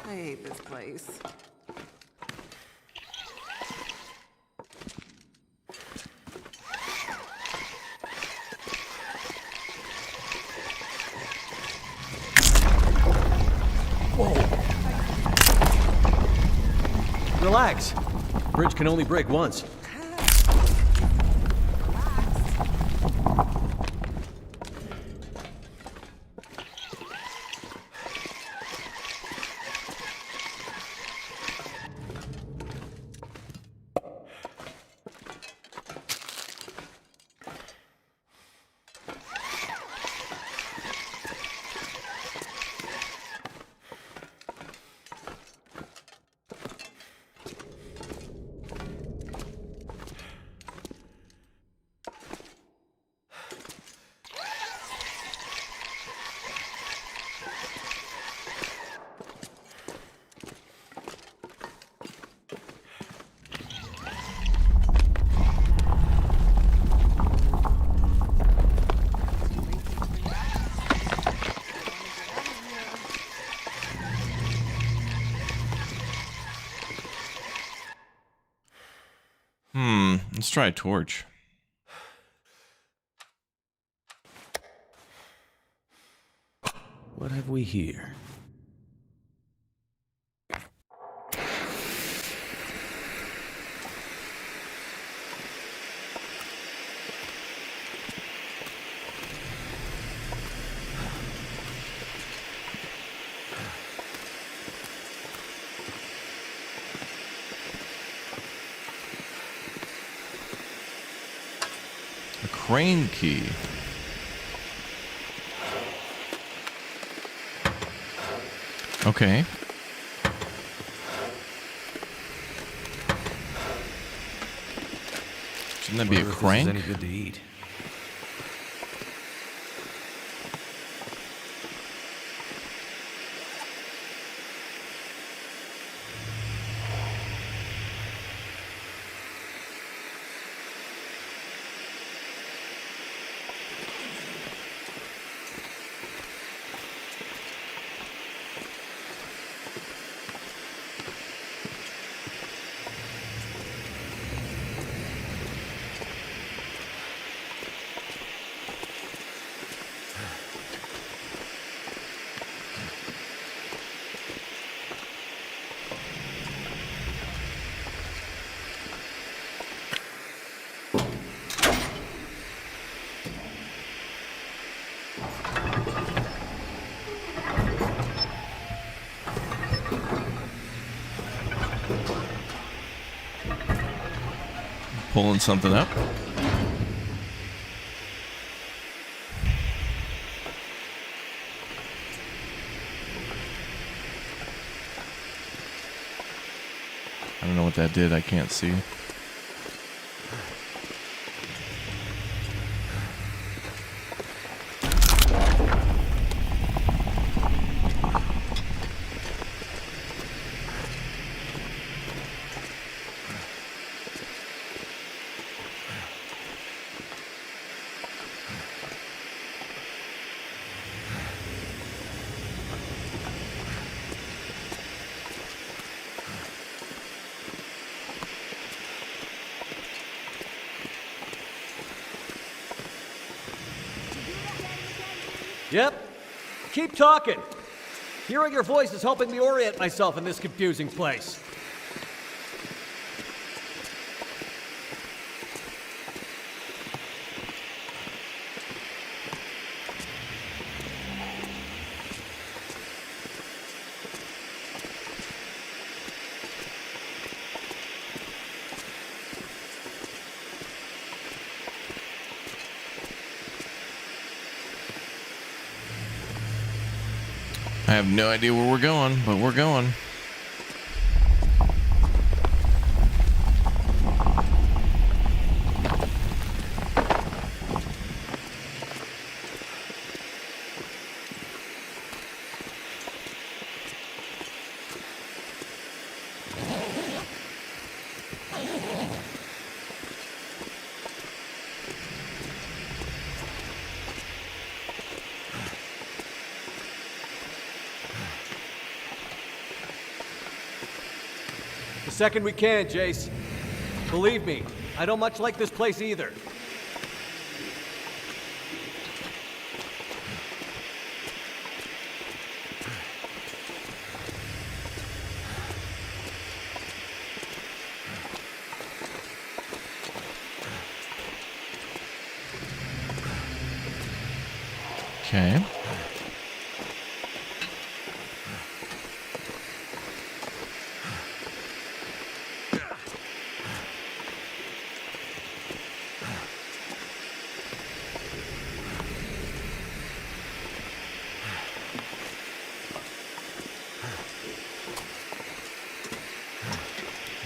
I hate this place. Relax. Bridge can only break once. Let's try a torch. What have we here? A crane key. Okay. Shouldn't that be a crank? Any good to eat? Pulling something up. I don't know what that did. I can't see. Yep. Keep talking. Hearing your voice is helping me orient myself in this confusing place. I have no idea where we're going, but we're going. The second we can, Jace. Believe me, I don't much like this place either. Okay.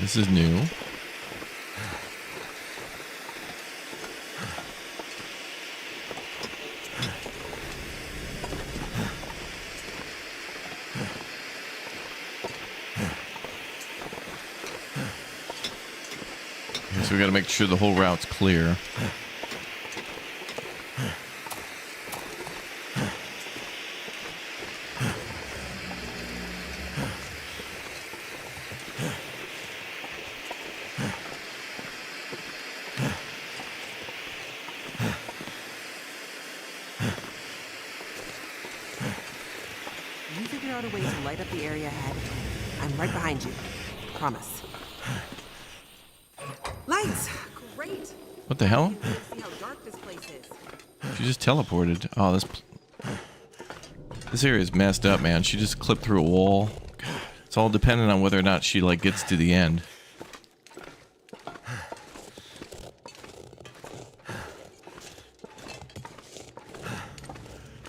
This is new. So we got to make sure the whole route's clear. You figure out a way to light up the area ahead. I'm right behind you. Promise. Lights! Great! What the hell? See how dark this place is. She just teleported. Oh, this area is messed up, man. She just clipped through a wall. God, it's all dependent on whether or not she like gets to the end.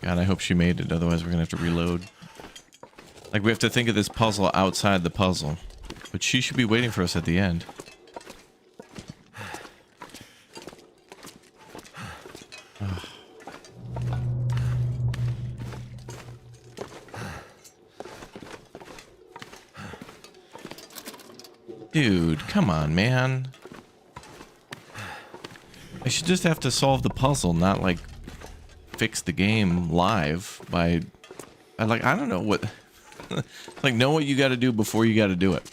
God, I hope she made it. Otherwise, we're gonna have to reload. Like, we have to think of this puzzle outside the puzzle. But she should be waiting for us at the end. Dude, come on, man. I should just have to solve the puzzle, not like fix the game live by I don't know what like know what you got to do before you got to do it.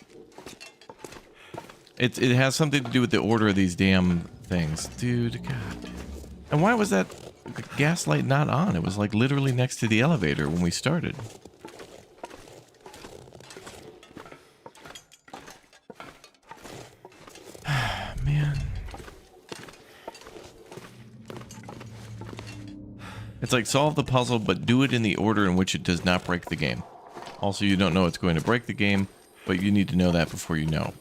It has something to do with the order of these damn things. Dude, God. And why was that gas light not on? It was like literally next to the elevator when we started. Man. It's like solve the puzzle, but do it in the order in which it does not break the game. Also, you don't know it's going to break the game, but you need to know that before you know.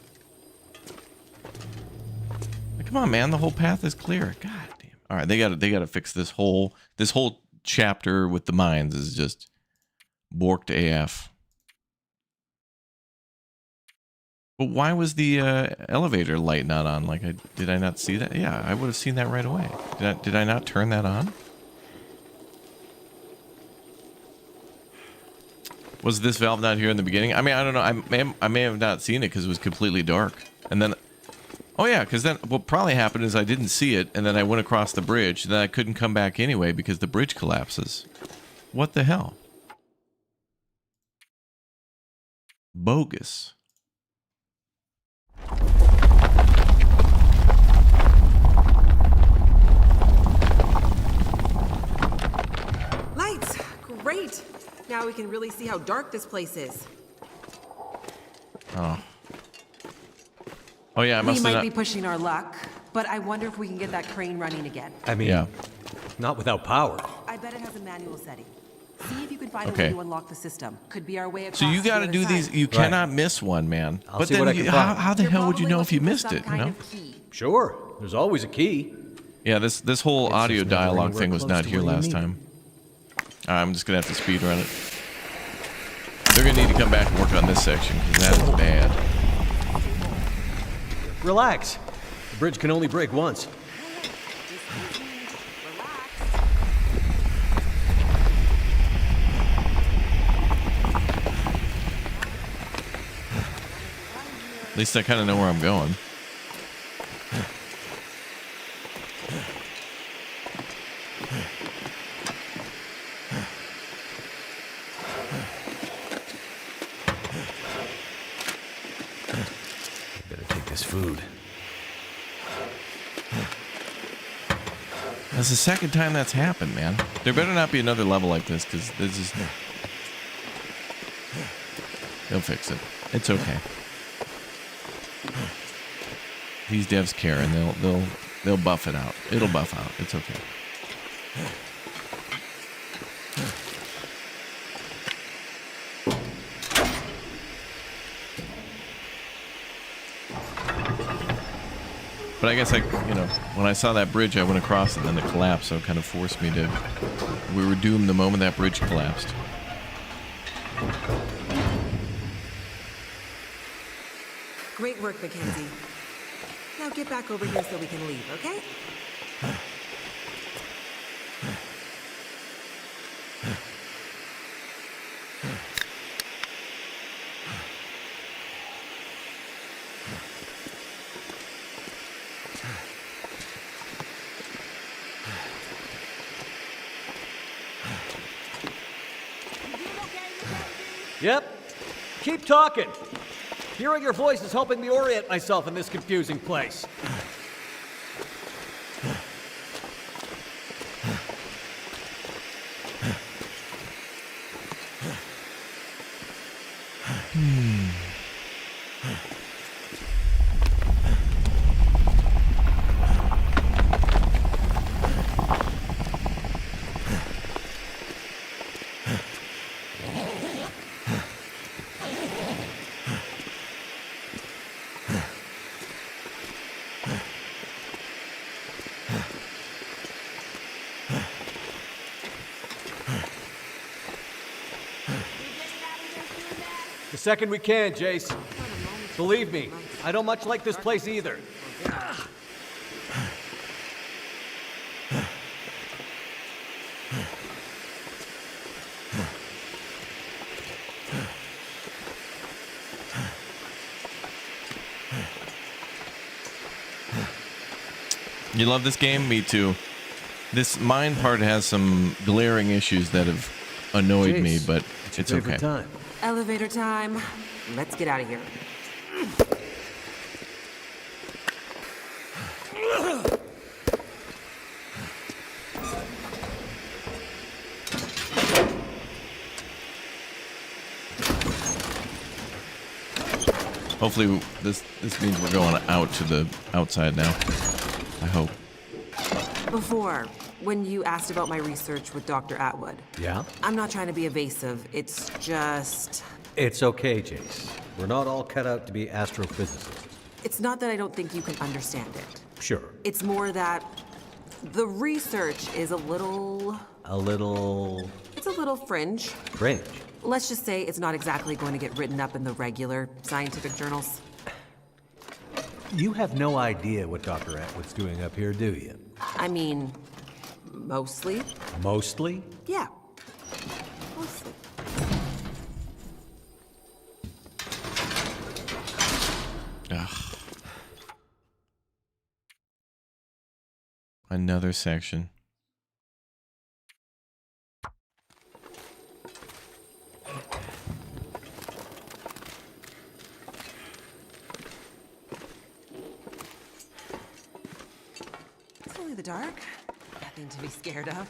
Like, come on, man, the whole path is clear. God damn. All right, they gotta fix this whole chapter with the mines is just borked AF. But why was the elevator light not on? Like, did I not see that? Yeah, I would have seen that right away. Did I not turn that on? Was this valve not here in the beginning? I mean, I don't know. I may have not seen it because it was completely dark. And then, oh yeah, because then what probably happened is I didn't see it, and then I went across the bridge, and then I couldn't come back anyway because the bridge collapses. What the hell? Bogus. Lights! Now we can really see how dark this place is. Oh. Oh yeah, I must We have might not... be pushing our luck, but I wonder if we can get that crane running again. I mean, Yeah. not without power. I bet it has a manual setting. See if you can find a Okay. way to unlock the system. Could be our way across. So you got to the do other these. side. You cannot miss one, man. I'll But see what I then can how, find. how the You're hell would you probably know if you looking for missed some it? You kind know? of key. Sure, there's always a key. Yeah, this whole It's audio just never dialogue anywhere thing was close not to here where you last need time. I'm just gonna have to speed run it. They're gonna need to come back and work on this section because that is bad. Relax. The bridge can only break once. At least I kind of know where I'm going. Better take this food. That's the second time that's happened, man. There better not be another level like this because this is. They'll fix it. It's okay. These devs care, and they'll buff it out. It'll buff out. It's okay. But I guess when I saw that bridge, I went across and then it collapsed, so it kind of forced me to. We were doomed the moment that bridge collapsed. Great work, Mackenzie. Now get back over here so we can leave, okay? Yep. Keep talking. Hearing your voice is helping me orient myself in this confusing place. The second we can, Jace. Believe me, I don't much like this place either. You love this game? Me too. This mine part has some glaring issues that have annoyed me, but it's okay. Time. Elevator time. Let's get out of here. Hopefully this means we're going out to the outside now. I hope. Before, when you asked about my research with Dr. Atwood. Yeah? I'm not trying to be evasive. It's just... It's okay, Jace. We're not all cut out to be astrophysicists. It's not that I don't think you can understand it. Sure. It's more that the research is a little... It's a little fringe. Fringe? Let's just say it's not exactly going to get written up in the regular scientific journals. You have no idea what Dr. Atwood's doing up here, do you? I mean, mostly. Mostly? Yeah. Mostly. Ugh. Another section. It's only the dark. Nothing to be scared of.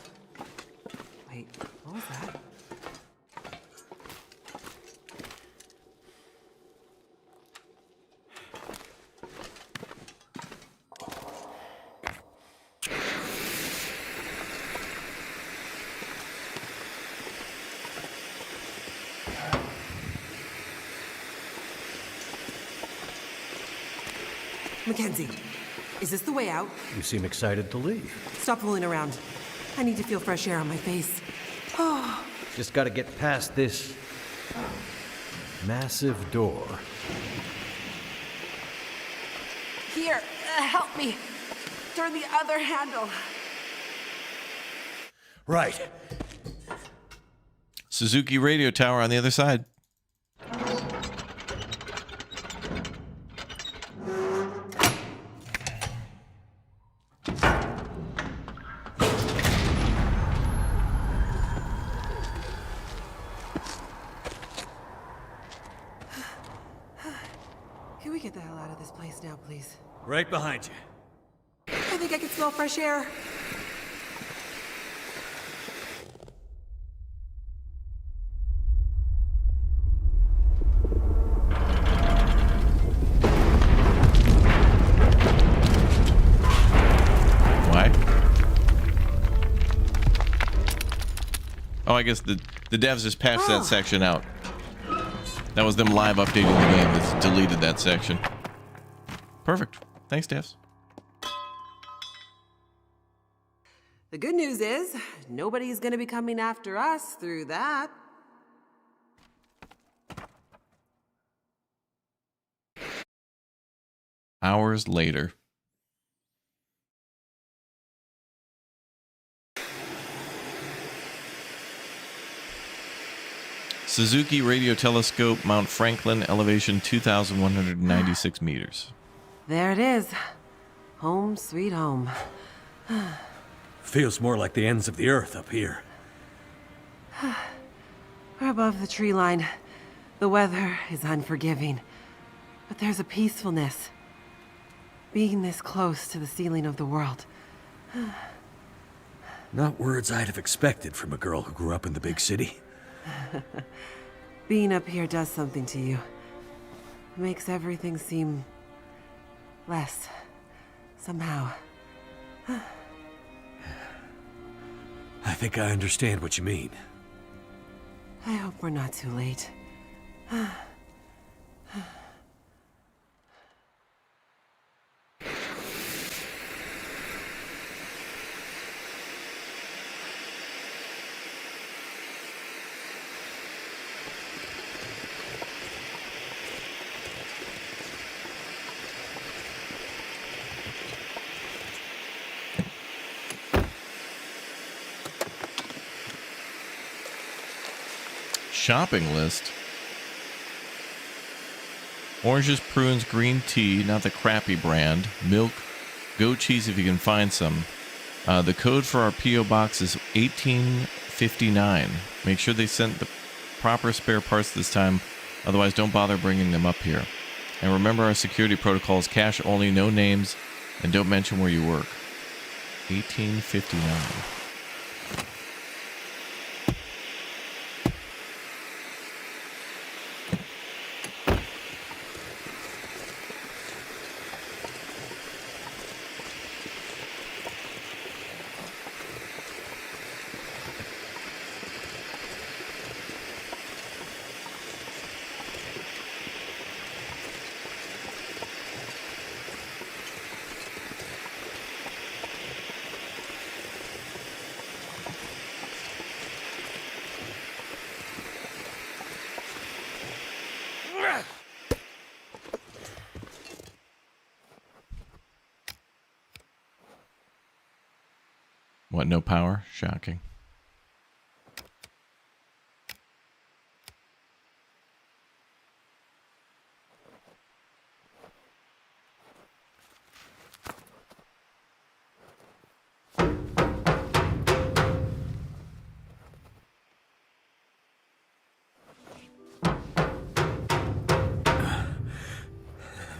Wait, what was that? Mackenzie, is this the way out? You seem excited to leave. Stop fooling around. I need to feel fresh air on my face. Oh. Just gotta get past this massive door. Here, help me. Turn the other handle. Right. Suzuki radio tower on the other side. Can we get the hell out of this place now, please? Right behind you. I think I can smell fresh air. Oh, I guess the devs just patched that section out. That was them live updating the game. That's deleted that section. Perfect. Thanks, devs. The good news is, nobody's gonna be coming after us through that. Hours later. Suzuki Radio Telescope, Mount Franklin, elevation 2,196 meters. There it is. Home sweet home. Feels more like the ends of the earth up here. We're above the tree line. The weather is unforgiving, but there's a peacefulness. Being this close to the ceiling of the world. Not words I'd have expected from a girl who grew up in the big city. Being up here does something to you. It makes everything seem less, somehow. I think I understand what you mean. I hope we're not too late. Shopping list. Oranges, prunes, green tea, not the crappy brand. Milk, goat cheese if you can find some. The code for our P.O. box is 1859. Make sure they sent the proper spare parts this time. Otherwise, don't bother bringing them up here. And remember our security protocols, cash only, no names, and don't mention where you work. 1859. What, no power? Shocking.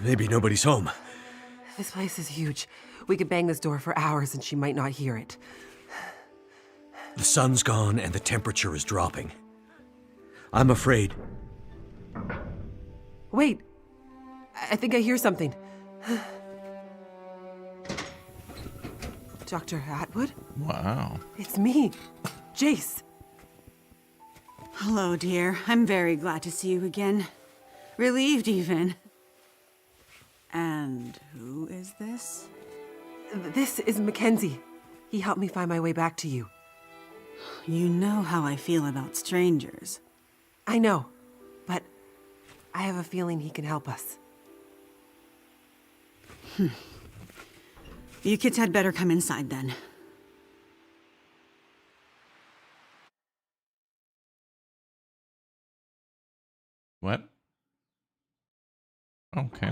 Maybe nobody's home. This place is huge. We could bang this door for hours and she might not hear it. The sun's gone and the temperature is dropping. I'm afraid. Wait. I think I hear something. Dr. Atwood? Wow. It's me, Jace. Hello, dear. I'm very glad to see you again. Relieved, even. And who is this? This is Mackenzie. He helped me find my way back to you. You know how I feel about strangers. I know, but I have a feeling he can help us. You kids had better come inside then. What? Okay.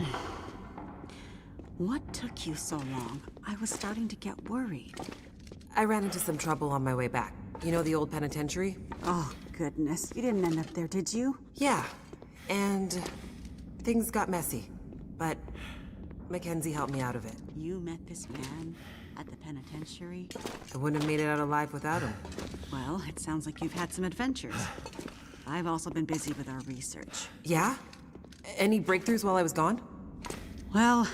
What took you so long? I was starting to get worried. I ran into some trouble on my way back. You know the old penitentiary? Oh, goodness. You didn't end up there, did you? Yeah, and things got messy, but Mackenzie helped me out of it. You met this man at the penitentiary? I wouldn't have made it out alive without him. Well, it sounds like you've had some adventures. I've also been busy with our research. Yeah? Any breakthroughs while I was gone? Well,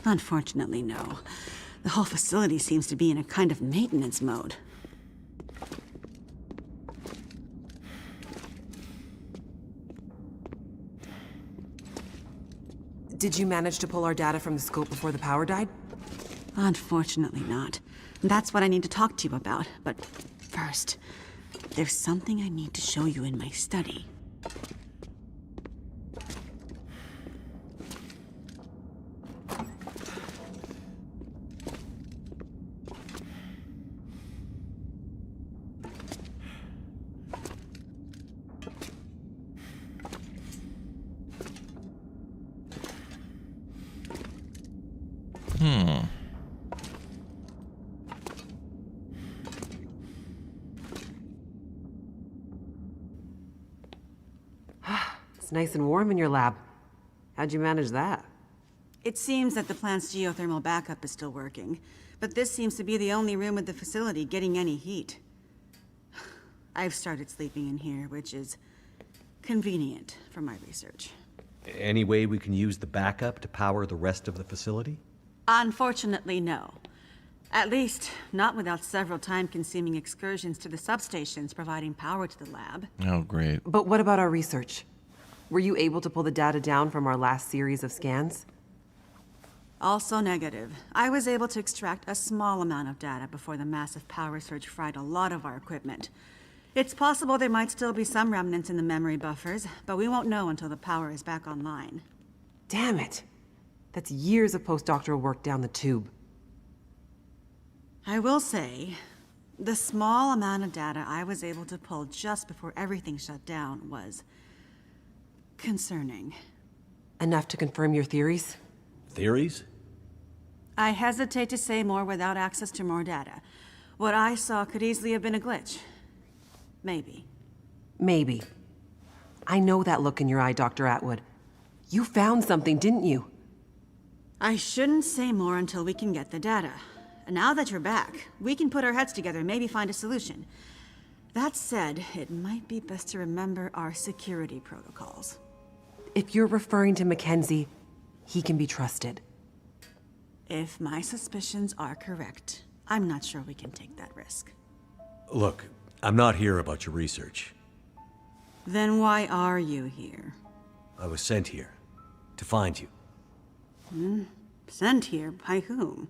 unfortunately, no. The whole facility seems to be in a kind of maintenance mode. Did you manage to pull our data from the scope before the power died? Unfortunately not. That's what I need to talk to you about. But first, there's something I need to show you in my study. It's nice and warm in your lab. How'd you manage that? It seems that the plant's geothermal backup is still working, but this seems to be the only room at the facility getting any heat. I've started sleeping in here, which is convenient for my research. Any way we can use the backup to power the rest of the facility? Unfortunately, no. At least, not without several time-consuming excursions to the substations providing power to the lab. Oh, great. But what about our research? Were you able to pull the data down from our last series of scans? Also negative. I was able to extract a small amount of data before the massive power surge fried a lot of our equipment. It's possible there might still be some remnants in the memory buffers, but we won't know until the power is back online. Damn it! That's years of postdoctoral work down the tube. I will say, the small amount of data I was able to pull just before everything shut down was concerning. Enough to confirm your theories? Theories? I hesitate to say more without access to more data. What I saw could easily have been a glitch. Maybe. Maybe. I know that look in your eye, Dr. Atwood. You found something, didn't you? I shouldn't say more until we can get the data. Now that you're back, we can put our heads together and maybe find a solution. That said, it might be best to remember our security protocols. If you're referring to Mackenzie, he can be trusted. If my suspicions are correct, I'm not sure we can take that risk. Look, I'm not here about your research. Then why are you here? I was sent here to find you. Sent here by whom?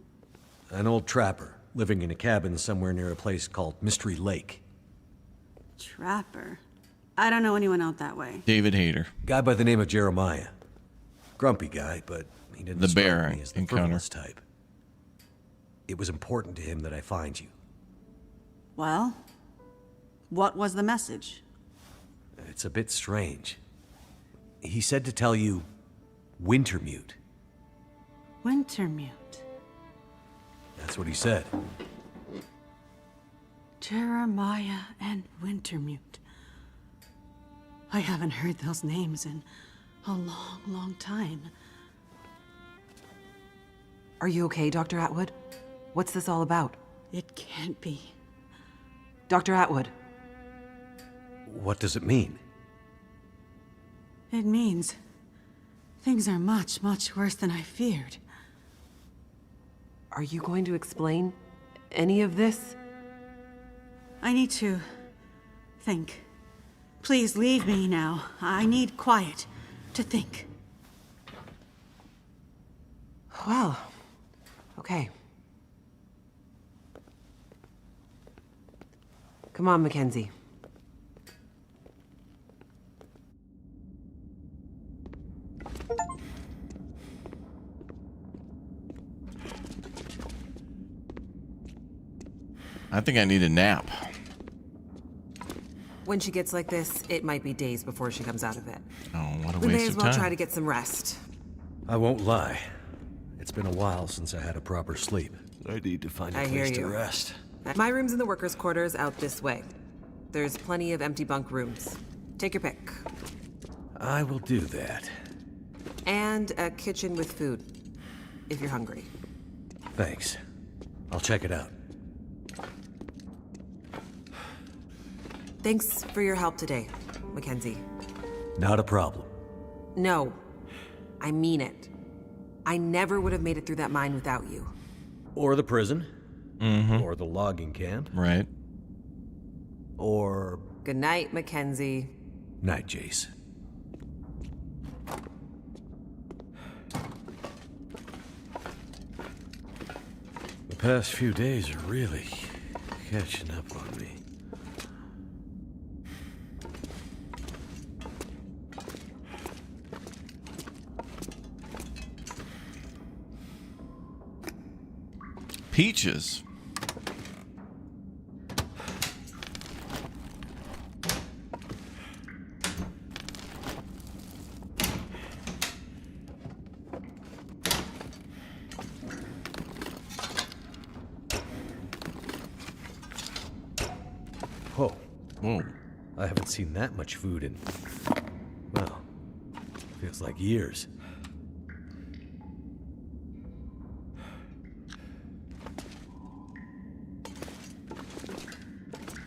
An old trapper living in a cabin somewhere near a place called Mystery Lake. Trapper? I don't know anyone out that way. David Hayter. Guy by the name of Jeremiah. Grumpy guy, but he didn't The strike bear me as the encounter. frivolous type. It was important to him that I find you. Well, what was the message? It's a bit strange. He said to tell you Wintermute. Wintermute. That's what he said. Jeremiah and Wintermute. I haven't heard those names in a long, long time. Are you okay, Dr. Atwood? What's this all about? It can't be. Dr. Atwood. What does it mean? It means things are much, much worse than I feared. Are you going to explain any of this? I need to think. Please leave me now. I need quiet to think. Well, okay. Come on, Mackenzie. I think I need a nap. When she gets like this, it might be days before she comes out of it. Oh, what a We waste may as of well time. try to get some rest. I won't lie. It's been a while since I had a proper sleep. I need to find a I hear place to you. rest. My room's in the workers' quarters out this way. There's plenty of empty bunk rooms. Take your pick. I will do that. And a kitchen with food, if you're hungry. Thanks. I'll check it out. Thanks for your help today, Mackenzie. Not a problem. No, I mean it. I never would have made it through that mine without you. Or the prison. Mm-hmm. Or the logging camp. Right. Or... Good night, Mackenzie. Night, Jace. The past few days are really catching up on me. Peaches. Whoa. Whoa. I haven't seen that much food in... well, feels like years.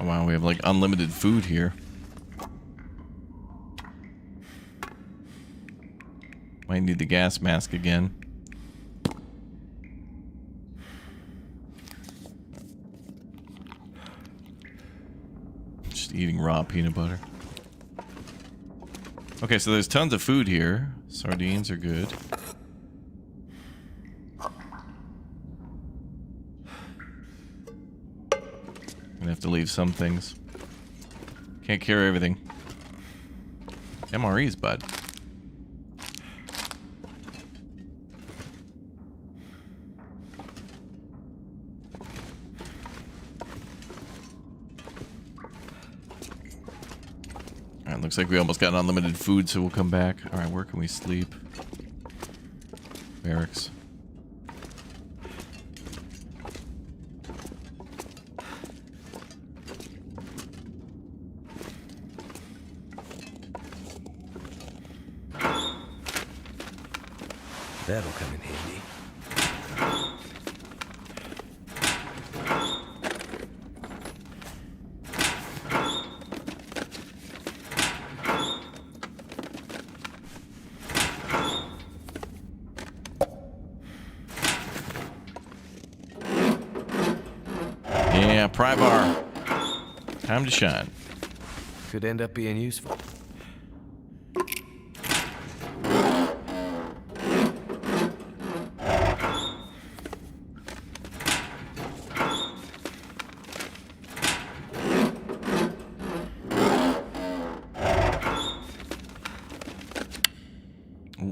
Oh, wow, we have like unlimited food here. Might need the gas mask again. Just eating raw peanut butter. Okay, so there's tons of food here. Sardines are good. Gonna have to leave some things. Can't carry everything. MREs, bud. Alright, looks like we almost got unlimited food, so we'll come back. Alright, where can we sleep? Barracks. That'll come in handy. Yeah, pry bar. Time to shine. Could end up being useful.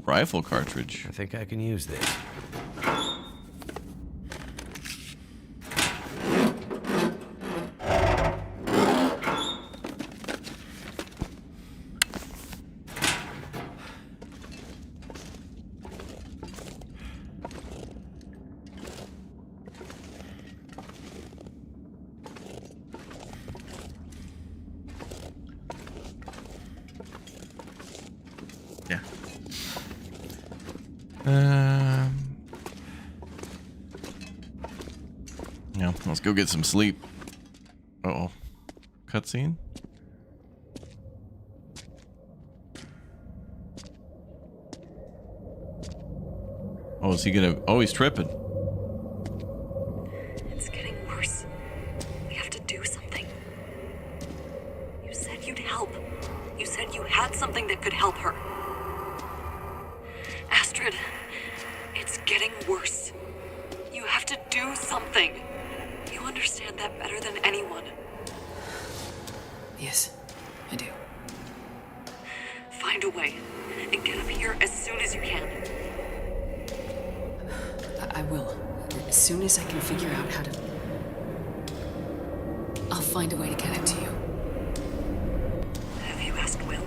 Rifle cartridge. I think I can use this. Yeah. Yeah, let's go get some sleep. Uh-oh. Cutscene? Oh, is he gonna... Oh, he's tripping. It's getting worse. We have to do something. You said you'd help. You said you had something that could help her. Astrid, it's getting worse. You have to do something. You understand that better than anyone. Yes, I do. Find a way, and get up here as soon as you can. I will. As soon as I can figure out how to... I'll find a way to get it to you. Have you asked Will?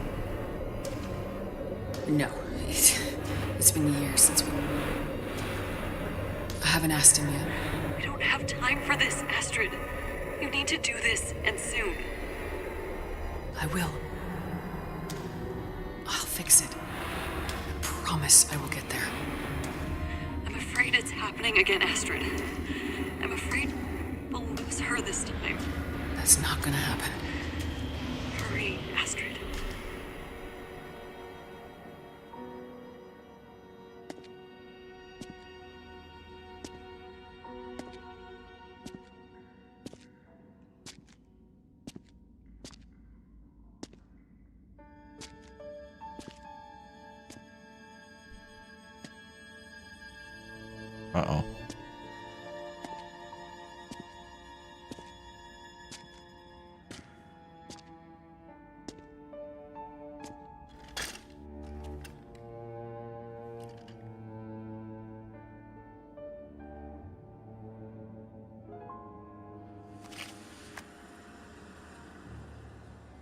No. It's been years since we... I haven't asked him yet. We don't have time for this, Astrid. You need to do this, and soon. I will. I'll fix it. I promise I will get there. I'm afraid it's happening again, Astrid. I'm afraid we'll lose her this time. That's not gonna happen. Hurry, Astrid. Uh-oh.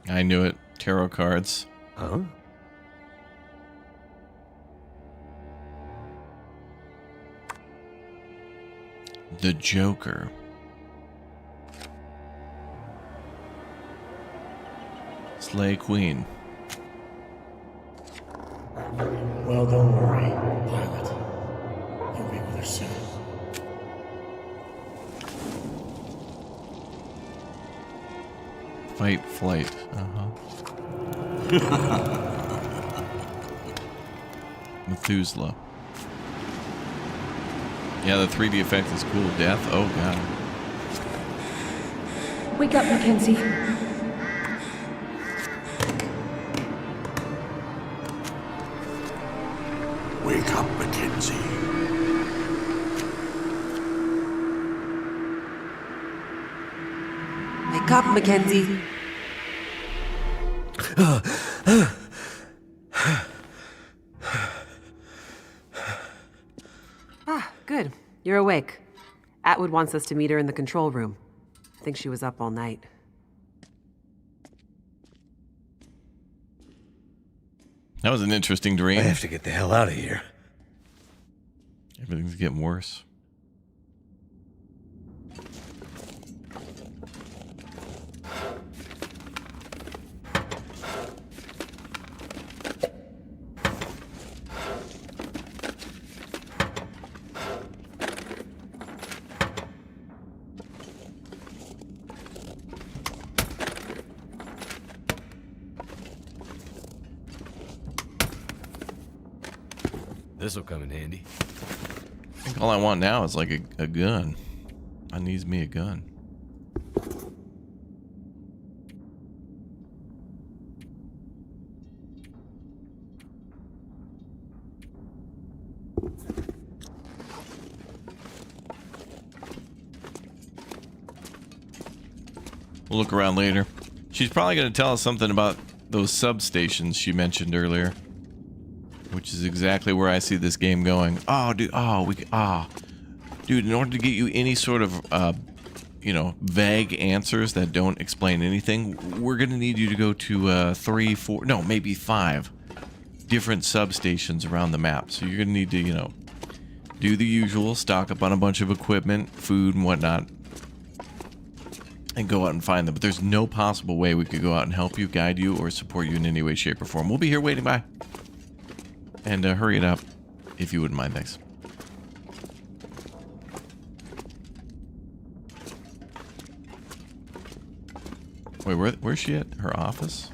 I knew it. Tarot cards. Huh? The Joker. Slay Queen. Well, don't worry, Pilot. You'll be with her soon. Fight, flight. Methuselah. Yeah, the 3D effect is cool. Death? Oh, God. Wake up, Mackenzie. Wake up, Mackenzie. Wake up, Mackenzie. Good. You're awake. Atwood wants us to meet her in the control room. I think she was up all night. That was an interesting dream. I have to get the hell out of here. Everything's getting worse. This'll come in handy. I think all I want now is like a gun. I needs me a gun. We'll look around later. She's probably going to tell us something about those substations she mentioned earlier. Which is exactly where I see this game going. Oh, dude. Dude, in order to get you any sort of, vague answers that don't explain anything, we're going to need you to go to 3, 4, no, maybe 5 different substations around the map. So you're going to need to, do the usual, stock up on a bunch of equipment, food, and whatnot, and go out and find them. But there's no possible way we could go out and help you, guide you, or support you in any way, shape, or form. We'll be here waiting. Bye. And hurry it up, if you wouldn't mind. Thanks. Wait, where's she at? Her office?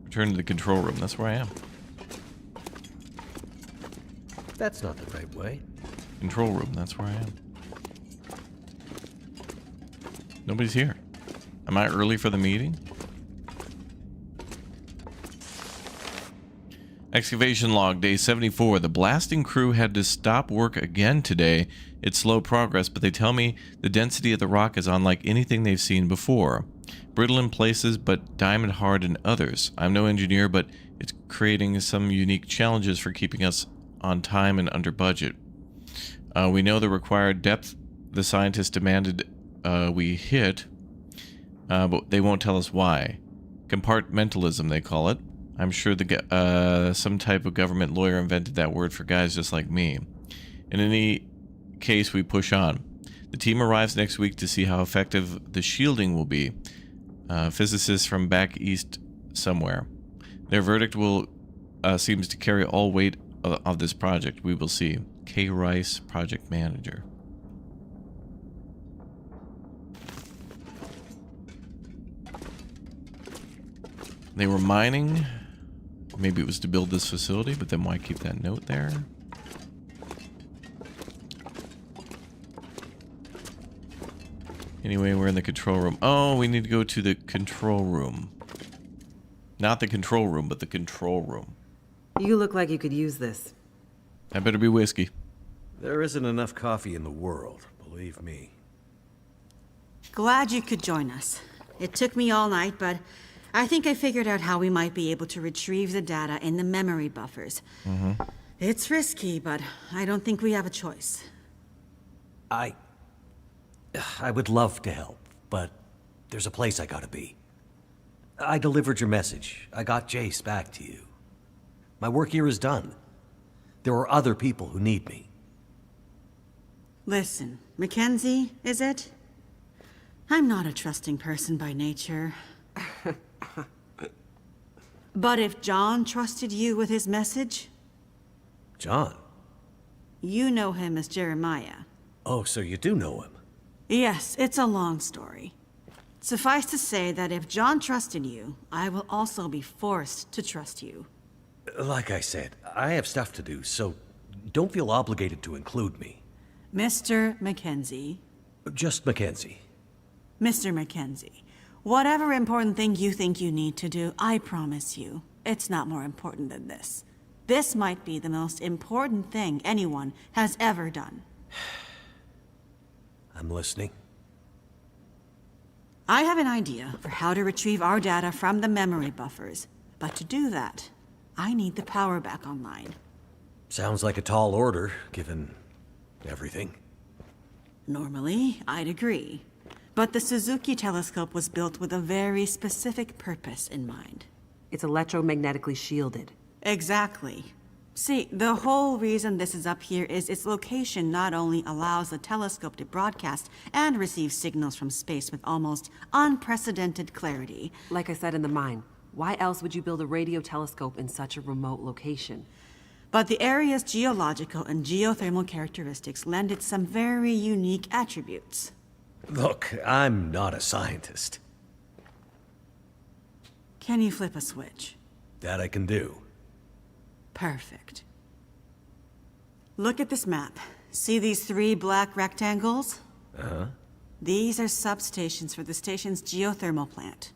Return to the control room. That's where I am. That's not the right way. Control room. That's where I am. Nobody's here. Am I early for the meeting? Excavation log, day 74. The blasting crew had to stop work again today. It's slow progress, but they tell me the density of the rock is unlike anything they've seen before. Brittle in places, but diamond hard in others. I'm no engineer, but it's creating some unique challenges for keeping us on time and under budget. We know the required depth the scientists demanded we hit, but they won't tell us why. Compartmentalism, they call it. I'm sure some type of government lawyer invented that word for guys just like me. In any case, we push on. The team arrives next week to see how effective the shielding will be. Physicists from back east somewhere. Their verdict will seems to carry all weight of this project. We will see. K. Rice, project manager. They were mining. Maybe it was to build this facility, but then why keep that note there? Anyway, we're in the control room. Oh, we need to go to the control room. Not the control room, but the control room. You look like you could use this. That better be whiskey. There isn't enough coffee in the world, believe me. Glad you could join us. It took me all night, but I think I figured out how we might be able to retrieve the data in the memory buffers. It's risky, but I don't think we have a choice. I would love to help, but there's a place I gotta be. I delivered your message. I got Jace back to you. My work here is done. There are other people who need me. Listen, Mackenzie, is it? I'm not a trusting person by nature. But if John trusted you with his message? John? You know him as Jeremiah. Oh, so you do know him? Yes, it's a long story. Suffice to say that if John trusted you, I will also be forced to trust you. Like I said, I have stuff to do, so don't feel obligated to include me. Mr. Mackenzie. Just Mackenzie. Mr. Mackenzie, whatever important thing you think you need to do, I promise you, it's not more important than this. This might be the most important thing anyone has ever done. I'm listening. I have an idea for how to retrieve our data from the memory buffers, but to do that, I need the power back online. Sounds like a tall order, given everything. Normally, I'd agree. But the Suzuki telescope was built with a very specific purpose in mind. It's electromagnetically shielded. Exactly. See, the whole reason this is up here is its location not only allows the telescope to broadcast and receive signals from space with almost unprecedented clarity. Like I said in the mine, why else would you build a radio telescope in such a remote location? But the area's geological and geothermal characteristics lend it some very unique attributes. Look, I'm not a scientist. Can you flip a switch? That I can do. Perfect. Look at this map. See these 3 black rectangles? Uh-huh. These are substations for the station's geothermal plant.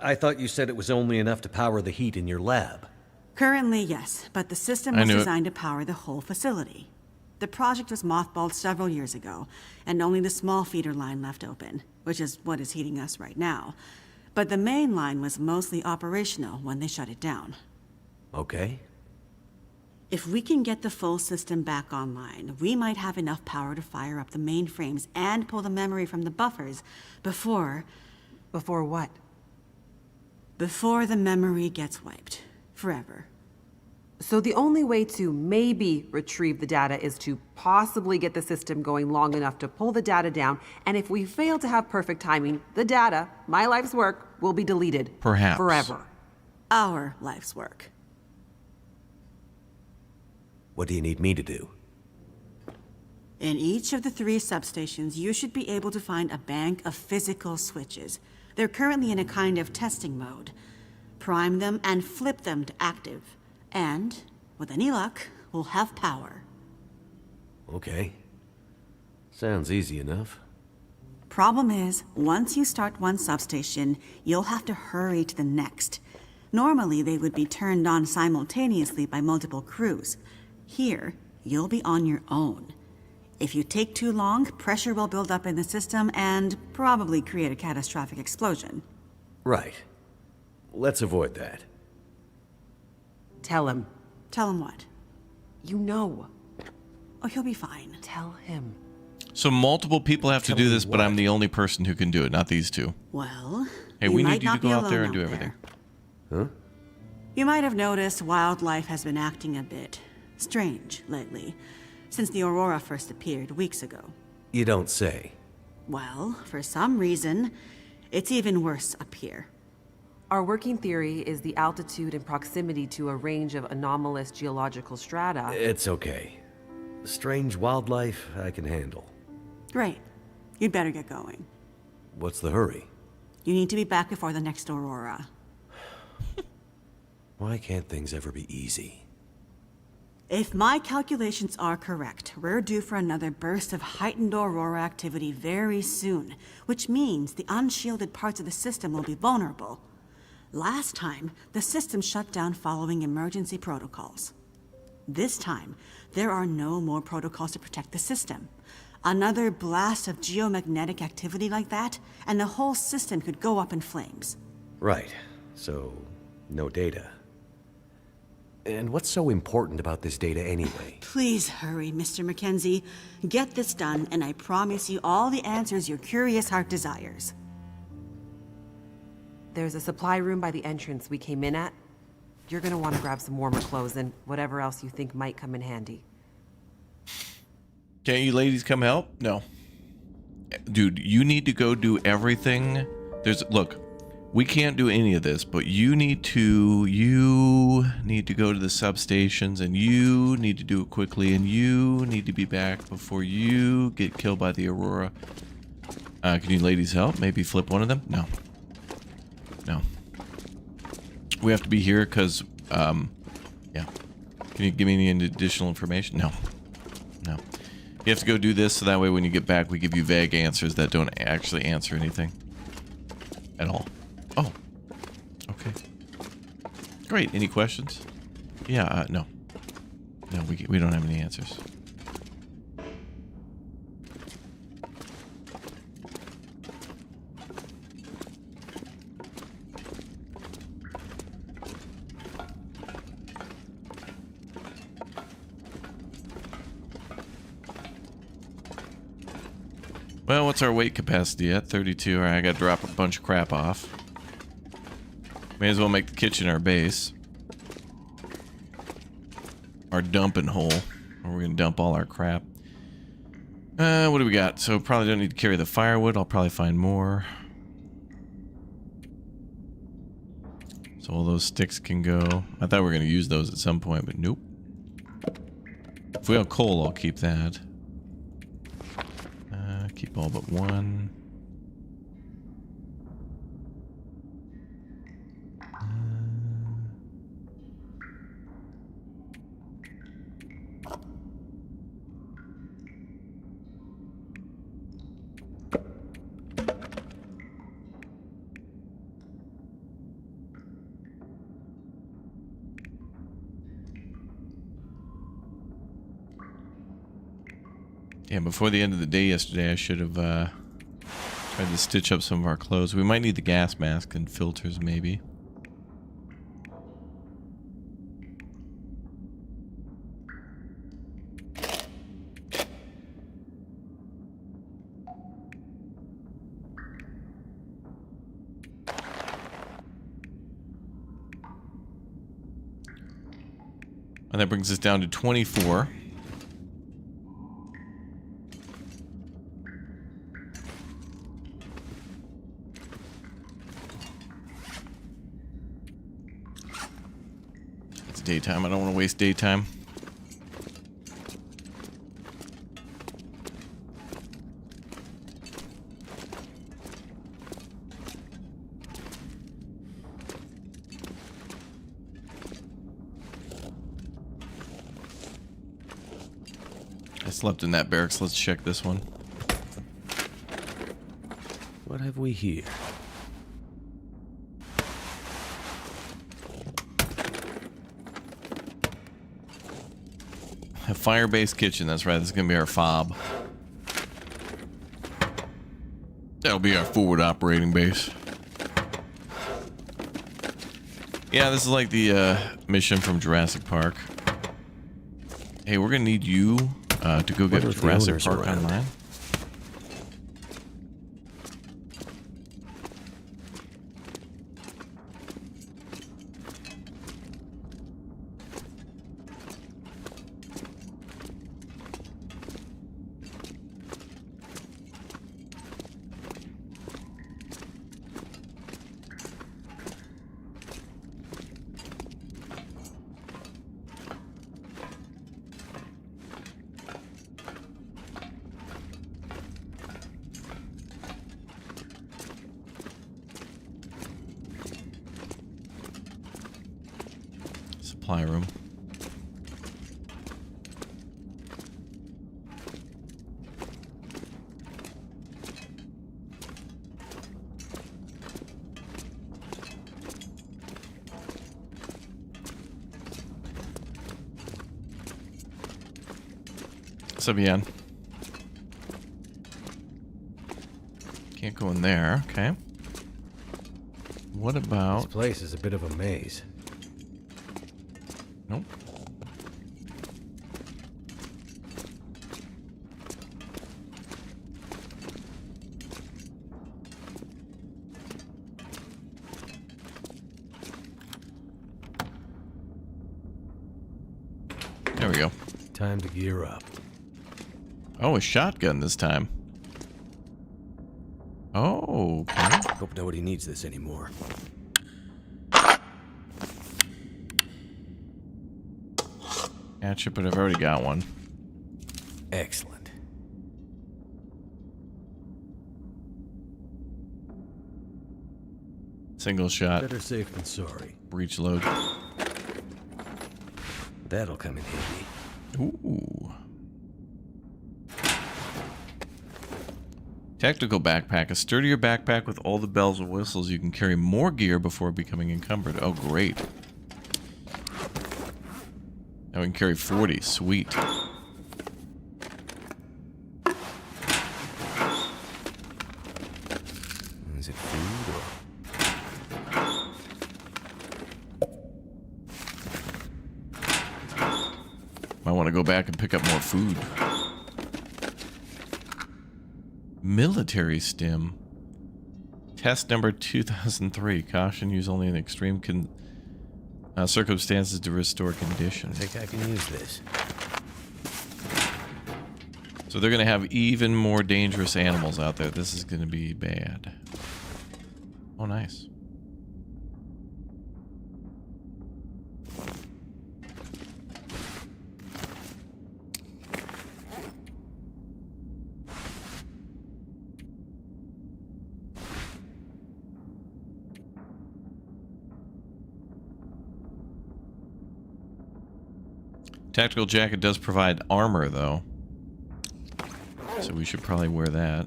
I thought you said it was only enough to power the heat in your lab. Currently, yes, but the system was designed to power the whole facility. The project was mothballed several years ago, and only the small feeder line left open, which is what is heating us right now. But the main line was mostly operational when they shut it down. Okay. If we can get the full system back online, we might have enough power to fire up the mainframes and pull the memory from the buffers before... Before what? Before the memory gets wiped. Forever. So the only way to maybe retrieve the data is to possibly get the system going long enough to pull the data down, and if we fail to have perfect timing, the data, my life's work, will be deleted. Perhaps. Forever. Our life's work. What do you need me to do? In each of the 3 substations, you should be able to find a bank of physical switches. They're currently in a kind of testing mode. Prime them and flip them to active. And, with any luck, we'll have power. Okay. Sounds easy enough. Problem is, once you start one substation, you'll have to hurry to the next. Normally, they would be turned on simultaneously by multiple crews. Here, you'll be on your own. If you take too long, pressure will build up in the system and probably create a catastrophic explosion. Right. Let's avoid that. Tell him. Tell him what? You know. Oh, he'll be fine. Tell him. So multiple people have to do this, but I'm the only person who can do it, not these two. Well, hey, we need you to go out there and do everything. Huh? You might have noticed wildlife has been acting a bit strange lately, since the Aurora first appeared weeks ago. You don't say. Well, for some reason, it's even worse up here. Our working theory is the altitude and proximity to a range of anomalous geological strata. It's okay. Strange wildlife I can handle. Great. You'd better get going. What's the hurry? You need to be back before the next Aurora. Why can't things ever be easy? If my calculations are correct, we're due for another burst of heightened Aurora activity very soon, which means the unshielded parts of the system will be vulnerable. Last time, the system shut down following emergency protocols. This time, there are no more protocols to protect the system. Another blast of geomagnetic activity like that, and the whole system could go up in flames. Right. So, no data. And what's so important about this data anyway? Please hurry, Mr. Mackenzie. Get this done, and I promise you all the answers your curious heart desires. There's a supply room by the entrance we came in at. You're gonna want to grab some warmer clothes and whatever else you think might come in handy. Can't you ladies come help? No. Dude, you need to go do everything. Look, we can't do any of this, but you need to go to the substations, and you need to do it quickly, and you need to be back before you get killed by the Aurora. Can you ladies help? Maybe flip one of them? No. No. We have to be here because, yeah. Can you give me any additional information? No. No. You have to go do this so that way when you get back we give you vague answers that don't actually answer anything. At all. Oh. Okay. Great. Any questions? Yeah, no. No, we don't have any answers. Well, what's our weight capacity at? 32. Alright, I gotta drop a bunch of crap off. May as well make the kitchen our base. Our dumping hole. Where we're gonna dump all our crap. What do we got? So probably don't need to carry the firewood. I'll probably find more. So all those sticks can go. I thought we were gonna use those at some point, but nope. If we have coal, I'll keep that. Keep all but one. Yeah, before the end of the day yesterday, I should have tried to stitch up some of our clothes. We might need the gas mask and filters, maybe. And that brings us down to 24. Daytime. I don't want to waste daytime. I slept in that barracks. Let's check this one. What have we here? A fire-based kitchen. That's right. This is going to be our fob. That'll be our forward operating base. Yeah, this is like the mission from Jurassic Park. Hey, we're going to need you to go get Jurassic Park online. Supply room. What's up, Ian? Can't go in there. Okay. What about... This place is a bit of a maze. Nope. There we go. Time to gear up. Oh, a shotgun this time. Oh, okay. Hope nobody needs this anymore. Hatchet, but I've already got one. Excellent. Single shot. Better safe than sorry. Breech load. That'll come in handy. Ooh. Tactical backpack. A sturdier backpack with all the bells and whistles. You can carry more gear before becoming encumbered. Oh, great. Now we can carry 40. Sweet. Is it food or... Might want to go back and pick up more food. Military stim. Test number 2003. Caution, use only in extreme circumstances to restore condition. I think I can use this. So they're going to have even more dangerous animals out there. This is going to be bad. Oh, nice. Tactical jacket does provide armor, though. So we should probably wear that.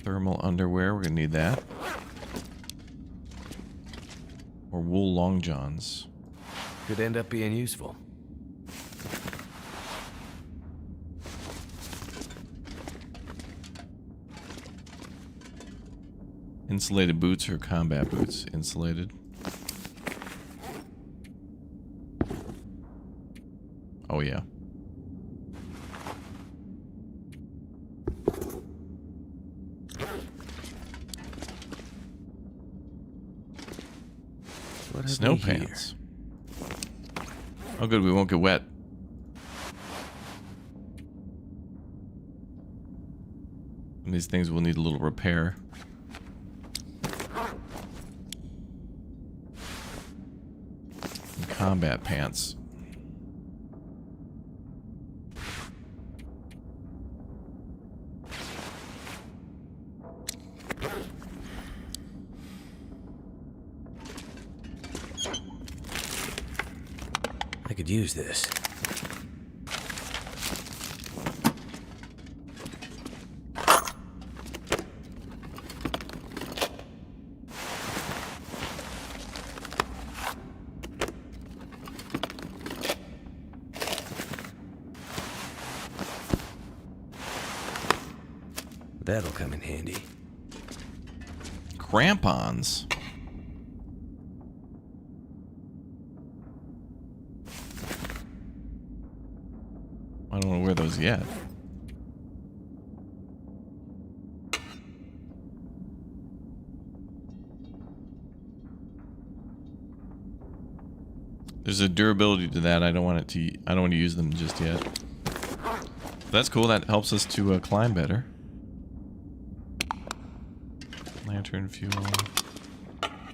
Thermal underwear, we're going to need that. Or wool long johns. Could end up being useful. Insulated boots or combat boots? Insulated. Oh, yeah. Snow pants. Oh, good. We won't get wet. And these things will need a little repair. And combat pants. I could use this. That'll come in handy. Crampons. I don't want to wear those yet. There's a durability to that. I don't want to use them just yet. That's cool. That helps us to climb better. Lantern fuel.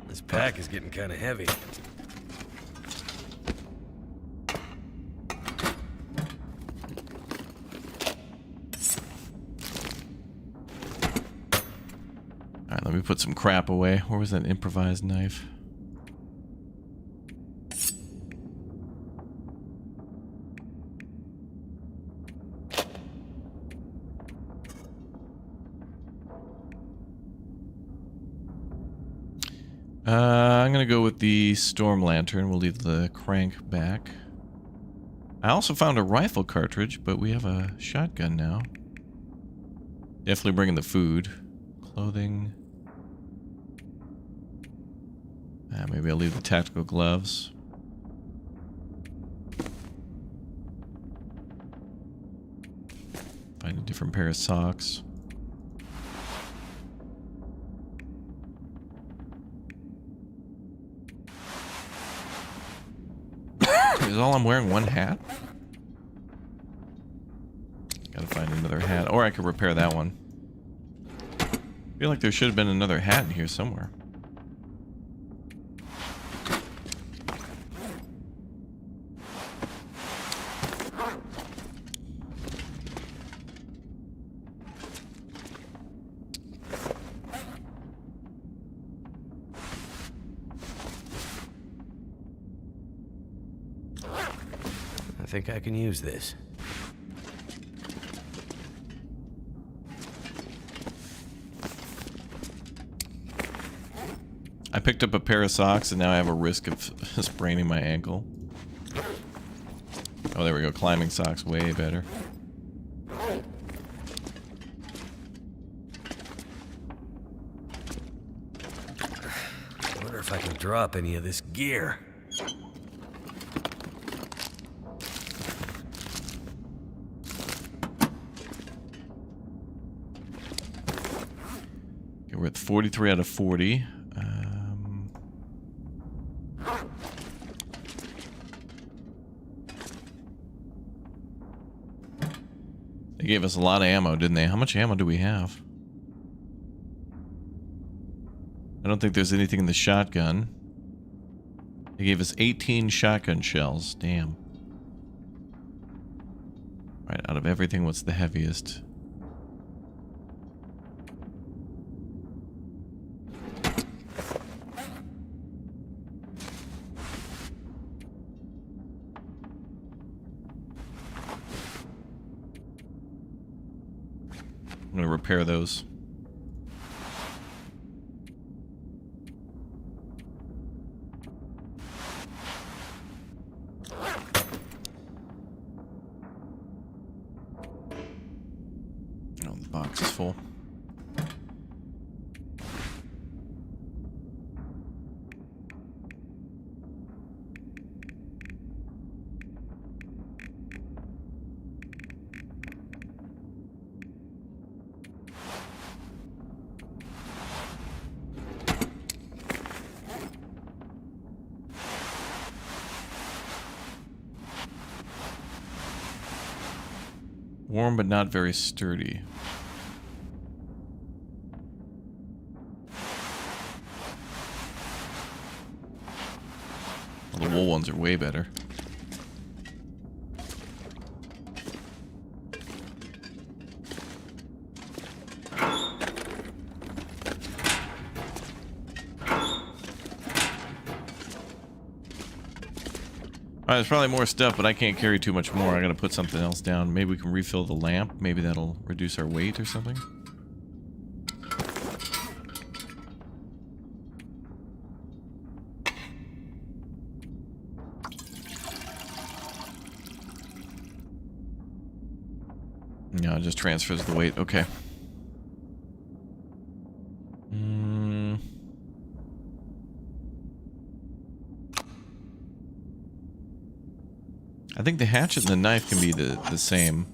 This pack is getting kind of heavy. Alright, let me put some crap away. Where was that improvised knife? I'm gonna go with the storm lantern. We'll leave the crank back. I also found a rifle cartridge, but we have a shotgun now. Definitely bringing the food. Clothing. Maybe I'll leave the tactical gloves. Find a different pair of socks. Is all I'm wearing one hat? Gotta find another hat. Or I could repair that one. I feel like there should have been another hat in here somewhere. I think I can use this. I picked up a pair of socks and now I have a risk of spraining my ankle. Oh, there we go. Climbing socks, way better. I wonder if I can drop any of this gear. Okay, we're at 43 out of 40. They gave us a lot of ammo, didn't they? How much ammo do we have? I don't think there's anything in the shotgun. They gave us 18 shotgun shells. Damn. Right, out of everything, what's the heaviest? I'm gonna repair those. Oh, the box is full. Warm but not very sturdy. Well, the wool ones are way better. Alright, there's probably more stuff, but I can't carry too much more. I gotta put something else down. Maybe we can refill the lamp. Maybe that'll reduce our weight or something. No, it just transfers the weight. Okay. I think the hatchet and the knife can be the same.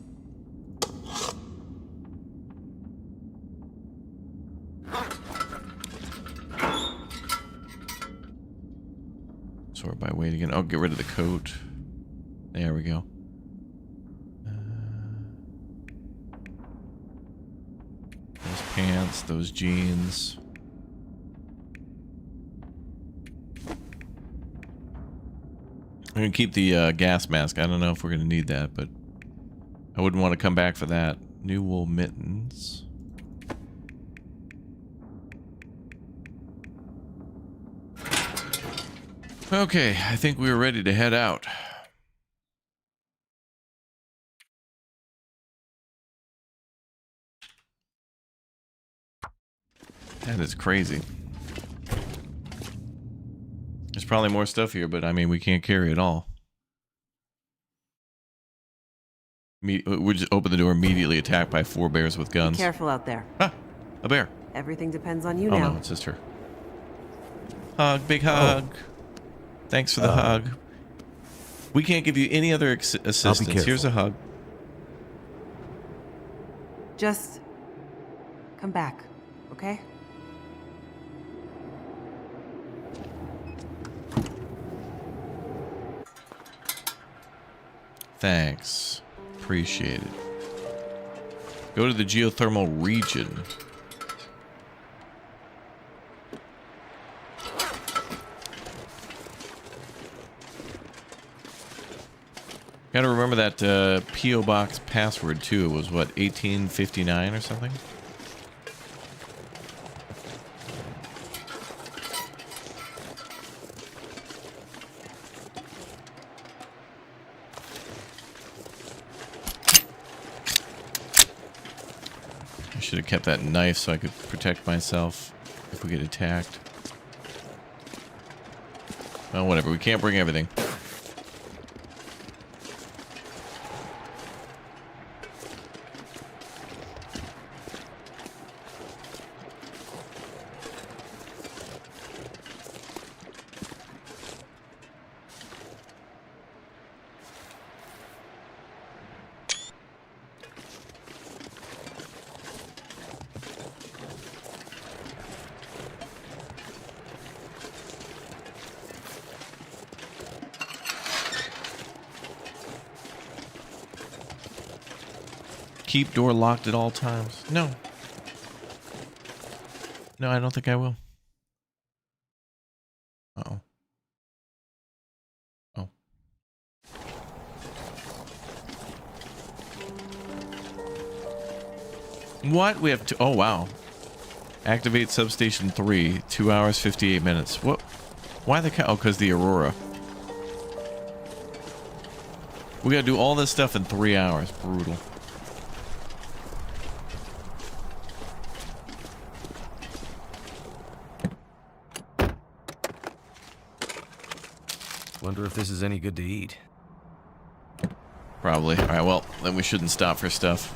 Sort by weight again. Oh, get rid of the coat. There we go. Those pants, those jeans. I'm gonna keep the gas mask. I don't know if we're gonna need that, but I wouldn't want to come back for that. New wool mittens. Okay, I think we were ready to head out. That is crazy. There's probably more stuff here, but I mean, we can't carry it all. We just open the door, immediately attacked by 4 bears with guns. Be careful out there. Ah, a bear. Everything depends on you Oh now. no, it's just her. Hug, big hug. Thanks for the hug. We can't give you any other assistance. Here's a hug. Just come back, okay? Thanks. Appreciate it. Go to the geothermal region. Gotta remember that P.O. Box password too. It was what, 1859 or something? I should have kept that knife so I could protect myself if we get attacked. Well, whatever. We can't bring everything. Keep door locked at all times. No. No, I don't think I will. Uh-oh. Oh. What? We have to... Oh, wow. Activate substation 3. 2 hours, 58 minutes. What? Why the... Oh, because the Aurora. We gotta do all this stuff in 3 hours. Brutal. Wonder if this is any good to eat. Probably. Alright, well, then we shouldn't stop for stuff.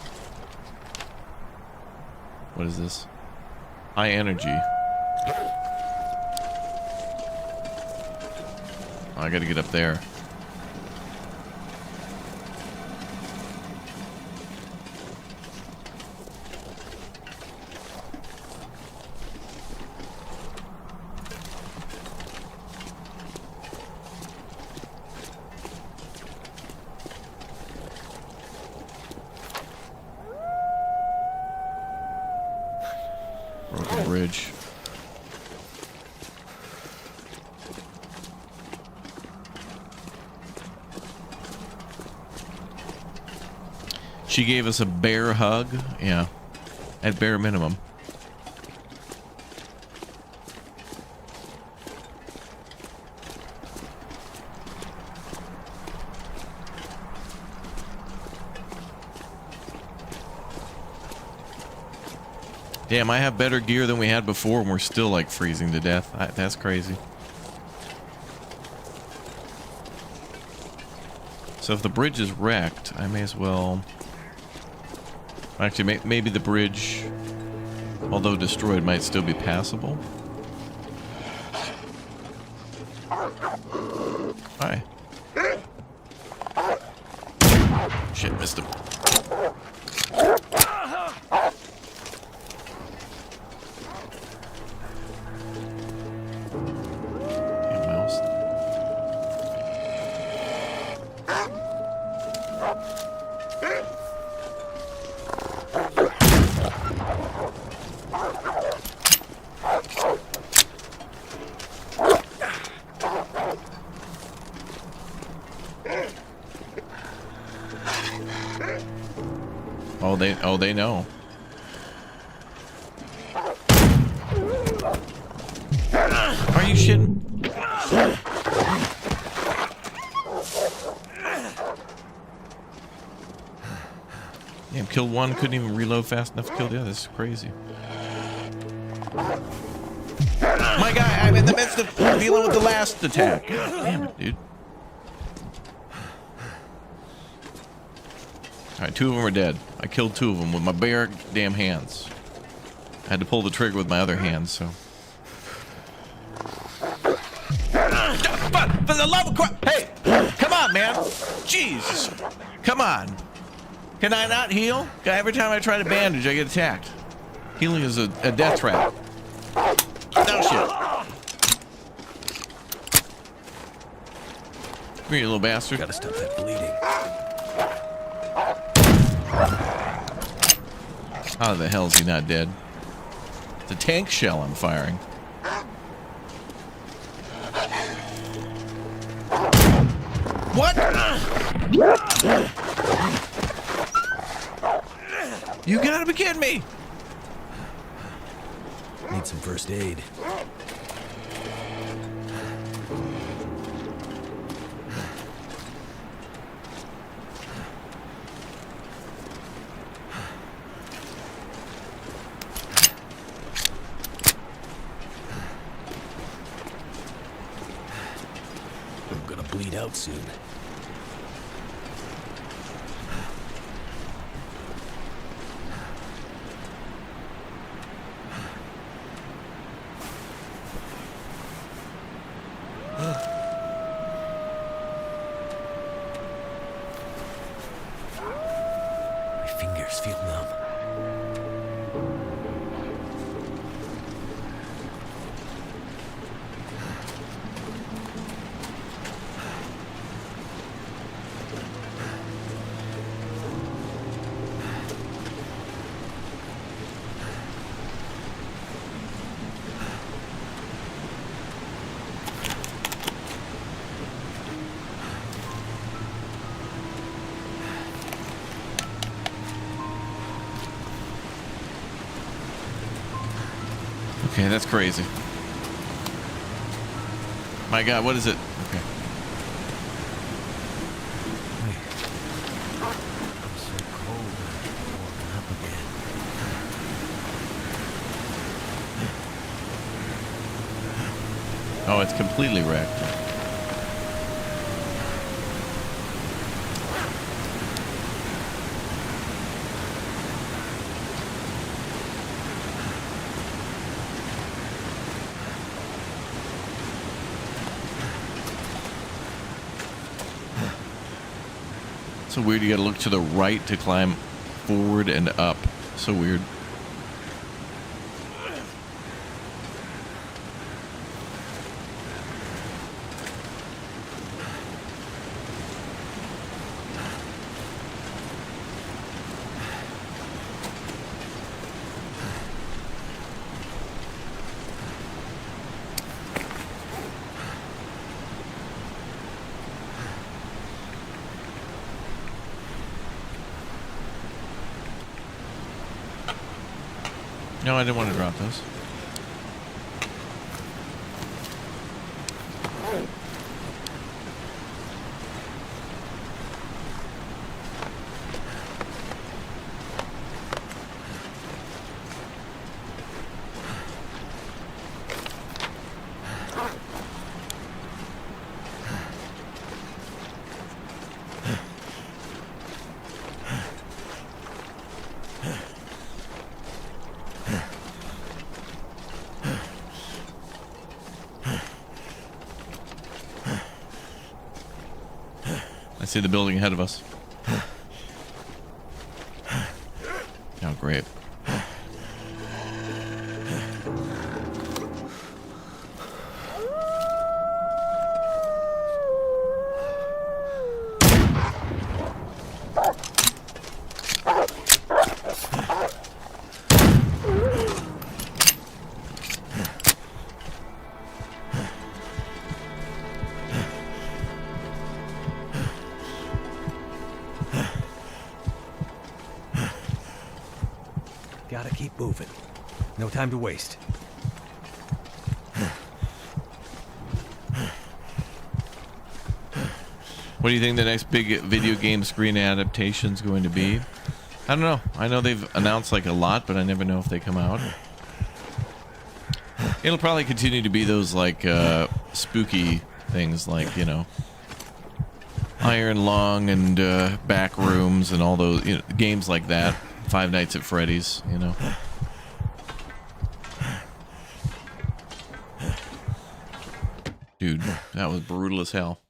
What is this? High energy. Oh, I gotta get up there. Broken bridge. She gave us a bear hug. Yeah. At bare minimum. Damn, I have better gear than we had before and we're still like freezing to death. That's crazy. So if the bridge is wrecked, I may as well... Actually, maybe the bridge, although destroyed, might still be passable. Hi. they know. Are you shitting? Damn, killed one, couldn't even reload fast enough to kill the other. This is crazy. My guy, I'm in the midst of dealing with the last attack. Damn it, dude. Alright, 2 of them are dead. I killed 2 of them with my bare damn hands. I had to pull the trigger with my other hand, so. For the love of Christ! Hey! Come on, man! Jeez! Come on! Can I not heal? Every time I try to bandage, I get attacked. Healing is a death trap. No shit. Come here, you little bastard. Gotta stop that bleeding. How the hell is he not dead? It's a tank shell I'm firing. What? You gotta be kidding me! Need some first aid. I'm gonna bleed out soon. Okay, that's crazy. My God, what is it? Okay. I'm so cold. Warming up again. Oh, it's completely wrecked. So weird, you gotta look to the right to climb forward and up. So weird. No, I didn't want to drop those. I see the building ahead of us. Oh, great. Keep moving. No time to waste. What do you think the next big video game screen adaptation is going to be? I don't know. I know they've announced like a lot, but I never know if they come out. It'll probably continue to be those like spooky things, like, you know, Iron Lung and Back Rooms and all those, you know, games like that. Five Nights at Freddy's, you know. Dude, that was brutal as hell.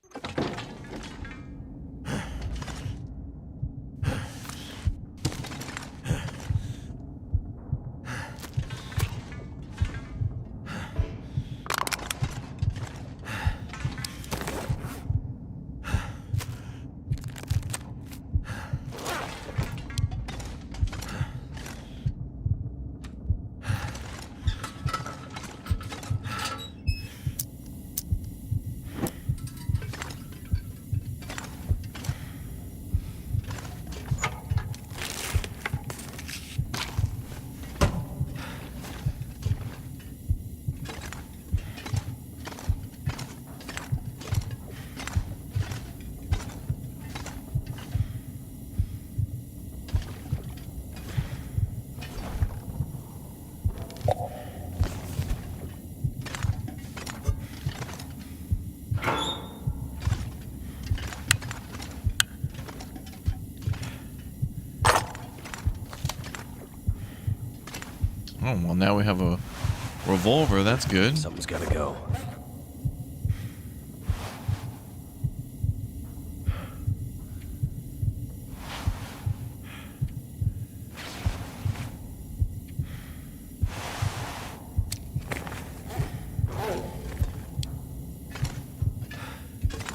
Oh, well, now we have a revolver. That's good. Something's gotta go.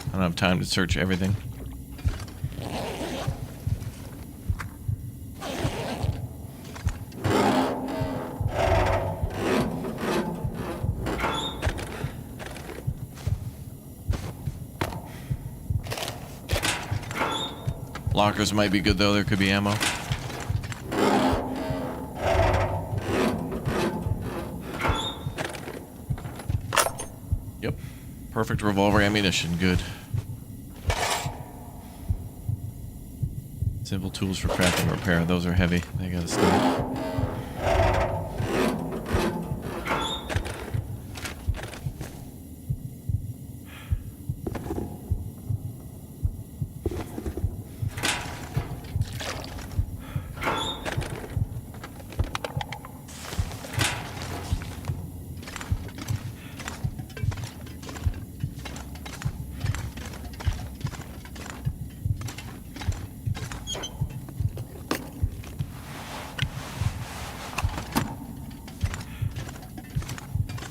I don't have time to search everything. Lockers might be good though, there could be ammo. Yep. Perfect revolver ammunition, good. Simple tools for crafting and repair, those are heavy. They gotta stay.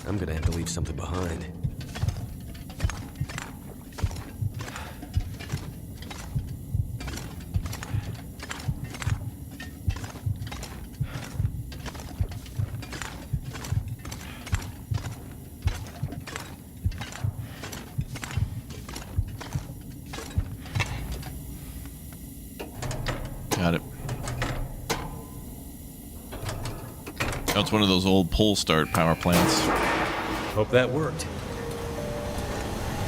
I'm gonna have to leave something behind. Got it. That's one of those old pull start power plants. Hope that worked.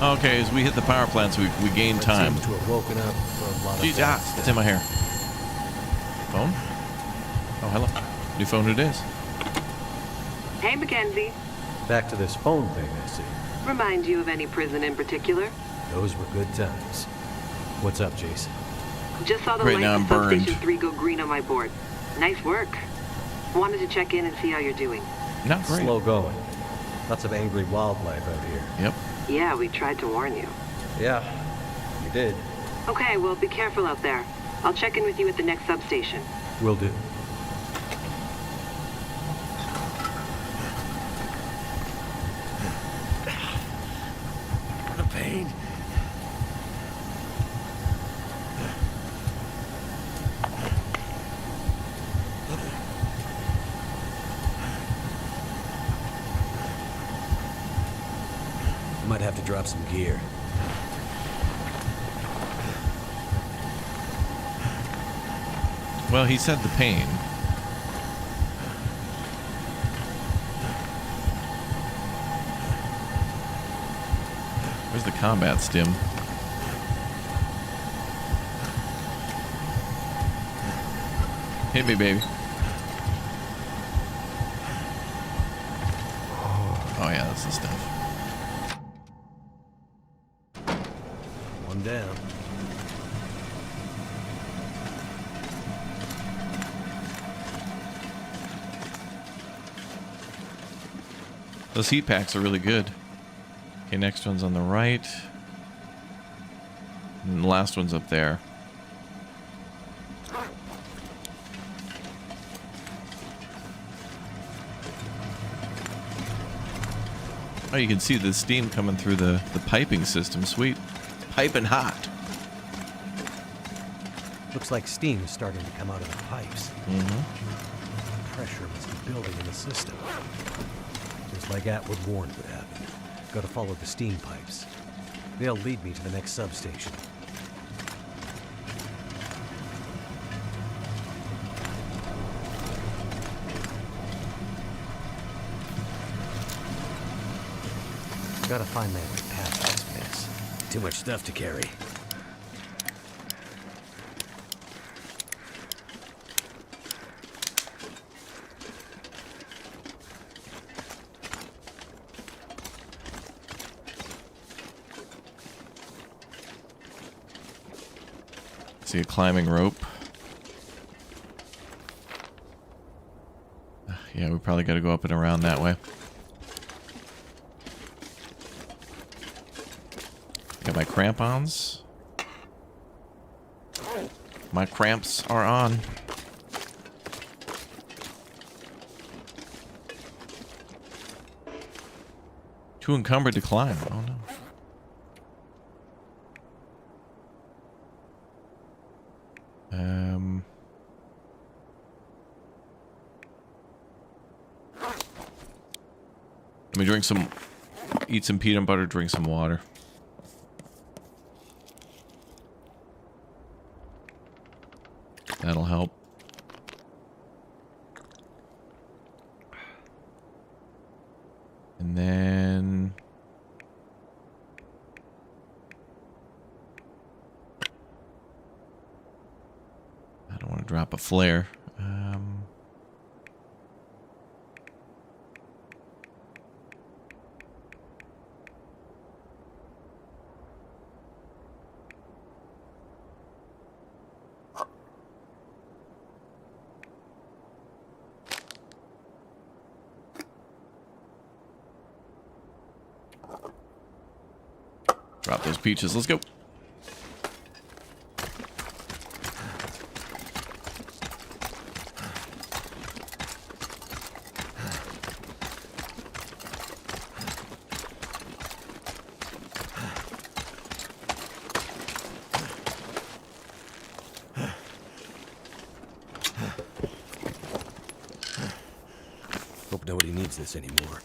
Okay, as we hit the power plants, we gain time. Seems to have woken up for a lot of Jeez, bad it's in my hair. Phone? Oh, hello. New phone, who it is? Hey, Mackenzie. Back to this phone thing, I see. Remind you of any prison in particular? Those were good times. What's up, Jason? Just saw the Right lights now of I'm burned. Substation 3 go green on my board. Nice work. Wanted to check in and see how you're doing. Not great. Slow going. Lots of angry wildlife out here. Yep. Yeah, we tried to warn you. Yeah, you did. Okay, well, be careful out there. I'll check in with you at the next substation. Will do. What a pain. Might have to drop some gear. Well, he said the pain. Where's the combat stim? Hit me, baby. Oh yeah, that's the stuff. One down. Those heat packs are really good. Okay, next one's on the right. And the last one's up there. Oh, you can see the steam coming through the piping system. Sweet. Piping hot. Looks like steam's starting to come out of the pipes. Mm-hmm. Pressure must be building in the system. Just like Atwood warned would happen. Gotta follow the steam pipes. They'll lead me to the next substation. Gotta find my way past this mess. Too much stuff to carry. See a climbing rope. Yeah, we probably got to go up and around that way. Got my crampons. My cramps are on. Too encumbered to climb. Oh no. Let me drink some, eat some peanut butter, drink some water. That'll help. And then I don't want to drop a flare. Drop those peaches. Let's go. Hope nobody needs this anymore.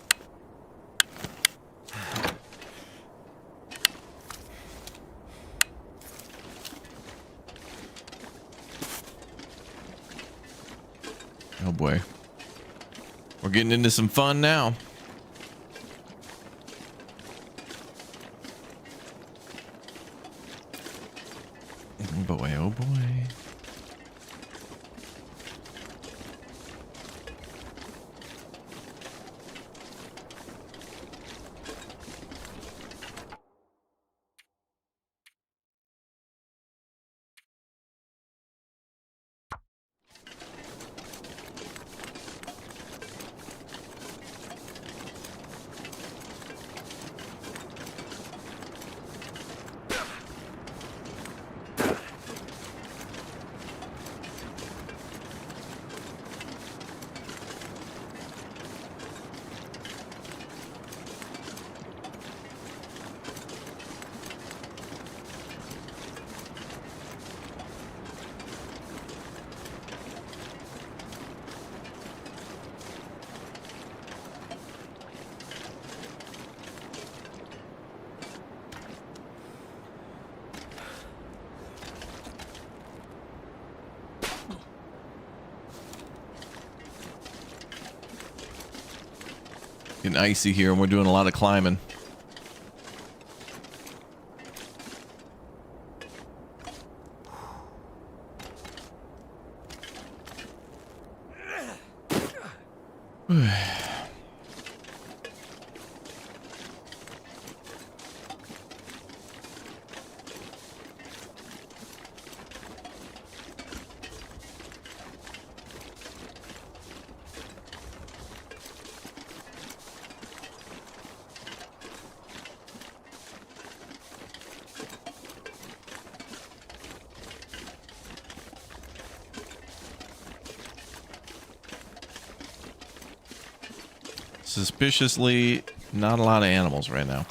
Oh boy. We're getting into some fun now. Oh boy, oh boy. Getting icy here and we're doing a lot of climbing. Suspiciously, not a lot of animals right now.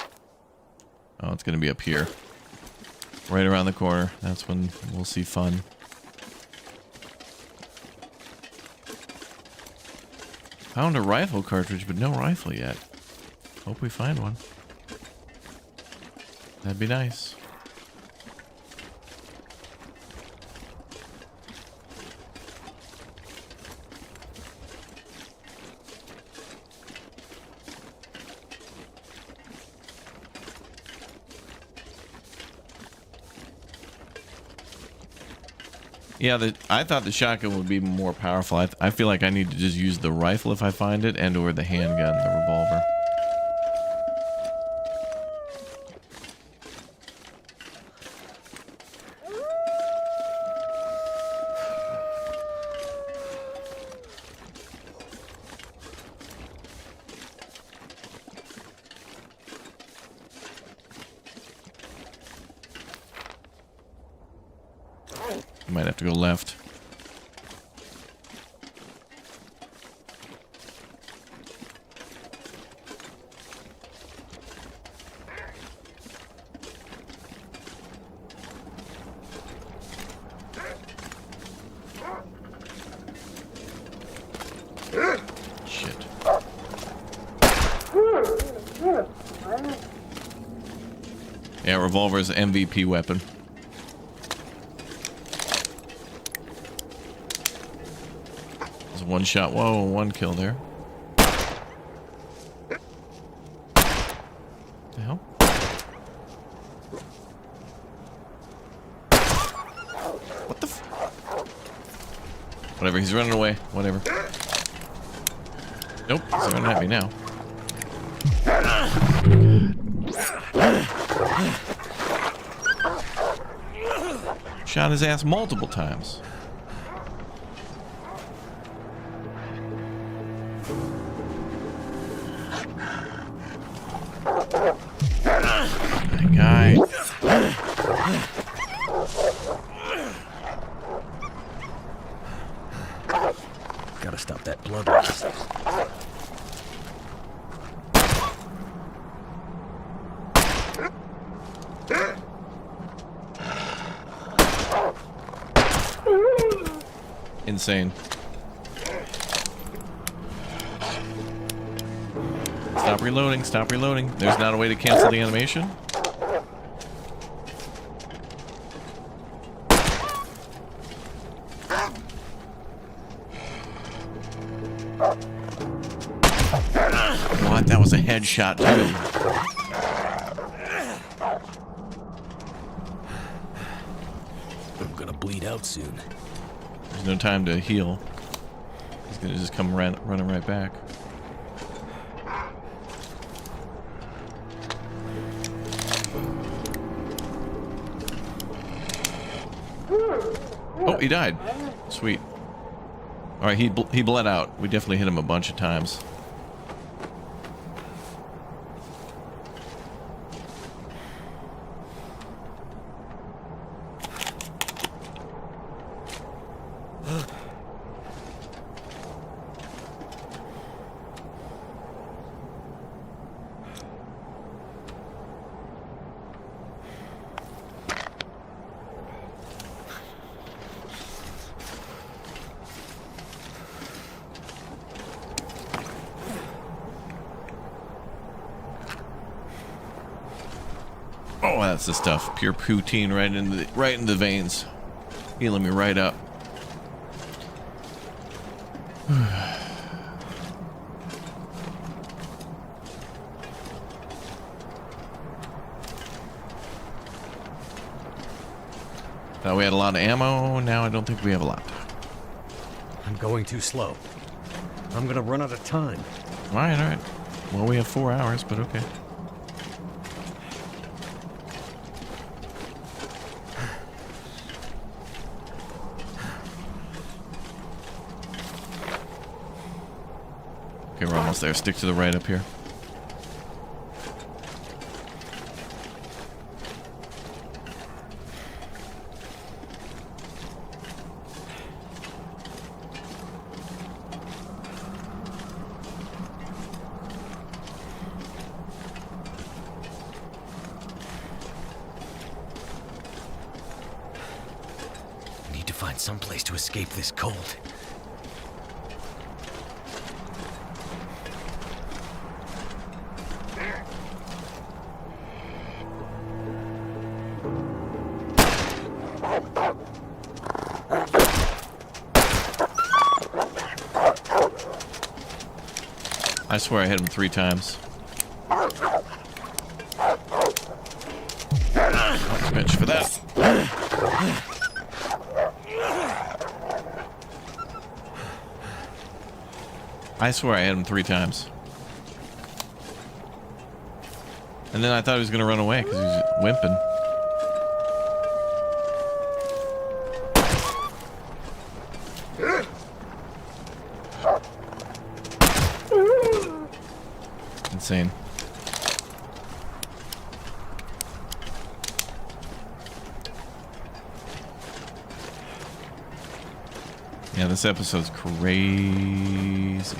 Oh, it's going to be up here. Right around the corner. That's when we'll see fun. Found a rifle cartridge, but no rifle yet. Hope we find one. That'd be nice. Yeah, I thought the shotgun would be more powerful. I feel like I need to just use the rifle if I find it, and or the handgun, the revolver. Might have to go left. Shit. Yeah, revolver's MVP weapon. One shot. Whoa, one kill there. The hell? What the f... Whatever, he's running away. Whatever. Nope, he's running at me now. Shot his ass multiple times. Guy. Gotta stop that bloodlust. Insane. Stop reloading, stop reloading. There's not a way to cancel the animation. What? That was a headshot too. I'm gonna bleed out soon. There's no time to heal. He's gonna just come running right back. Oh, he died. Sweet. All right, he bled out. We definitely hit him a bunch of times. Oh, that's the stuff. Pure poutine right in the veins. Healing me right up. Thought we had a lot of ammo. Now I don't think we have a lot. I'm going too slow. I'm gonna run out of time. All right, all right. Well, we have 4 hours, but okay. Okay, we're almost there. Stick to the right up here. find some place to escape this cold. I swear I hit him 3 times. Bench for that. I swear I hit him 3 times. And then I thought he was going to run away because he was wimping. Insane. Yeah, this episode's crazy.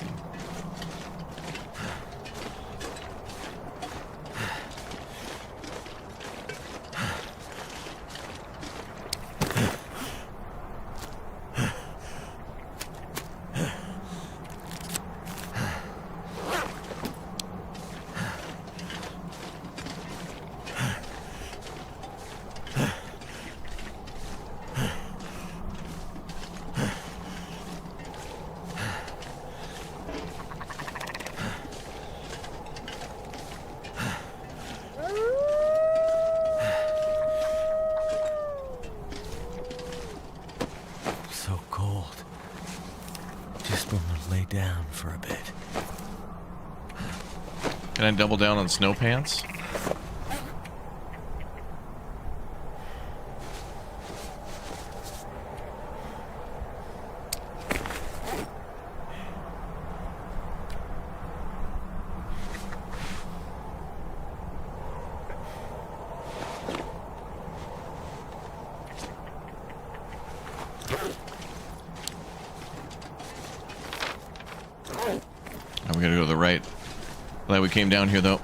Can I double down on snow pants? We gotta go to the right. Glad we came down here, though.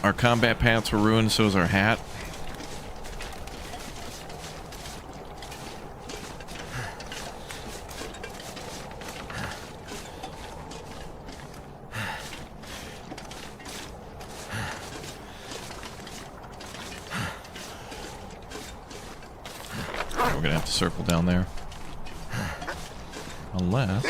Our combat pants were ruined, so is our hat. We're gonna have to circle down there. Unless...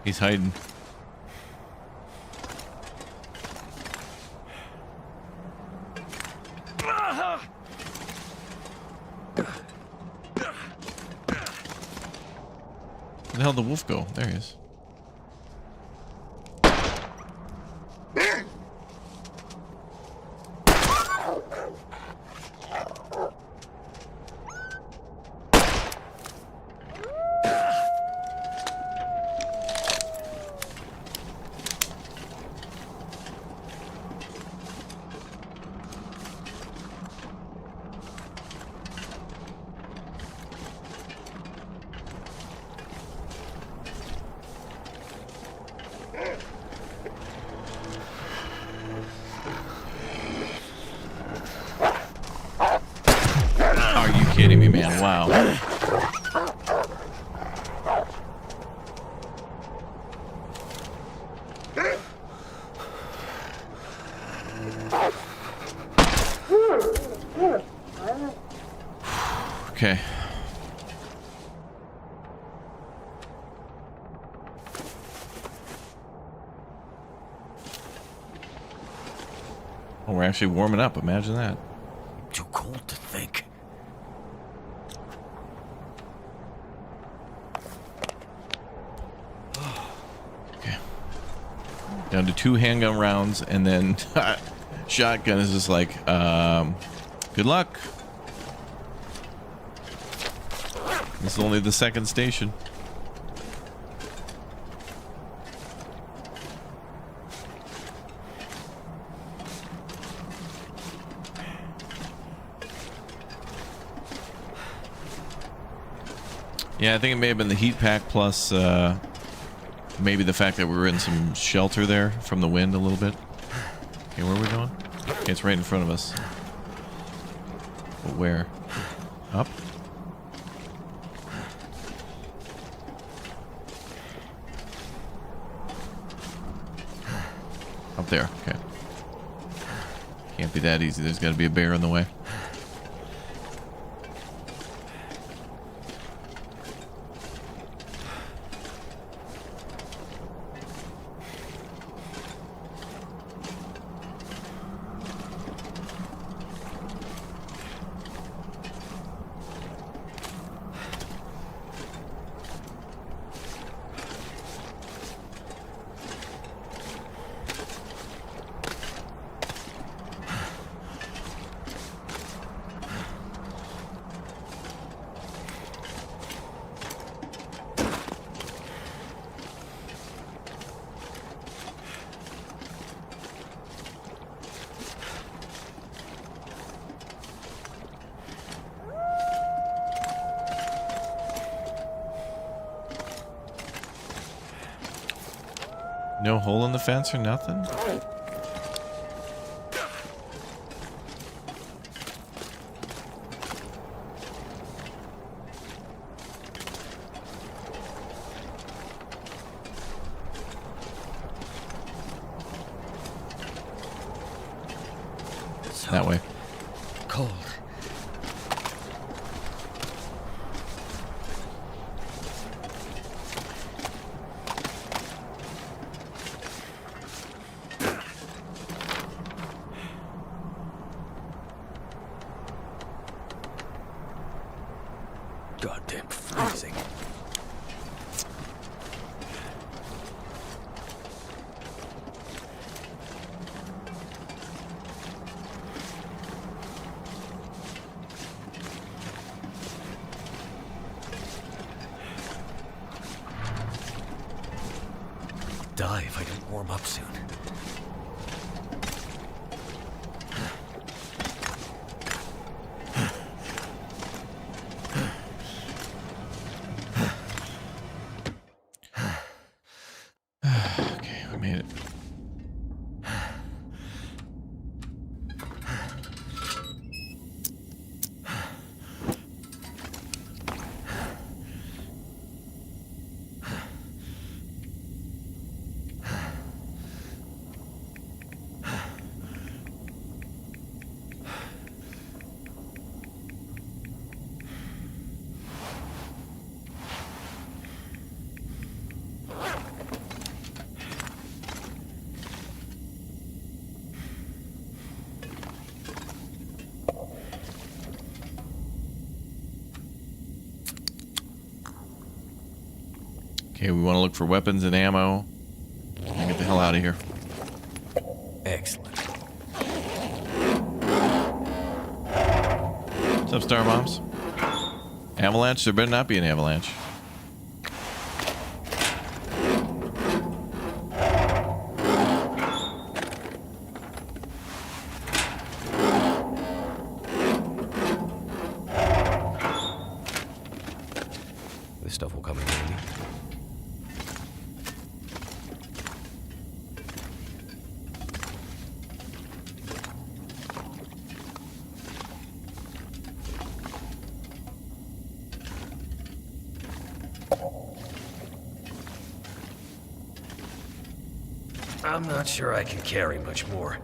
He's hiding. Where the hell did the wolf go? There he is. Kidding me, man. Wow. Okay. Oh, we're actually warming up. Imagine that. Too cold to think. Down to 2 handgun rounds, and then shotgun is just like, good luck. This is only the second station. Yeah, I think it may have been the heat pack plus maybe the fact that we were in some shelter there from the wind a little bit. Okay, where are we going? Okay, it's right in front of us. But where? Up? Up there, okay. Can't be that easy. There's got to be a bear in the way. No hole in the fence or nothing? That way. Cold. Goddamn freezing. Die if I don't warm up soon. Okay, we made it. Okay, we want to look for weapons and ammo. And get the hell out of here. Excellent. What's up, Star Moms? Avalanche? There better not be an avalanche. This stuff will come in handy. I'm not sure I can carry much more.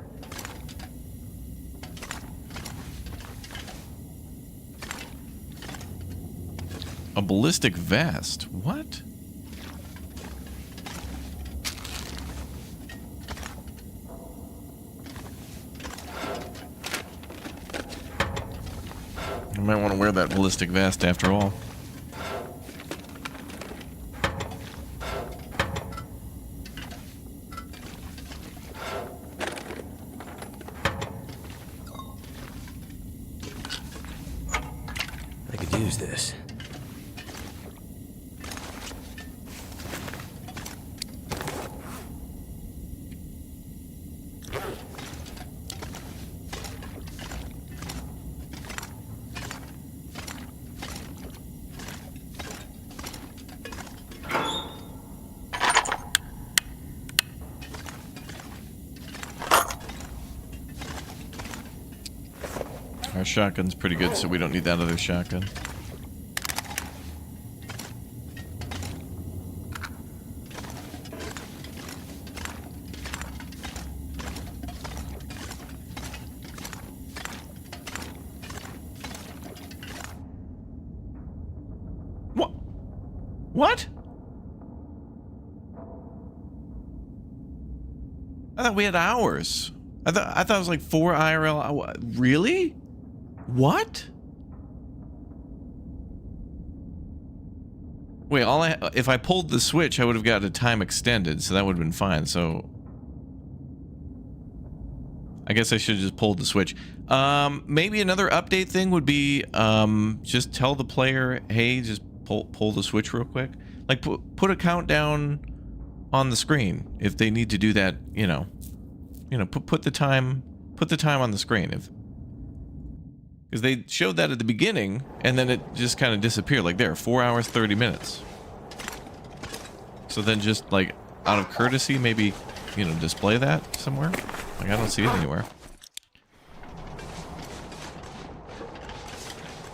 A ballistic vest? What? I might want to wear that ballistic vest after all. I could use this. shotgun's pretty good, so we don't need that other shotgun. What? I thought we had hours. I thought it was like 4 IRL. Really? What? Wait, if I pulled the switch, I would have got a time extended, so that would have been fine. So I guess I should have just pulled the switch. Maybe another update thing would be just tell the player, hey, just pull the switch real quick. Like put a countdown on the screen if they need to do that. You know, put the time on the screen because they showed that at the beginning and then it just kind of disappeared. Like there, 4 hours 30 minutes. So then just like out of courtesy, maybe display that somewhere. Like I don't see it anywhere.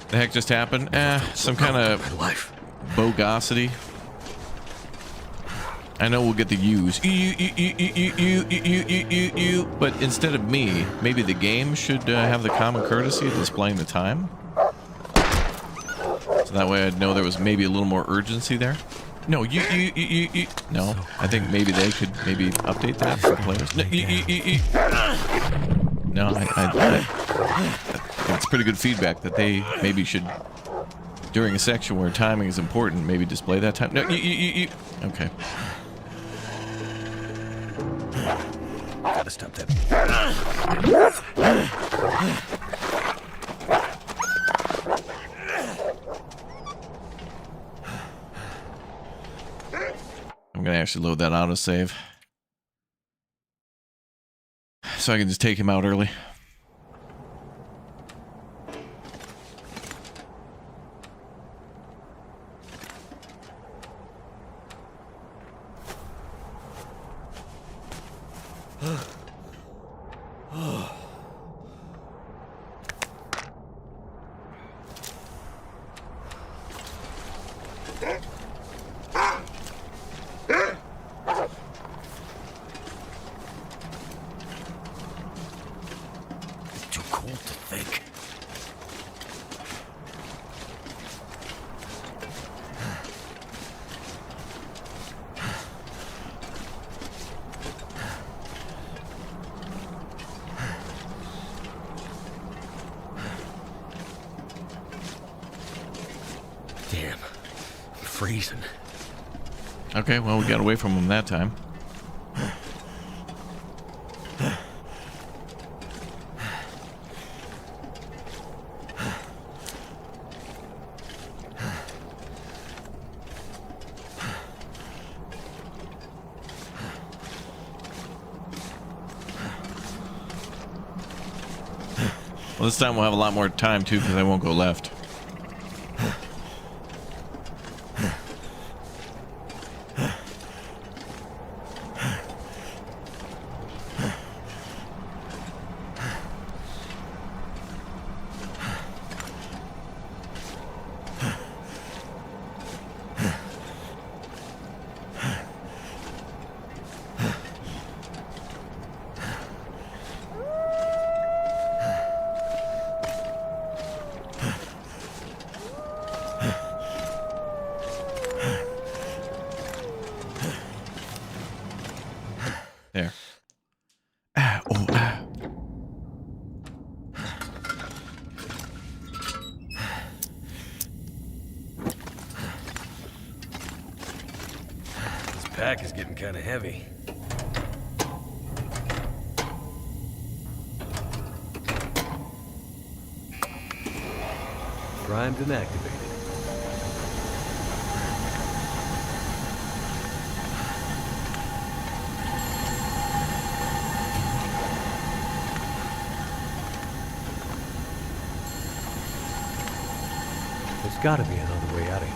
The heck just happened? Some kind of bogosity. I know we'll get the U's. But instead of me, maybe the game should have the common courtesy of displaying the time. So that way I'd know there was maybe a little more urgency there. No, No, I think maybe they could maybe update that for players. No, it's pretty good feedback that they maybe should, during a section where timing is important, maybe display that time. No, okay. Gotta stop that. I'm gonna actually load that autosave so I can just take him out early. Damn, I'm freezing. Okay, well, we got away from him that time. Well, this time we'll have a lot more time, too, because I won't go left. There. This pack is getting kind of heavy. Primed and activated. There's got to be another way out of here.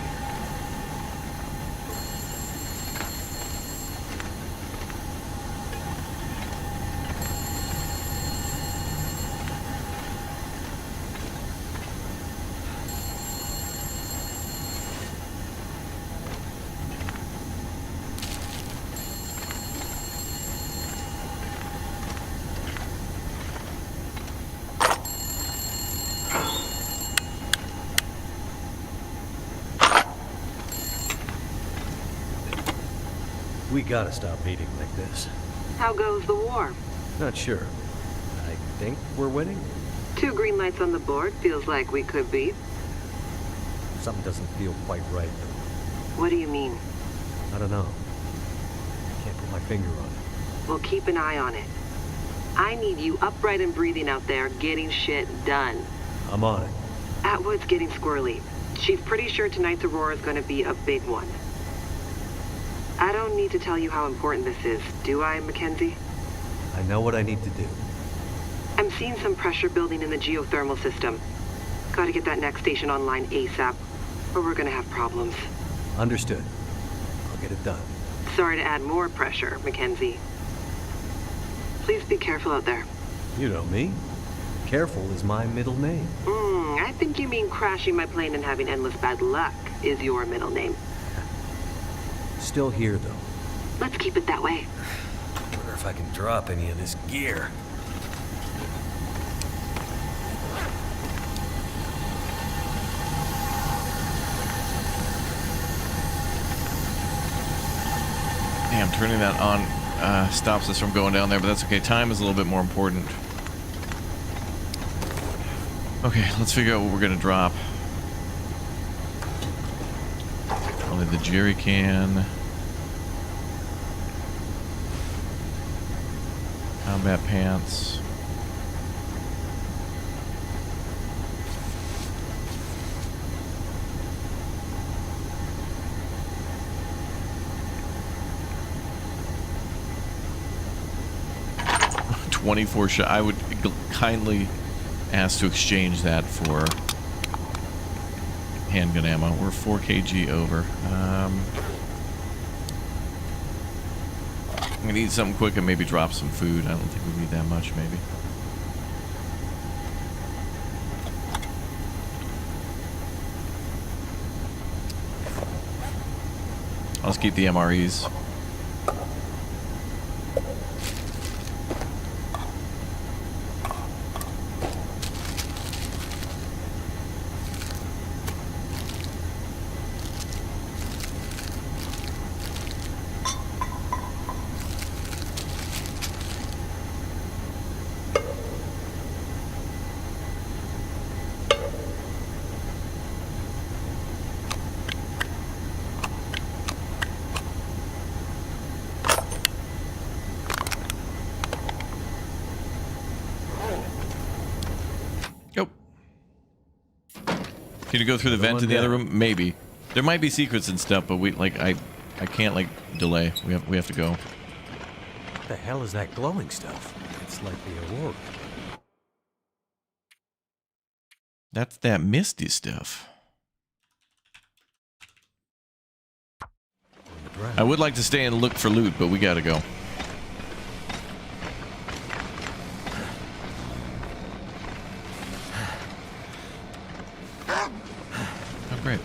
We gotta stop meeting like this. How goes the war? Not sure. I think we're winning? 2 green lights on the board. Feels like we could be. Something doesn't feel quite right. What do you mean? I don't know. I can't put my finger on it. We'll keep an eye on it. I need you upright and breathing out there, getting shit done. I'm on it. Atwood's getting squirrely. She's pretty sure tonight's Aurora is going to be a big one. I don't need to tell you how important this is, do I, Mackenzie? I know what I need to do. I'm seeing some pressure building in the geothermal system. Gotta get that next station online ASAP, or we're gonna have problems. Understood. I'll get it done. Sorry to add more pressure, Mackenzie. Please be careful out there. You know me. Careful is my middle name. I think you mean crashing my plane and having endless bad luck is your middle name. Still here, though. Let's keep it that way. Wonder if I can drop any of this gear. Damn, turning that on stops us from going down there, but that's okay. Time is a little bit more important. Okay, let's figure out what we're gonna drop. Only the jerry can. Combat pants. .24 shot. I would kindly ask to exchange that for handgun ammo. We're 4 kg over. I'm gonna eat something quick and maybe drop some food. I don't think we need that much, maybe. I'll just keep the MREs. Can you go through the vent in the other room? Maybe. There might be secrets and stuff, but we I can't like delay. We have to go. What the hell is that glowing stuff? It's like the Aurora. That's that misty stuff. I would like to stay and look for loot, but we gotta go. Oh, great.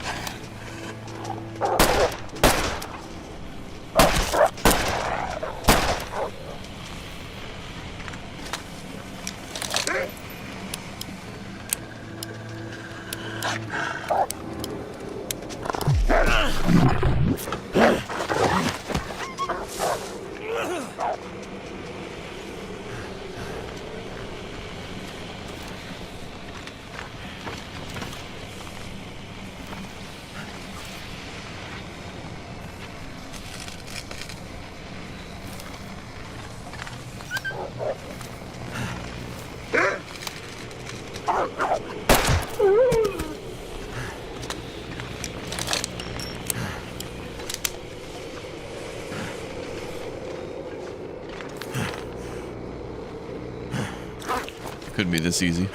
Couldn't be this easy.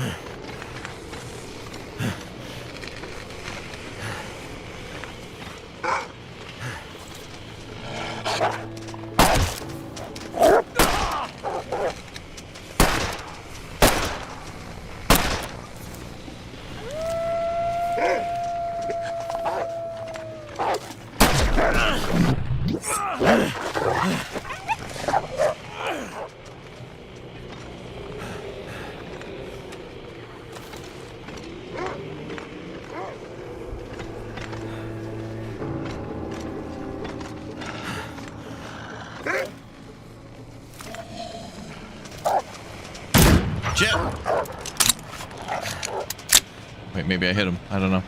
maybe I hit him. I don't know.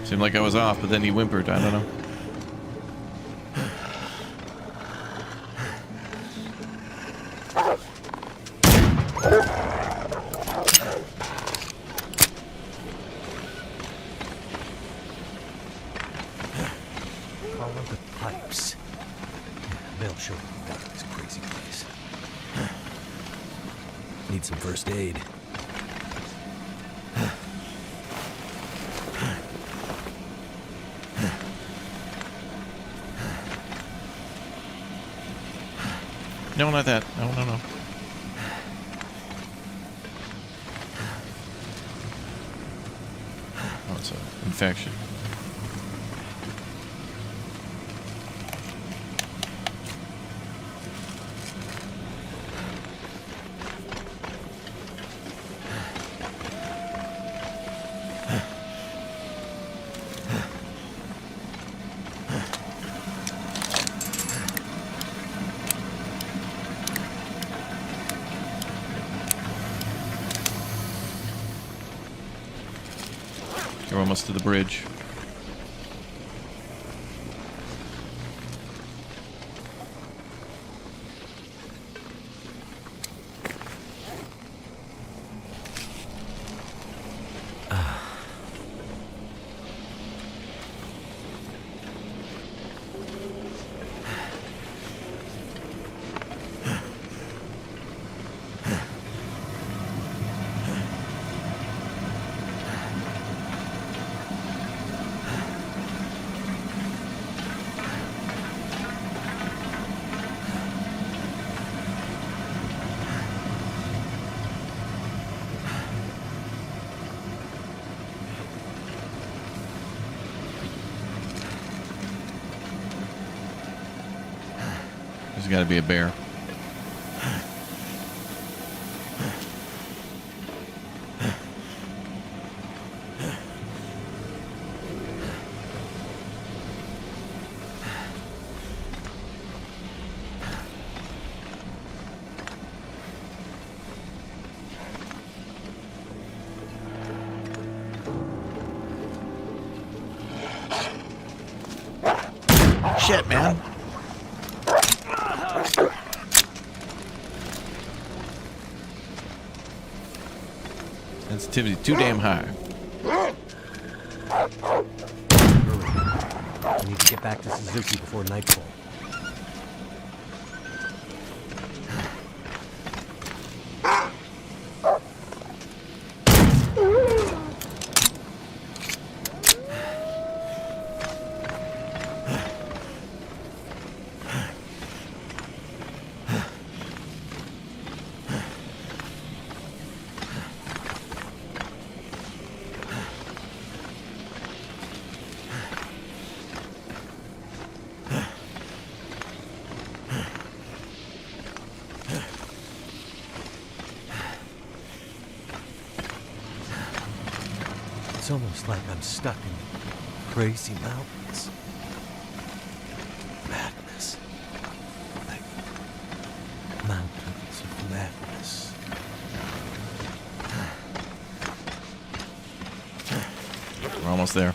Seemed like I was off, but then he whimpered. I don't know. Follow the pipes. They'll show you out of this crazy place. Need some first aid. No, not that. No, no, no. Oh, it's an infection. You're almost to the bridge. There's got to be a bear. Shit, man. Sensitivity too damn high. I need to get back to Suzuki before nightfall. It's almost like I'm stuck in crazy mountains. Madness. Like mountains of madness. We're almost there.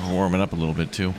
Warming up a little bit too.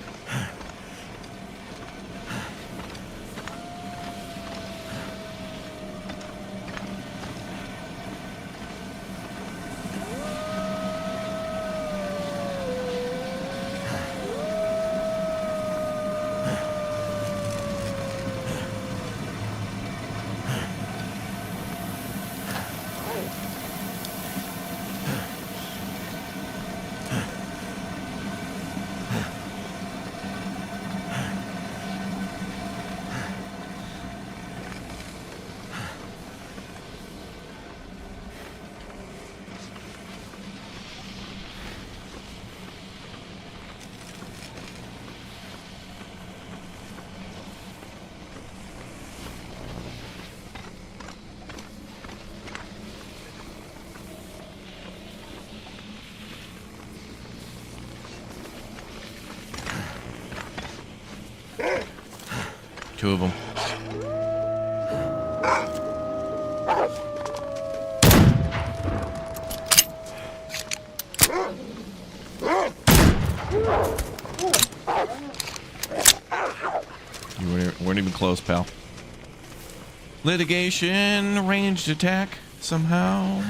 Two of them. You weren't even close, pal. Litigation, ranged attack, somehow.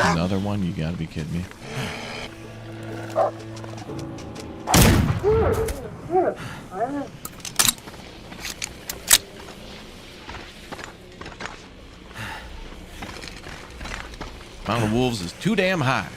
Another one? You gotta be kidding me. Amount of wolves is too damn high.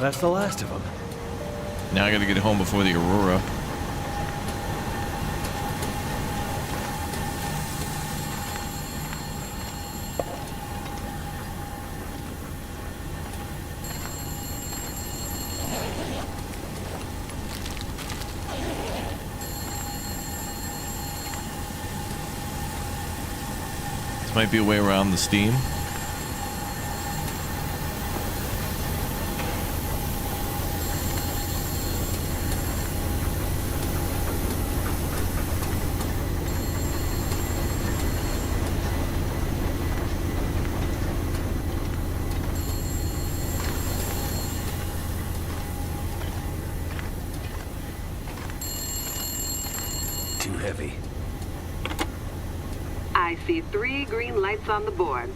That's the last of them. Now I gotta get home before the Aurora. This might be a way around the steam. I see 3 green lights on the board,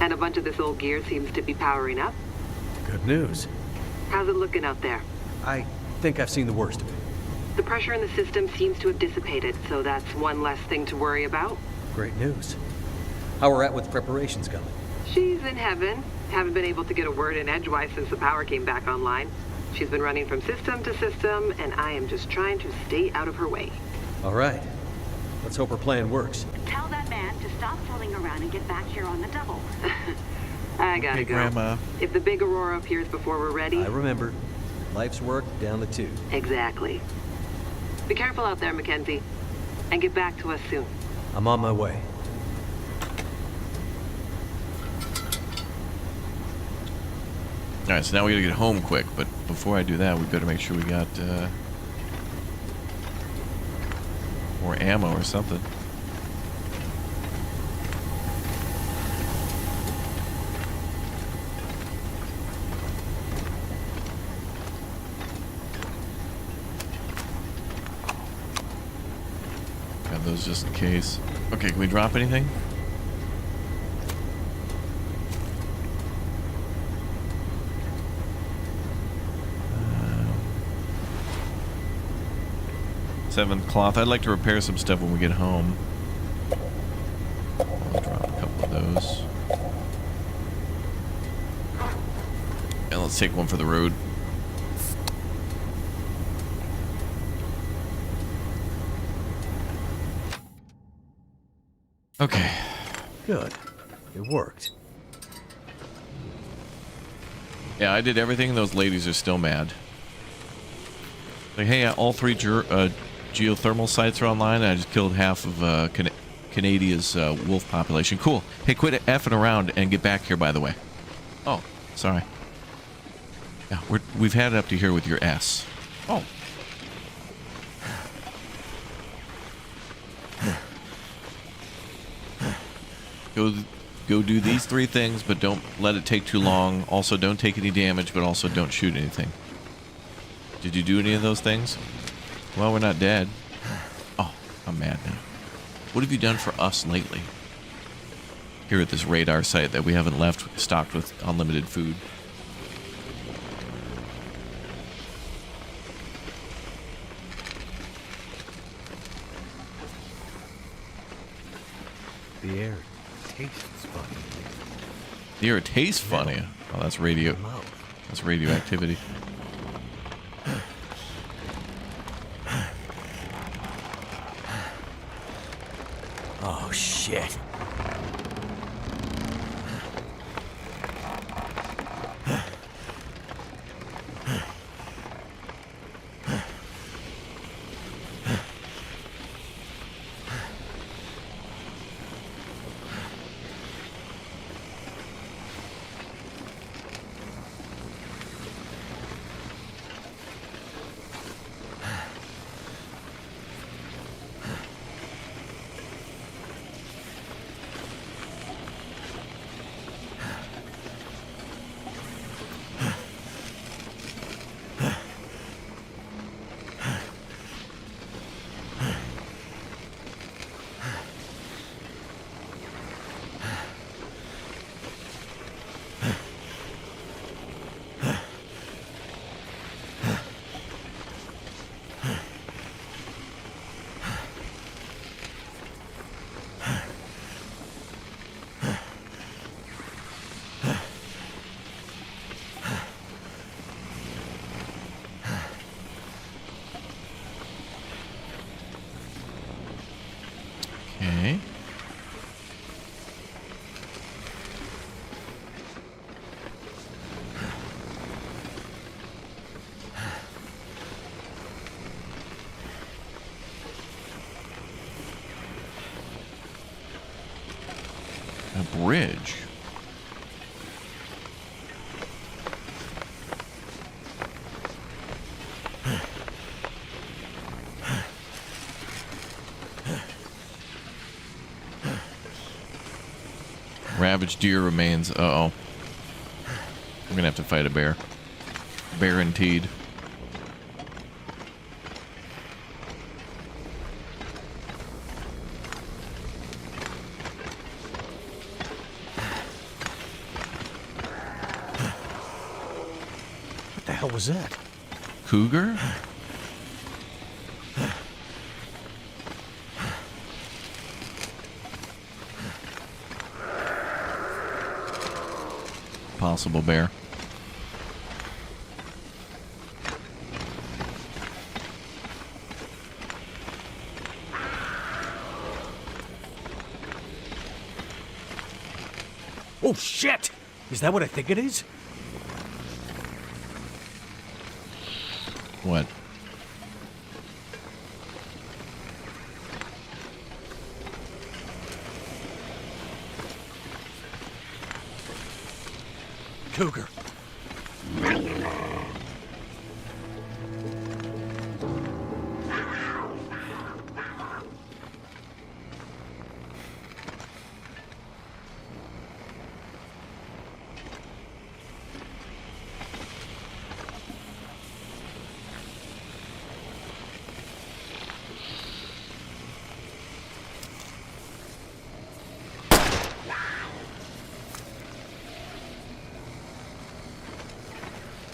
and a bunch of this old gear seems to be powering up. Good news. How's it looking out there? I think I've seen the worst of it. The pressure in the system seems to have dissipated, so that's one less thing to worry about. Great news. How we're at with preparations going? She's in heaven. Haven't been able to get a word in edgewise since the power came back online. She's been running from system to system, and I am just trying to stay out of her way. All right. Let's hope her plan works. Tell that man to stop fooling around and get back here on the double. I gotta Hey, go. Grandma. If the big Aurora appears before we're ready... I remember. Life's work down the tube. Exactly. Be careful out there, Mackenzie. And get back to us soon. I'm on my way. Alright, so now we gotta get home quick, but before I do that, we better make sure we got more ammo or something. Got those just in case. Okay, can we drop anything? Seventh cloth. I'd like to repair some stuff when we get home. I'll drop a couple of those. And let's take one for the road. Okay. Good. It worked. Yeah, I did everything. Those ladies are still mad. Like, hey, all 3 geothermal sites are online. I just killed half of Canada's wolf population. Cool. Hey, quit effing around and get back here, by the way. Oh, sorry. Yeah, we've had it up to here with your S. Oh. Go do these 3 things, but don't let it take too long. Also, don't take any damage, but also don't shoot anything. Did you do any of those things? Well, we're not dead. Oh, I'm mad now. What have you done for us lately? Here at this radar site that we haven't left stocked with unlimited food. The air tastes funny. The air tastes funny. Oh, that's radio. That's radioactivity. Oh, shit. Okay. A bridge. Ravaged deer remains. Uh-oh. I'm gonna have to fight a bear. Guaranteed. What the hell was that? Cougar? Possible bear. Oh, shit! Is that what I think it is? What? Cougar.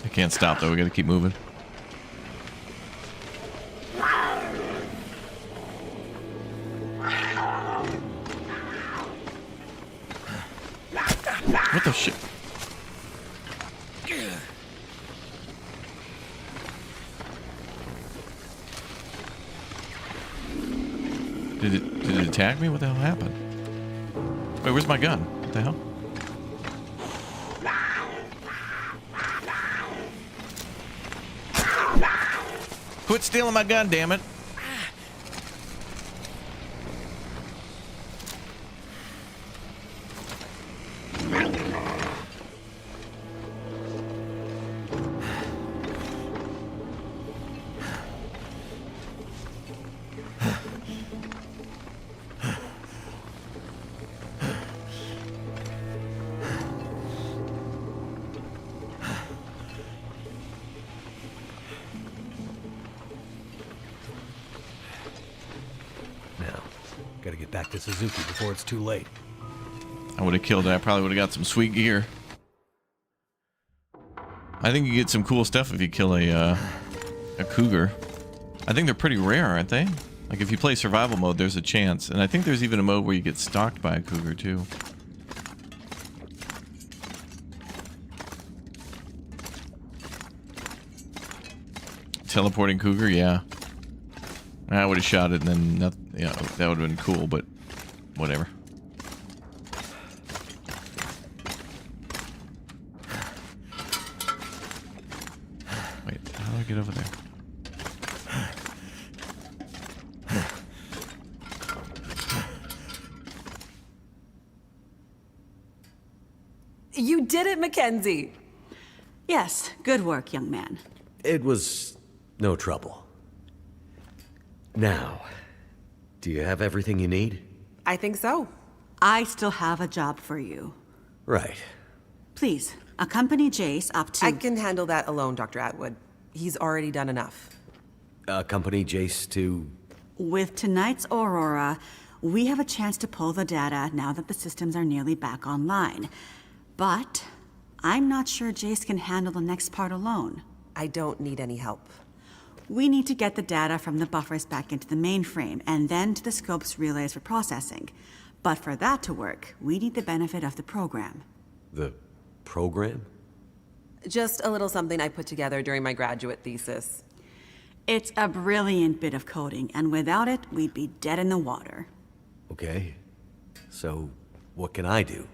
I can't stop though, we gotta keep moving. What the shit? Did it attack me? What the hell happened? Wait, where's my gun? What the hell? Quit stealing my gun, damn it. Gotta get back to Suzuki before it's too late. I would have killed it. I probably would have got some sweet gear. I think you get some cool stuff if you kill a cougar. I think they're pretty rare, aren't they? Like if you play survival mode, there's a chance. And I think there's even a mode where you get stalked by a cougar too. Teleporting cougar, yeah. I would have shot it and then nothing, yeah, that would have been cool, but whatever. Wait, how do I get over there? You did it, Mackenzie! Yes, good work, young man. It was no trouble. Now, do you have everything you need? I think so. I still have a job for you. Right. Please, accompany Jace up to... I can handle that alone, Dr. Atwood. He's already done enough. Accompany Jace to... With tonight's Aurora, we have a chance to pull the data now that the systems are nearly back online. But I'm not sure Jace can handle the next part alone. I don't need any help. We need to get the data from the buffers back into the mainframe and then to the scope's relays for processing. But for that to work, we need the benefit of the program. The program? Just a little something I put together during my graduate thesis. It's a brilliant bit of coding, and without it, we'd be dead in the water. Okay. So, what can I do?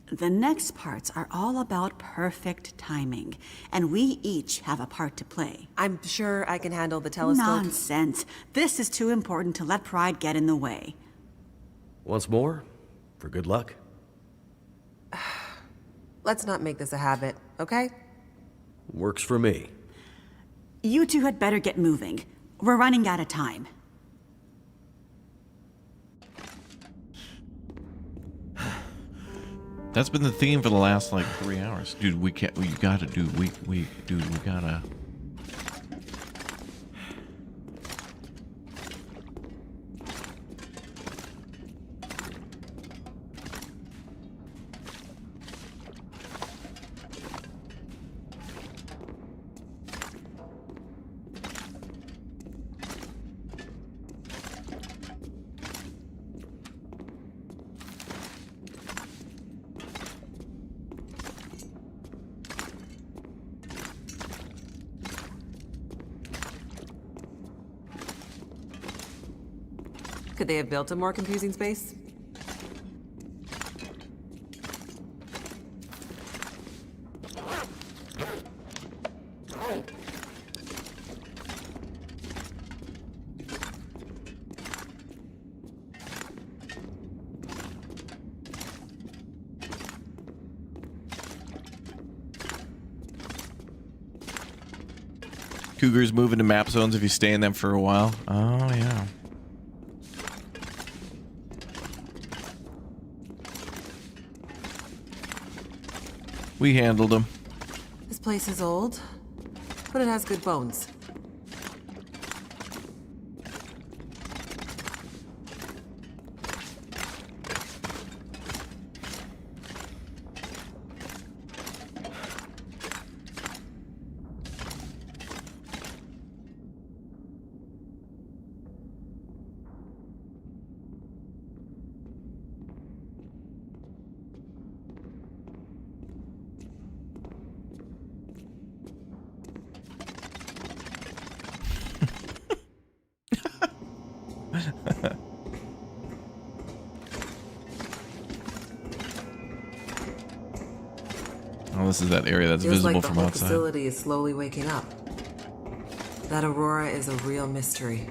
The next parts are all about perfect timing, and we each have a part to play. I'm sure I can handle the telescope. Nonsense. This is too important to let pride get in the way. Once more, for good luck. Let's not make this a habit, okay? Works for me. You two had better get moving. We're running out of time. That's been the theme for the last like 3 hours. Dude, we can't, we gotta do, dude, we gotta. Could they have built a more confusing space? Cougars move into map zones if you stay in them for a while. Oh, yeah. We handled them. This place is old, but it has good bones. Oh, this is that area that's Feels visible like the from whole outside. facility is slowly waking up. That Aurora is a real mystery.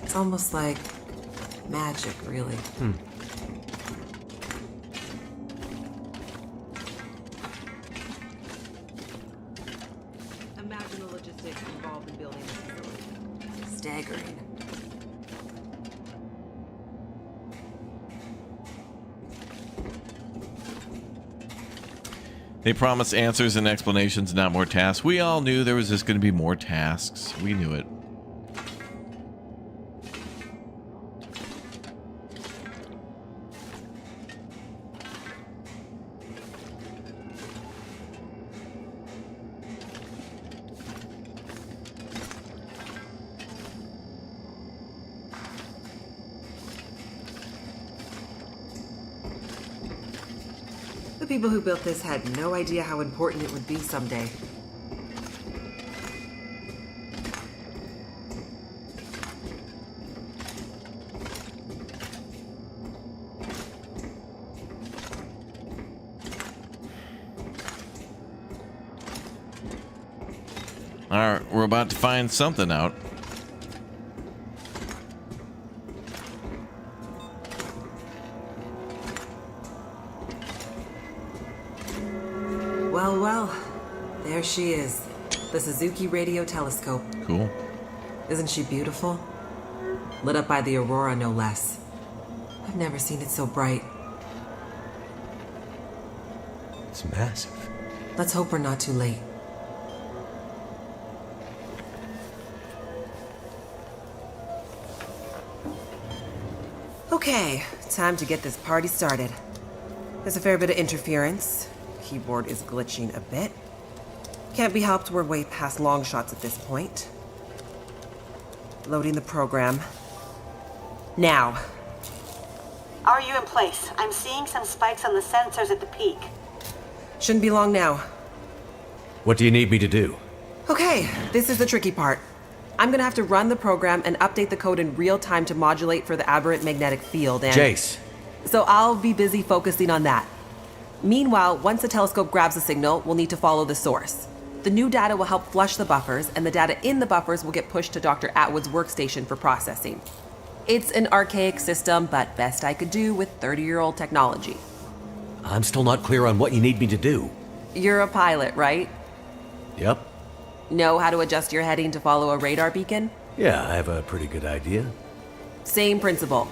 It's almost like magic, really. Imagine the logistics involved in building this facility. Staggering. They promised answers and explanations, not more tasks. We all knew there was just going to be more tasks. We knew it. The people who built this had no idea how important it would be someday. All right, we're about to find something out. Well, well, there she is. The Suzuki radio telescope. Cool. Isn't she beautiful? Lit up by the Aurora, no less. I've never seen it so bright. It's massive. Let's hope we're not too late. Okay, time to get this party started. There's a fair bit of interference. Keyboard is glitching a bit. Can't be helped, we're way past long shots at this point. Loading the program. Now. Are you in place? I'm seeing some spikes on the sensors at the peak. Shouldn't be long now. What do you need me to do? Okay, this is the tricky part. I'm gonna have to run the program and update the code in real time to modulate for the aberrant magnetic field and... Jace. So I'll be busy focusing on that. Meanwhile, once the telescope grabs a signal, we'll need to follow the source. The new data will help flush the buffers, and the data in the buffers will get pushed to Dr. Atwood's workstation for processing. It's an archaic system, but best I could do with 30-year-old technology. I'm still not clear on what you need me to do. You're a pilot, right? Yep. Know how to adjust your heading to follow a radar beacon? Yeah, I have a pretty good idea. Same principle.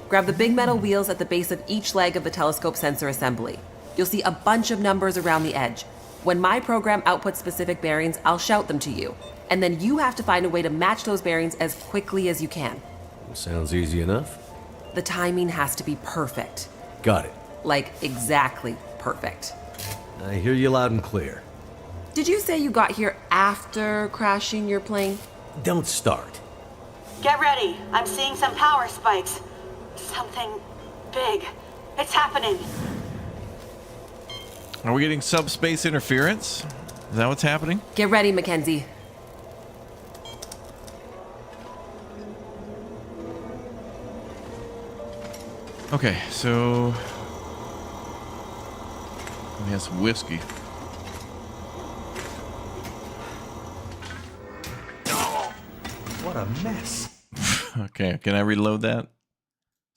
Grab the big metal wheels at the base of each leg of the telescope sensor assembly. You'll see a bunch of numbers around the edge. When my program outputs specific bearings, I'll shout them to you. And then you have to find a way to match those bearings as quickly as you can. Sounds easy enough. The timing has to be perfect. Got it. Like, exactly perfect. I hear you loud and clear. Did you say you got here after crashing your plane? Don't start. Get ready. I'm seeing some power spikes. Something big. It's happening. Are we getting subspace interference? Is that what's happening? Get ready, Mackenzie. Okay, so... we have some whiskey. What a mess. Okay, can I reload that?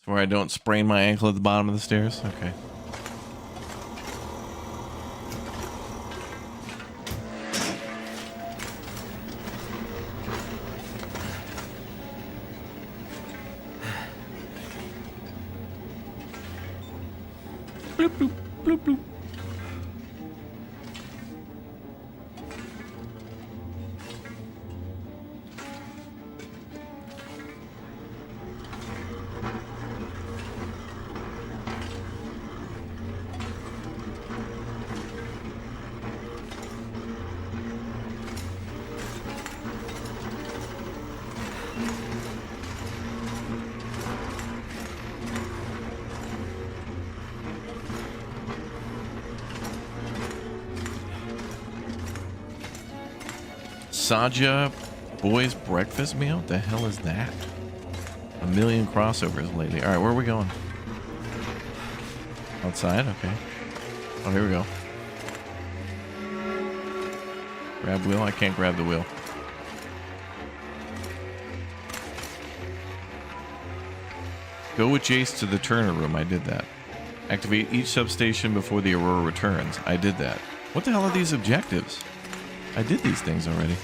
So where I don't sprain my ankle at the bottom of the stairs? Okay. Bloop, bloop, bloop, bloop. Saja boys breakfast meal? What the hell is that? A million crossovers lately. Alright, where are we going? Outside? Okay. Oh, here we go. Grab wheel? I can't grab the wheel. Go with Jace to the Turner room. I did that. Activate each substation before the Aurora returns. I did that. What the hell are these objectives? I did these things already.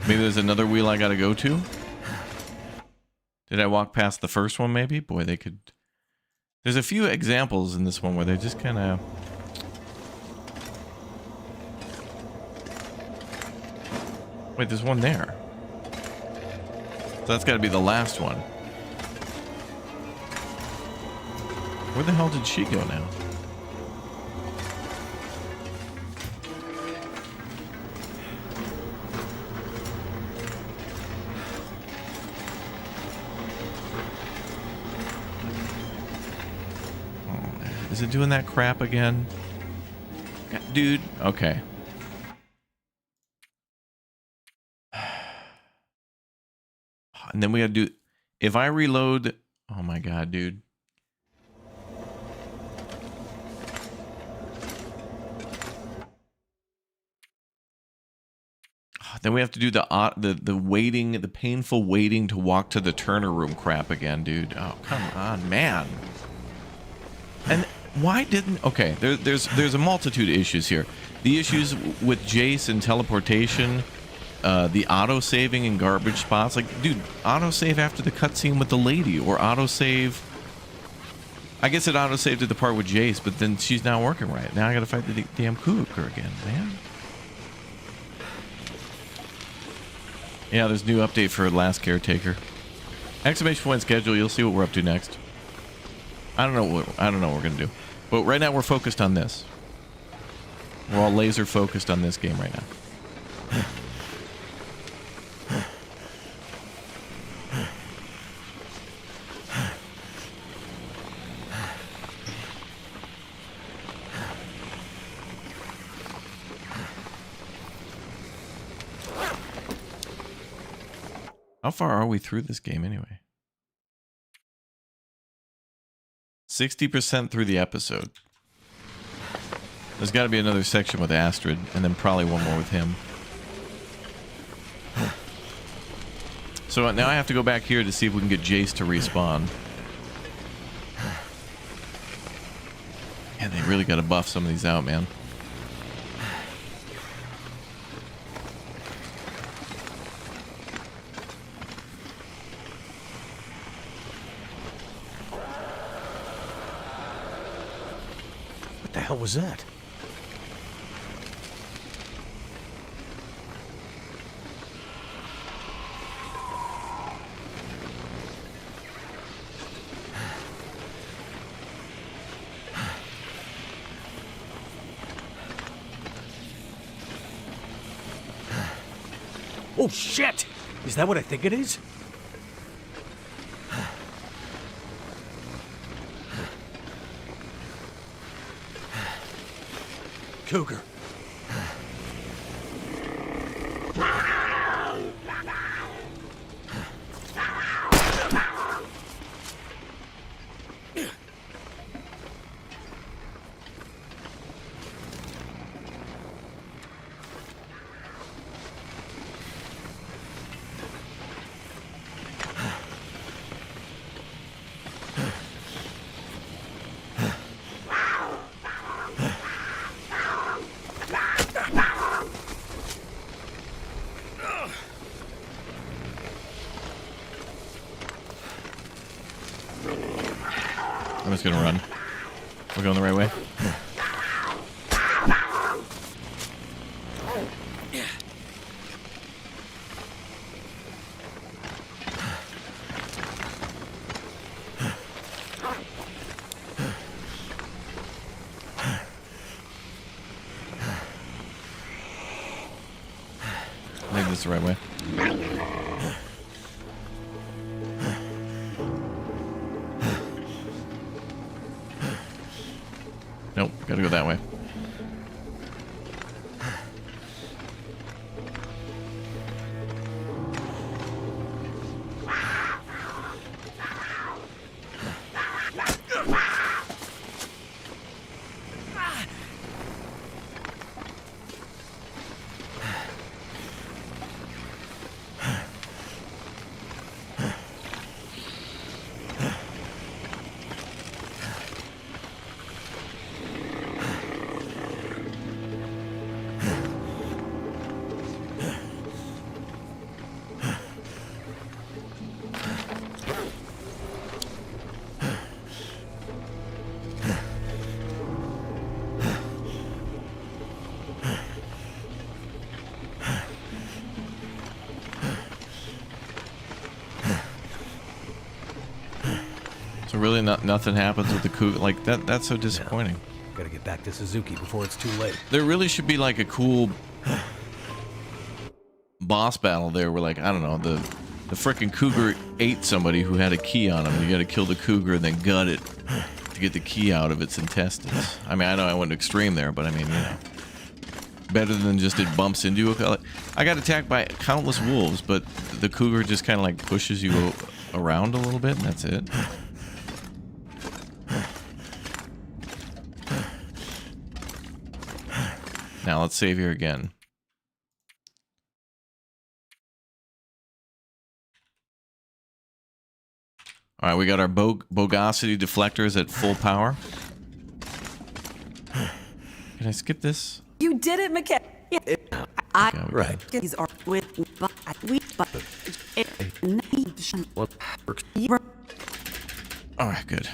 Maybe there's another wheel I gotta go to? Did I walk past the first one maybe? Boy, they could... There's a few examples in this one where they're just kind of... Wait, there's one there. So that's gotta be the last one. Where the hell did she go now? Is it doing that crap again? Dude, okay. And then we gotta do... If I reload... Oh my god, dude. Then we have to do the waiting, the painful waiting to walk to the Turner room crap again, dude. Oh, come on, man. And why didn't... Okay, there's a multitude of issues here. The issues with Jace and teleportation, the auto-saving in garbage spots. Like, dude, auto-save after the cutscene with the lady, or auto-save... I guess it auto-saved at the part with Jace, but then she's not working right. Now I gotta fight the damn cougar again, man. Yeah, there's a new update for Last Caretaker. Exclamation point schedule, you'll see what we're up to next. I don't know what we're gonna do. But right now we're focused on this. We're all laser focused on this game right now. How far are we through this game anyway? 60% through the episode. There's got to be another section with Astrid, and then probably one more with him. So now I have to go back here to see if we can get Jace to respawn. Yeah, they really got to buff some of these out, man. What the hell was that? Oh shit! Is that what I think it is? Cougar. I'm just gonna run. We're going the right way. I think this is the right way. Nope, gotta go that way. really nothing happens with the cougar. Like that's so disappointing. Gotta get back to Suzuki before it's too late. There really should be like a cool boss battle there where, like, I don't know, the frickin' cougar ate somebody who had a key on him. You gotta kill the cougar and then gut it to get the key out of its intestines. I mean, I know I went extreme there, but I mean, you know, better than just it bumps into a... I got attacked by countless wolves, but the cougar just kind of like pushes you around a little bit, and that's it. Now let's save here again. All right, we got our bogosity deflectors at full power. Can I skip this? You did it, Mackenzie. Right. These are with All right, good.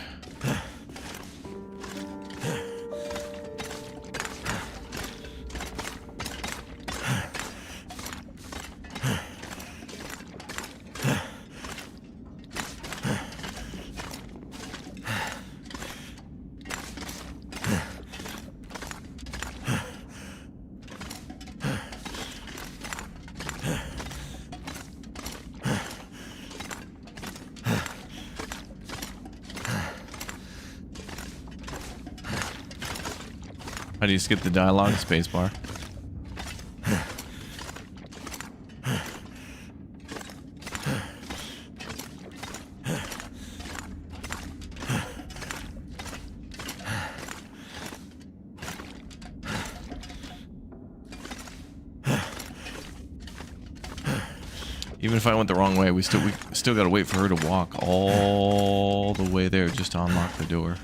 How do you skip the dialogue? Spacebar. Even if I went the wrong way, we still got to wait for her to walk all the way there just to unlock the door.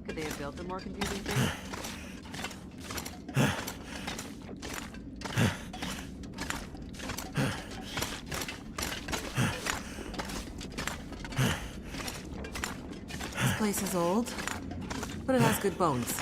Could they have built a more confusing thing? This place is old, but it has good bones.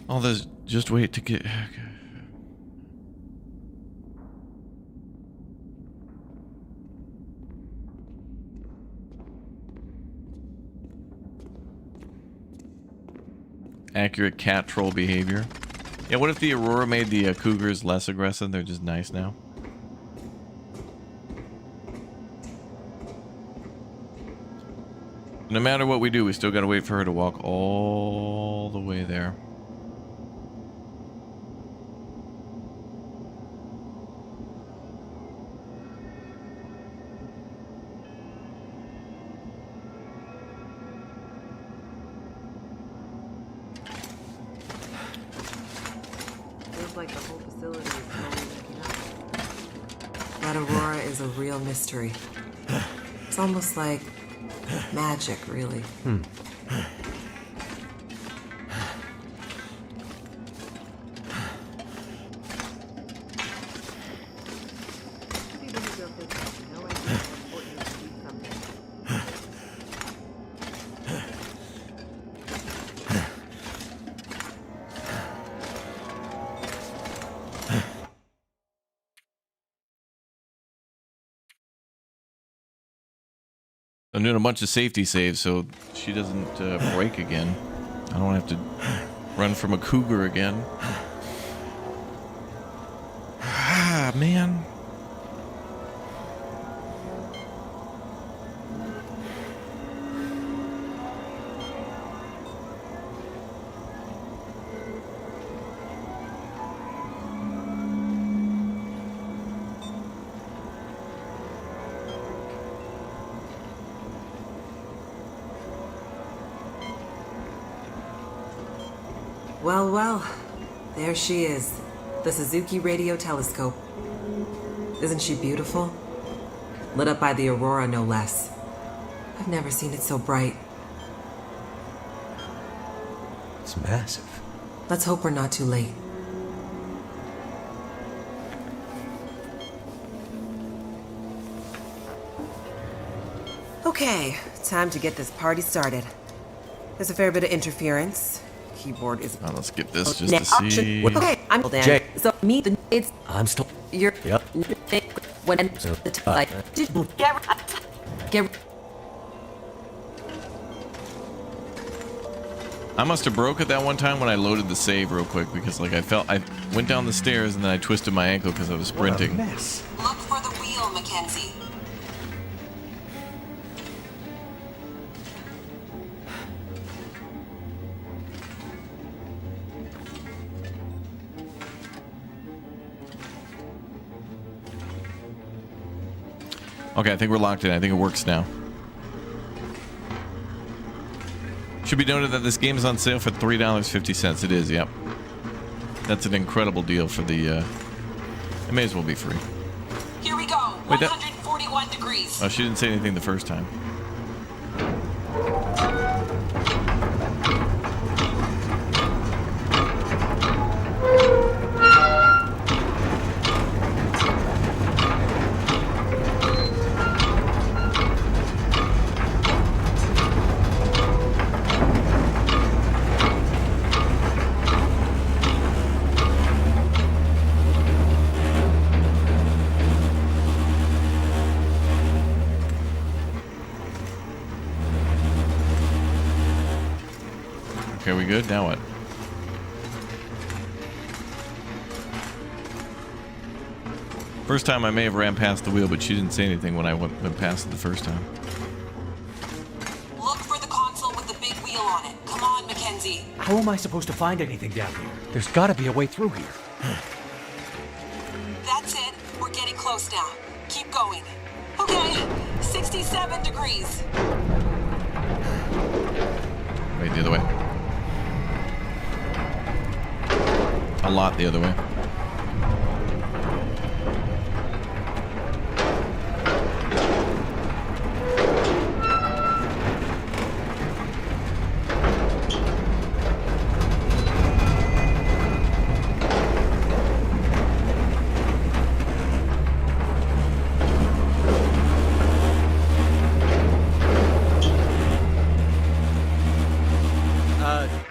All this, just wait to get... Accurate cat troll behavior. Yeah, what if the Aurora made the cougars less aggressive? They're just nice now. No matter what we do, we still gotta wait for her to walk all the way there. Feels like the whole facility is slowly waking up. That Aurora is a real mystery. It's almost like magic, really. I'm doing a bunch of safety saves so she doesn't break again. I don't have to run from a cougar again. Ah, man. Well, well, there she is, the Suzuki radio telescope. Isn't she beautiful? Lit up by the Aurora, no less. I've never seen it so bright. It's massive. It looks like a Let's hope we're not too late. Okay, time to get this party started. There's a fair bit of interference. Keyboard is. Now let's skip this just to see. Okay, I'm Dan. Jay. So me, it's. I'm still. You're. Yep. When the like. Get. I must have broke it that one time when I loaded the save real quick because like I went down the stairs and then I twisted my ankle because I was sprinting. Look for the wheel, Mackenzie. Okay, I think we're locked in. I think it works now. Should be noted that this game is on sale for $3.50. It is, yep. That's an incredible deal for the, it may as well be free. Here we go. Wait, 141 degrees. Oh, she didn't say anything the first time. Okay, we good? Now what? First time I may have ran past the wheel, but she didn't say anything when I went past it the first time. Look for the console with the big wheel on it. Come on, Mackenzie. How am I supposed to find anything down here? There's gotta be a way through here. That's it. We're getting close now. Keep going. Okay, 67 degrees. Wait, the other way. A lot the other way.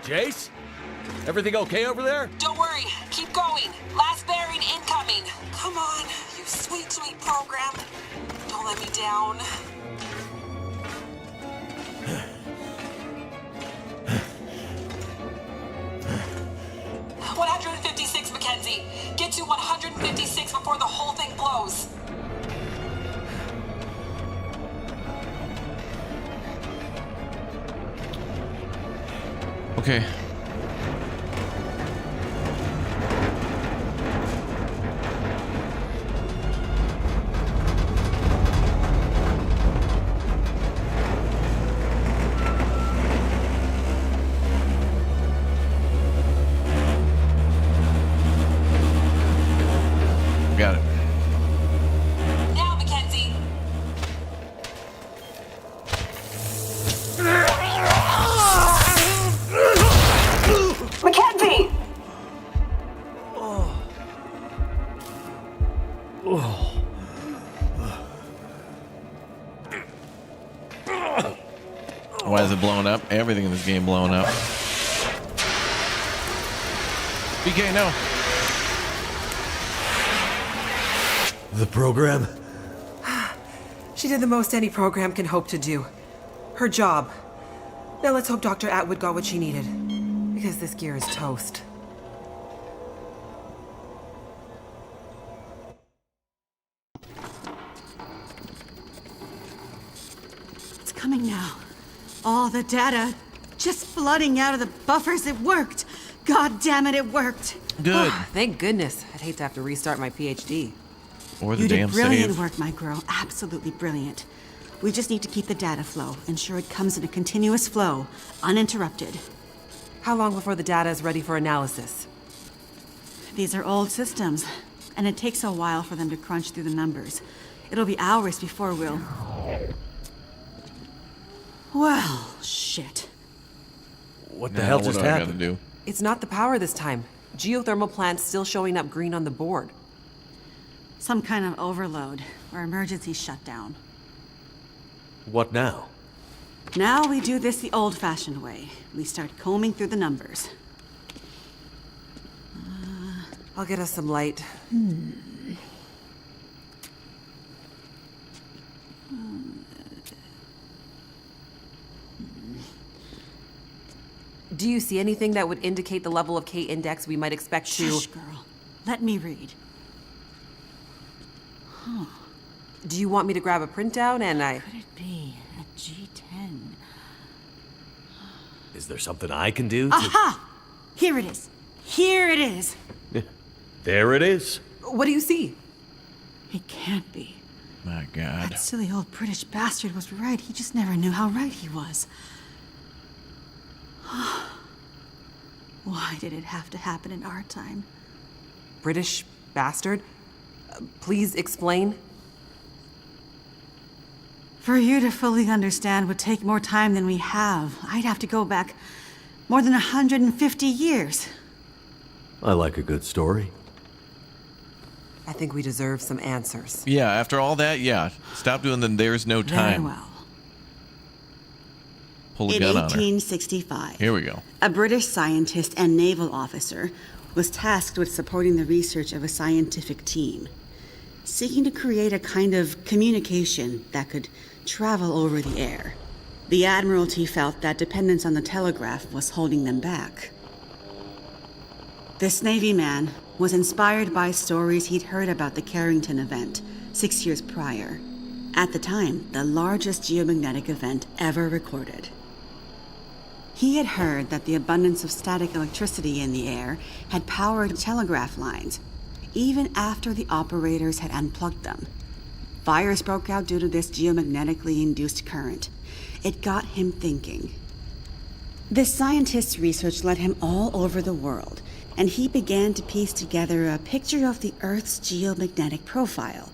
Jace? Everything okay over there? Don't worry. Keep going. Last bearing incoming. Come on, you sweet, sweet program. Don't let me down. $156, Mackenzie. Get to 156 before the whole thing blows. Okay. Got it. Now, Mackenzie. Mackenzie! Why is it blowing up? Everything in this game blowing up. BK, no. The program? She did the most any program can hope to do. Her job. Now let's hope Dr. Atwood got what she needed. Because this gear is toast. It's coming now. All the data just flooding out of the buffers. It worked. God damn it, it worked. Good. Thank goodness. I'd hate to have to restart my PhD. Or the You damn did brilliant save. work, my girl. Absolutely brilliant. We just need to keep the data flow. Ensure it comes in a continuous flow, uninterrupted. How long before the data is ready for analysis? These are old systems, and it takes a while for them to crunch through the numbers. It'll be hours before we'll... Well, shit. What the hell just happened? Do? It's not the power this time. Geothermal plant's still showing up green on the board. Some kind of overload or emergency shutdown. What now? Now we do this the old-fashioned way. We start combing through the numbers. I'll get us some light. Do you see anything that would indicate the level of K-index we might expect to... Shush, girl. Let me read. Huh. Do you want me to grab a printout and Could it be a G10? Is there something I can do to... Aha! Here it is. Here it is. There it is. What do you see? It can't be. My God. That silly old British bastard was right. He just never knew how right he was. Why did it have to happen in our time? British bastard? Please explain. For you to fully understand would take more time than we have. I'd have to go back more than 150 years. I like a good story. I think we deserve some answers. Yeah, after all that, yeah. Stop doing the there's no time. Very well. Pull a In gun on her. 1865, Here we go. a British scientist and naval officer was tasked with supporting the research of a scientific team, seeking to create a kind of communication that could travel over the air. The Admiralty felt that dependence on the telegraph was holding them back. This Navy man was inspired by stories he'd heard about the Carrington event 6 years prior. At the time, the largest geomagnetic event ever recorded. He had heard that the abundance of static electricity in the air had powered telegraph lines, even after the operators had unplugged them. Fires broke out due to this geomagnetically induced current. It got him thinking. This scientist's research led him all over the world, and he began to piece together a picture of the Earth's geomagnetic profile,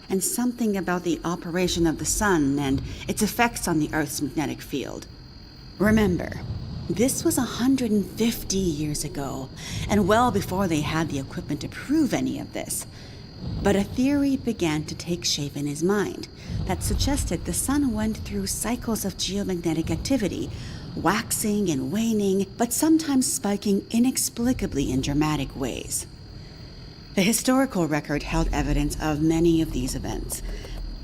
and something about the operation of the sun and its effects on the Earth's magnetic field. Remember, this was 150 years ago, and well before they had the equipment to prove any of this. But a theory began to take shape in his mind that suggested the sun went through cycles of geomagnetic activity, waxing and waning, but sometimes spiking inexplicably in dramatic ways. The historical record held evidence of many of these events,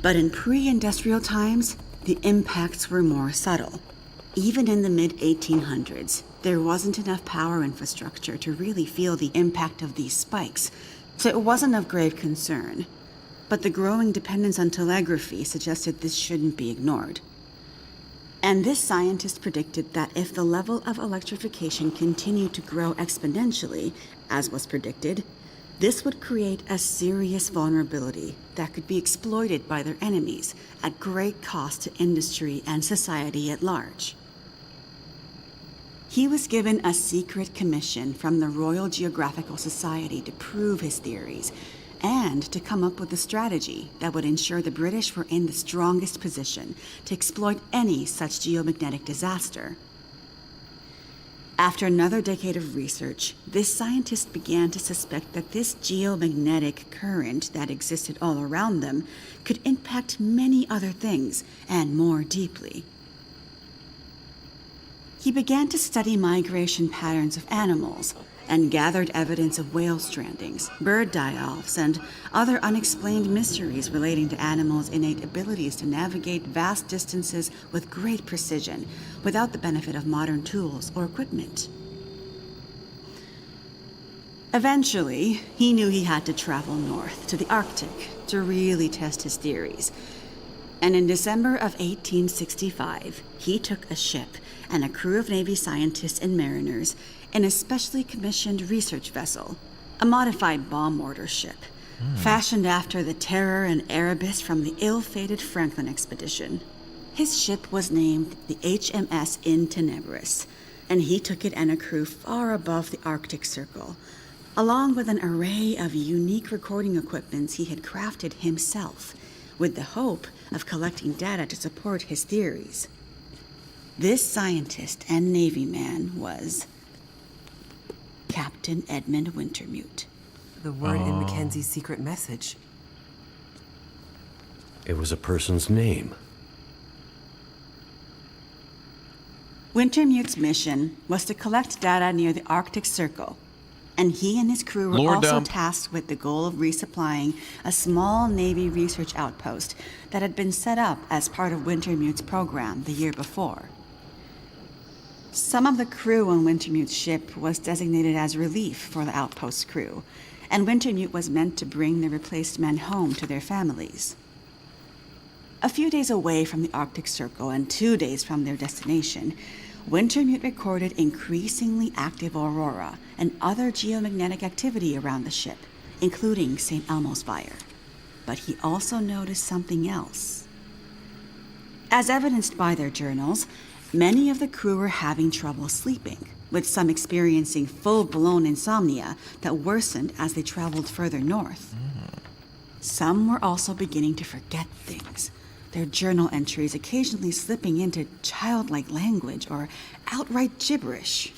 but in pre-industrial times, the impacts were more subtle. Even in the mid-1800s, there wasn't enough power infrastructure to really feel the impact of these spikes, so it wasn't of grave concern. But the growing dependence on telegraphy suggested this shouldn't be ignored. And this scientist predicted that if the level of electrification continued to grow exponentially, as was predicted, this would create a serious vulnerability that could be exploited by their enemies at great cost to industry and society at large. He was given a secret commission from the Royal Geographical Society to prove his theories and to come up with a strategy that would ensure the British were in the strongest position to exploit any such geomagnetic disaster. After another decade of research, this scientist began to suspect that this geomagnetic current that existed all around them could impact many other things and more deeply. He began to study migration patterns of animals and gathered evidence of whale strandings, bird die-offs, and other unexplained mysteries relating to animals' innate abilities to navigate vast distances with great precision without the benefit of modern tools or equipment. Eventually, he knew he had to travel north to the Arctic to really test his theories. And in December of 1865, he took a ship and a crew of Navy scientists and mariners in a specially commissioned research vessel, a modified bomb mortar ship, fashioned after the Terror and Erebus from the ill-fated Franklin expedition. His ship was named the HMS In Tenebris, and he took it and a crew far above the Arctic Circle, along with an array of unique recording equipments he had crafted himself, with the hope of collecting data to support his theories. This scientist and Navy man was Captain Edmund Wintermute. The word in Mackenzie's secret message. It was a person's name. Wintermute's mission was to collect data near the Arctic Circle, and he and his crew were Lore also dump. tasked with the goal of resupplying a small Navy research outpost that had been set up as part of Wintermute's program the year before. Some of the crew on Wintermute's ship was designated as relief for the outpost crew, and Wintermute was meant to bring the replaced men home to their families. A few days away from the Arctic Circle and 2 days from their destination, Wintermute recorded increasingly active Aurora and other geomagnetic activity around the ship, including St. Elmo's fire. But he also noticed something else. As evidenced by their journals, many of the crew were having trouble sleeping, with some experiencing full-blown insomnia that worsened as they traveled further north. Some were also beginning to forget things, their journal entries occasionally slipping into childlike language or outright gibberish.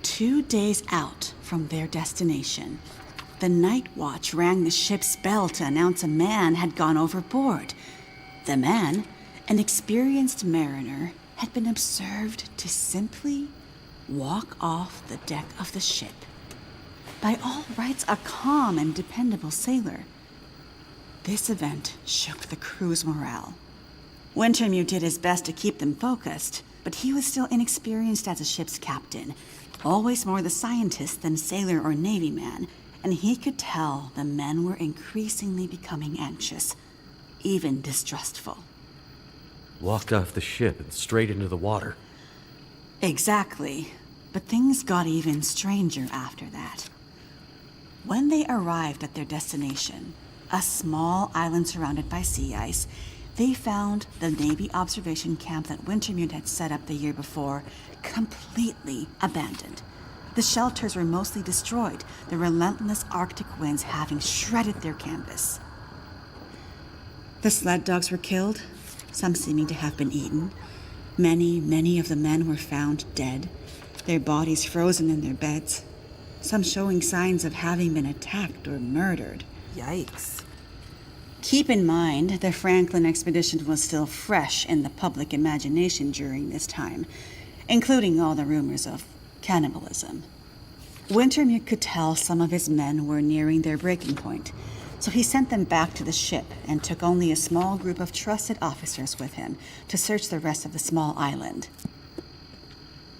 2 days out from their destination, the night watch rang the ship's bell to announce a man had gone overboard. The man, an experienced mariner, had been observed to simply walk off the deck of the ship. By all rights, a calm and dependable sailor. This event shook the crew's morale. Wintermute did his best to keep them focused, but he was still inexperienced as a ship's captain, always more the scientist than sailor or Navy man, and he could tell the men were increasingly becoming anxious, even distrustful. Walked off the ship and straight into the water. Exactly, but things got even stranger after that. When they arrived at their destination, a small island surrounded by sea ice, they found the Navy observation camp that Wintermute had set up the year before completely abandoned. The shelters were mostly destroyed, the relentless Arctic winds having shredded their canvas. The sled dogs were killed, some seeming to have been eaten. Many of the men were found dead, their bodies frozen in their beds, some showing signs of having been attacked or murdered. Yikes. Keep in mind, the Franklin expedition was still fresh in the public imagination during this time, including all the rumors of cannibalism. Wintermute could tell some of his men were nearing their breaking point, so he sent them back to the ship and took only a small group of trusted officers with him to search the rest of the small island.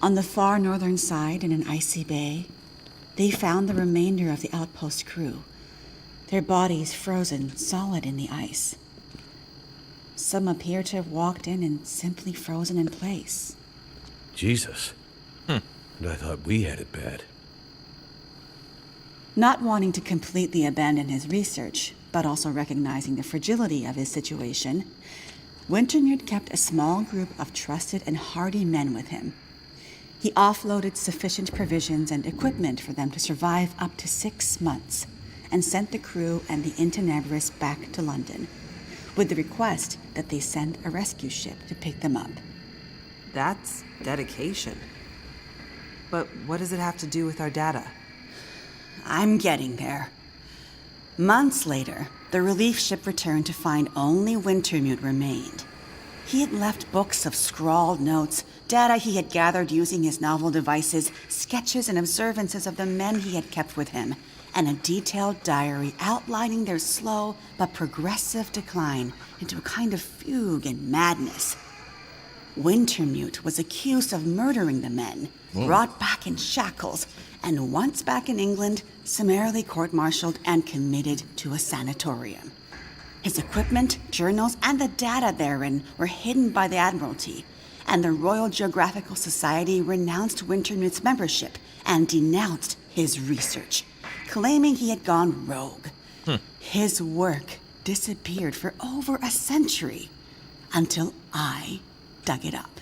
On the far northern side, in an icy bay, they found the remainder of the outpost crew, their bodies frozen solid in the ice. Some appear to have walked in and simply frozen in place. Jesus. And I thought we had it bad. Not wanting to completely abandon his research, but also recognizing the fragility of his situation, Wintermute kept a small group of trusted and hardy men with him. He offloaded sufficient provisions and equipment for them to survive up to 6 months, and sent the crew and the Intenebris back to London, with the request that they send a rescue ship to pick them up. That's dedication. But what does it have to do with our data? I'm getting there. Months later, the relief ship returned to find only Wintermute remained. He had left books of scrawled notes, data he had gathered using his novel devices, sketches and observances of the men he had kept with him, and a detailed diary outlining their slow but progressive decline into a kind of fugue and madness. Wintermute was accused of murdering the men, brought back in shackles, and once back in England, summarily court-martialed and committed to a sanatorium. His equipment, journals, and the data therein were hidden by the Admiralty, and the Royal Geographical Society renounced Wintermute's membership and denounced his research, claiming he had gone rogue. His work disappeared for over a century, until I dug it up.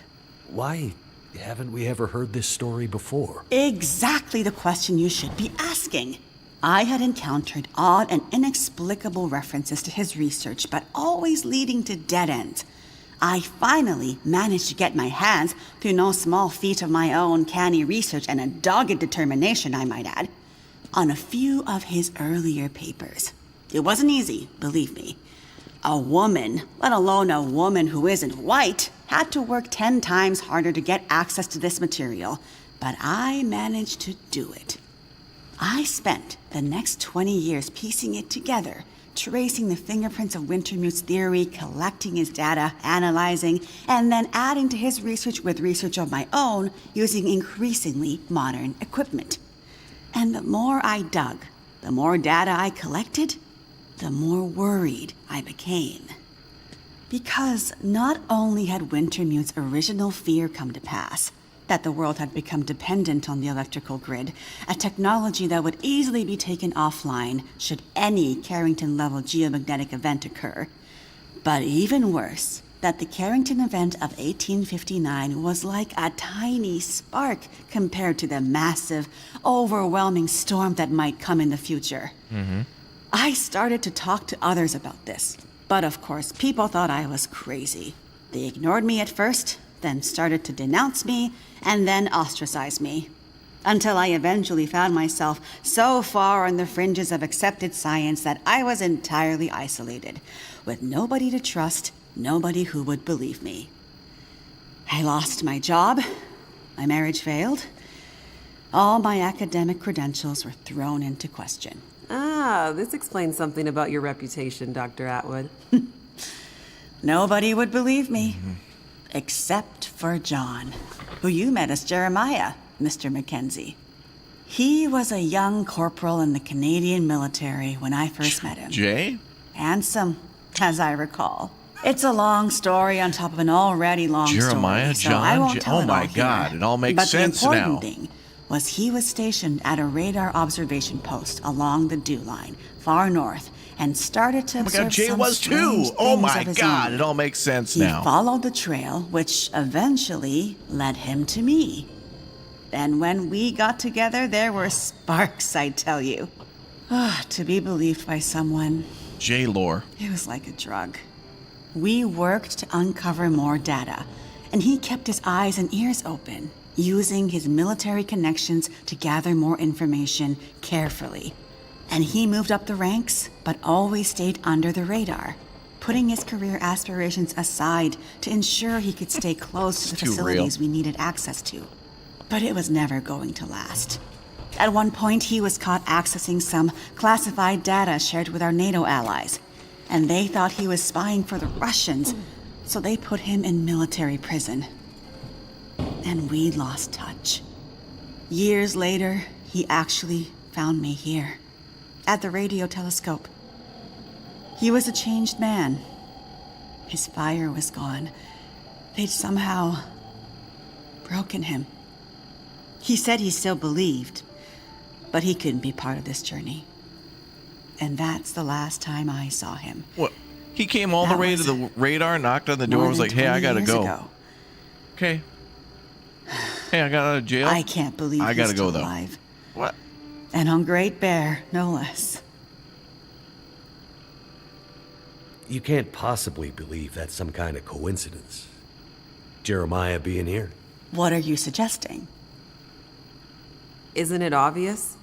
Why haven't we ever heard this story before? Exactly the question you should be asking. I had encountered odd and inexplicable references to his research, but always leading to dead ends. I finally managed to get my hands, through no small feat of my own canny research and a dogged determination, I might add, on a few of his earlier papers. It wasn't easy, believe me. A woman, let alone a woman who isn't white, had to work 10 times harder to get access to this material, but I managed to do it. I spent the next 20 years piecing it together, tracing the fingerprints of Wintermute's theory, collecting his data, analyzing, and then adding to his research with research of my own using increasingly modern equipment. And the more I dug, the more data I collected, the more worried I became. Because not only had Wintermute's original fear come to pass, that the world had become dependent on the electrical grid, a technology that would easily be taken offline should any Carrington-level geomagnetic event occur. But even worse, that the Carrington event of 1859 was like a tiny spark compared to the massive, overwhelming storm that might come in the future. I started to talk to others about this, but of course, people thought I was crazy. They ignored me at first, then started to denounce me, and then ostracize me. Until I eventually found myself so far on the fringes of accepted science that I was entirely isolated, with nobody to trust, nobody who would believe me. I lost my job, my marriage failed, all my academic credentials were thrown into question. Ah, this explains something about your reputation, Dr. Atwood. Nobody would believe me. Except for John, who you met as Jeremiah, Mr. Mackenzie. He was a young corporal in the Canadian military when I first met him. Jay? Handsome, as I recall. It's a long story on top of an already long Jeremiah, story, so I won't tell oh it my all God, here. it all makes sense now. But the important thing was he was stationed at a radar observation post along the dew line, far north, and started to observe Jay some was too. strange Oh things my of his God, own. it all makes sense He now. followed the trail, which eventually led him to me. And when we got together, there were sparks, I tell you. To be believed by someone. Jay lore. It was like a drug. We worked to uncover more data, and he kept his eyes and ears open, using his military connections to gather more information carefully. And he moved up the ranks, but always stayed under the radar, putting his career aspirations aside to ensure he could stay close to the facilities we needed access to. But it was never going to last. At one point, he was caught accessing some classified data shared with our NATO allies, and they thought he was spying for the Russians, so they put him in military prison. And we lost touch. Years later, he actually found me here, at the radio telescope. He was a changed man. His fire was gone. They'd somehow broken him. He said he still believed, but he couldn't be part of this journey. And that's the last time I saw him. What? He came all the way to the radar, knocked on the door, and was like, hey, I gotta go. Okay. Hey, I got out of jail. I can't believe I gotta he's still go, though. alive. What? And on Great Bear, no less. You can't possibly believe that's some kind of coincidence. Jeremiah being here. What are you suggesting? Isn't it obvious?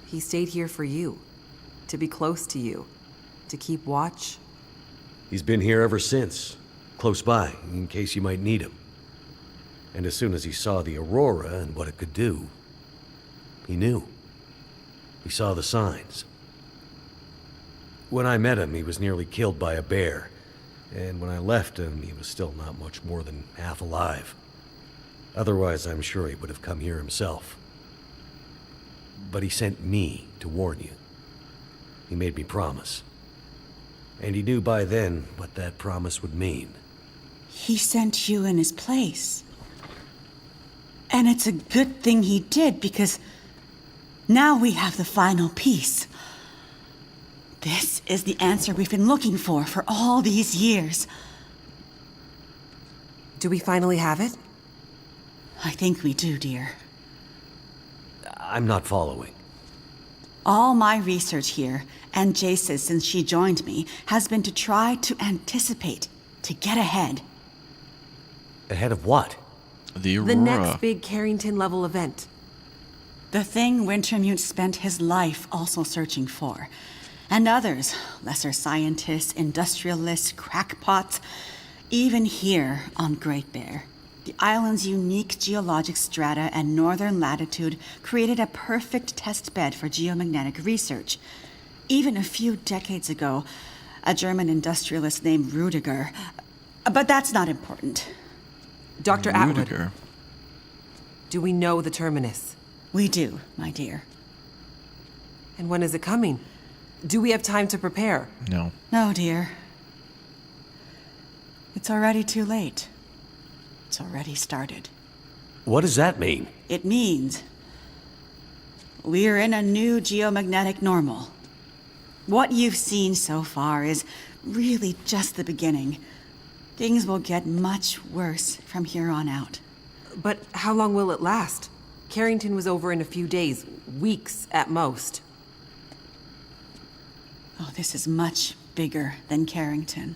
He stayed here for you, to be close to you, to keep watch. He's been here ever since, close by, in case you might need him. And as soon as he saw the Aurora and what it could do, he knew. He saw the signs. When I met him, he was nearly killed by a bear. And when I left him, he was still not much more than half alive. Otherwise, I'm sure he would have come here himself. But he sent me to warn you. He made me promise. And he knew by then what that promise would mean. He sent you in his place. And it's a good thing he did, because now we have the final piece. This is the answer we've been looking for all these years. Do we finally have it? I think we do, dear. I'm not following. All my research here, and Jace's since she joined me, has been to try to anticipate, to get ahead, Ahead of what? The Aurora. The next big Carrington-level event. The thing Wintermute spent his life also searching for. And others, lesser scientists, industrialists, crackpots, even here on Great Bear. The island's unique geologic strata and northern latitude created a perfect test bed for geomagnetic research. Even a few decades ago, a German industrialist named Rudiger. But that's not important. Dr. Atwood, Rudiger. do we know the terminus? We do, my dear. And when is it coming? Do we have time to prepare? No. No, dear. It's already too late. It's already started. What does that mean? It means we're in a new geomagnetic normal. What you've seen so far is really just the beginning. Things will get much worse from here on out. But how long will it last? Carrington was over in a few days, weeks at most. Oh, this is much bigger than Carrington.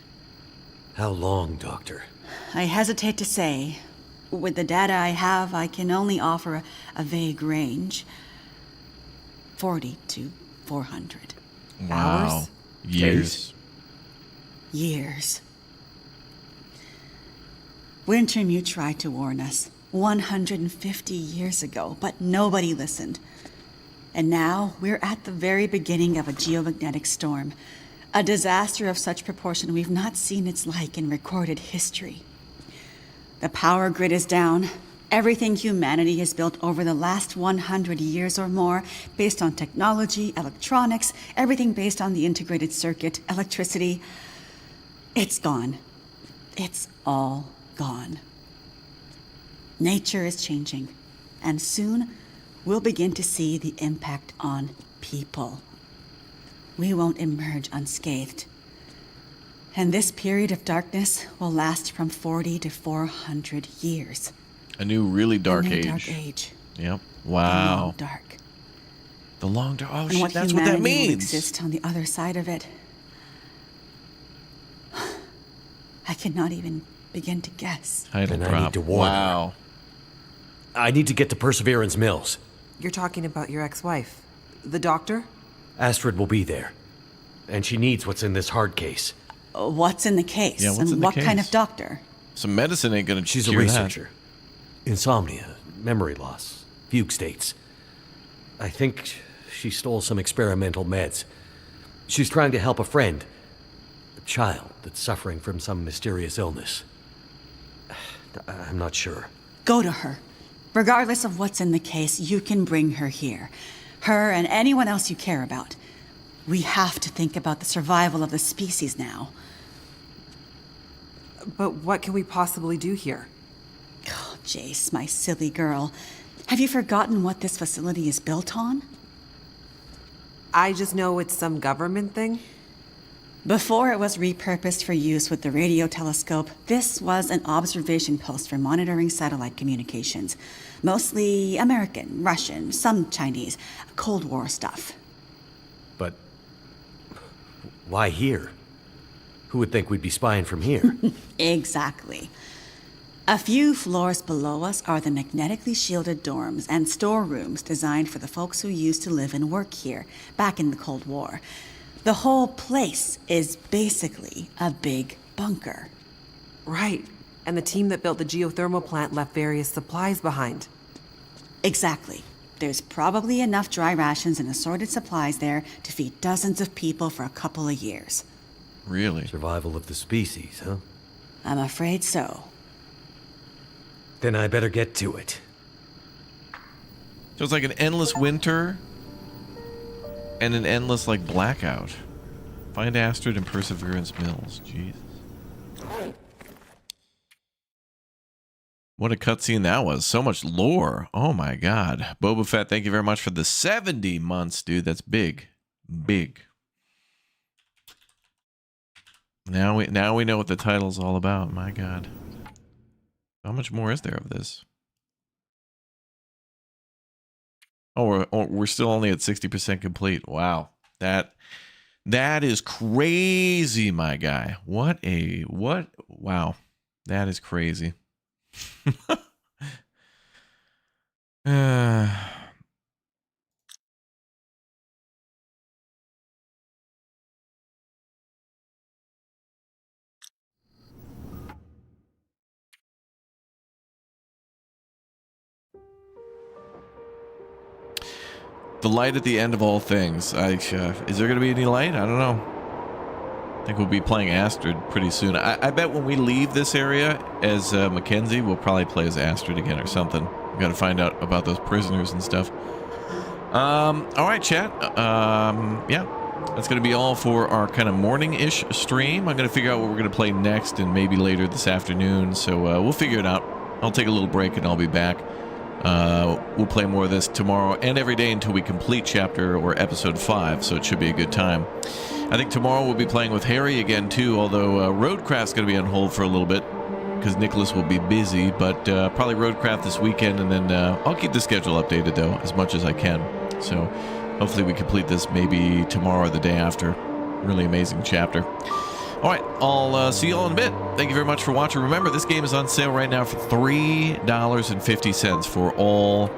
How long, Doctor? I hesitate to say. With the data I have, I can only offer a vague range. 40 to 400. Wow. Hours? Years. Years. Wintermute tried to warn us 150 years ago, but nobody listened. And now we're at the very beginning of a geomagnetic storm. A disaster of such proportion we've not seen its like in recorded history. The power grid is down. Everything humanity has built over the last 100 years or more, based on technology, electronics, everything based on the integrated circuit, electricity, it's gone. It's all gone. Nature is changing, and soon we'll begin to see the impact on people. We won't emerge unscathed. And this period of darkness will last from 40 to 400 years. A new really dark A new age. dark age. Yep. The Wow. long dark. The long dark. Oh, And shit, that's what humanity that will means. exist on the other side of it. I cannot even begin to guess. Title Then I drop. need to warn her. Wow. I need to get to Perseverance Mills. You're talking about your ex-wife, the doctor? Astrid will be there. And she needs what's in this hard case. What's in the case? Yeah, what's and in the what kind case? of doctor? Some medicine ain't gonna. She's a cure that. researcher. Insomnia, memory loss, fugue states. I think she stole some experimental meds. She's trying to help a friend, a child that's suffering from some mysterious illness. I'm not sure. Go to her. Regardless of what's in the case, you can bring her here. Her and anyone else you care about. We have to think about the survival of the species now. But what can we possibly do here? Oh, Jace, my silly girl. Have you forgotten what this facility is built on? I just know it's some government thing. Before it was repurposed for use with the radio telescope, this was an observation post for monitoring satellite communications. Mostly American, Russian, some Chinese, Cold War stuff. But why here? Who would think we'd be spying from here? Exactly. A few floors below us are the magnetically shielded dorms and storerooms designed for the folks who used to live and work here, back in the Cold War. The whole place is basically a big bunker. Right. And the team that built the geothermal plant left various supplies behind. Exactly. There's probably enough dry rations and assorted supplies there to feed dozens of people for a couple of years. Really? Survival of the species, huh? I'm afraid so. Then I better get to it. So it's like an endless winter and an endless like blackout. Find Astrid and Perseverance Mills. Jeez. What a cutscene that was. So much lore. Oh my god. Boba Fett, thank you very much for the 70 months, dude. That's big. Big. Now we know what the title's all about. My god. How much more is there of this? Oh, we're still only at 60% complete. Wow. That is crazy, my guy. Wow. That is crazy. The light at the end of all things. Is there going to be any light? I don't know. I think we'll be playing Astrid pretty soon. I bet when we leave this area as Mackenzie, we'll probably play as Astrid again or something. We've got to find out about those prisoners and stuff. All right, chat. Yeah, that's going to be all for our kind of morning-ish stream. I'm going to figure out what we're going to play next and maybe later this afternoon. So we'll figure it out. I'll take a little break and I'll be back. We'll play more of this tomorrow and every day until we complete chapter or episode 5, so it should be a good time. I think tomorrow we'll be playing with Harry again too, although Roadcraft's going to be on hold for a little bit because Nicholas will be busy, but probably Roadcraft this weekend, and then I'll keep the schedule updated though as much as I can. So hopefully we complete this maybe tomorrow or the day after. Really amazing chapter. All right, I'll see you all in a bit. Thank you very much for watching. Remember, this game is on sale right now for $3.50 for all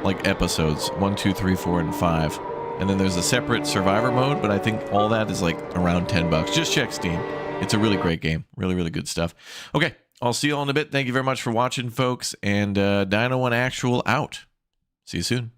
like episodes 1, 2, 3, 4, and 5. And then there's a separate survivor mode, but I think all that is like around $10. Just check Steam. It's a really great game. Really, really good stuff. Okay, I'll see you all in a bit. Thank you very much for watching, folks. And Dino 1 Actual out. See you soon.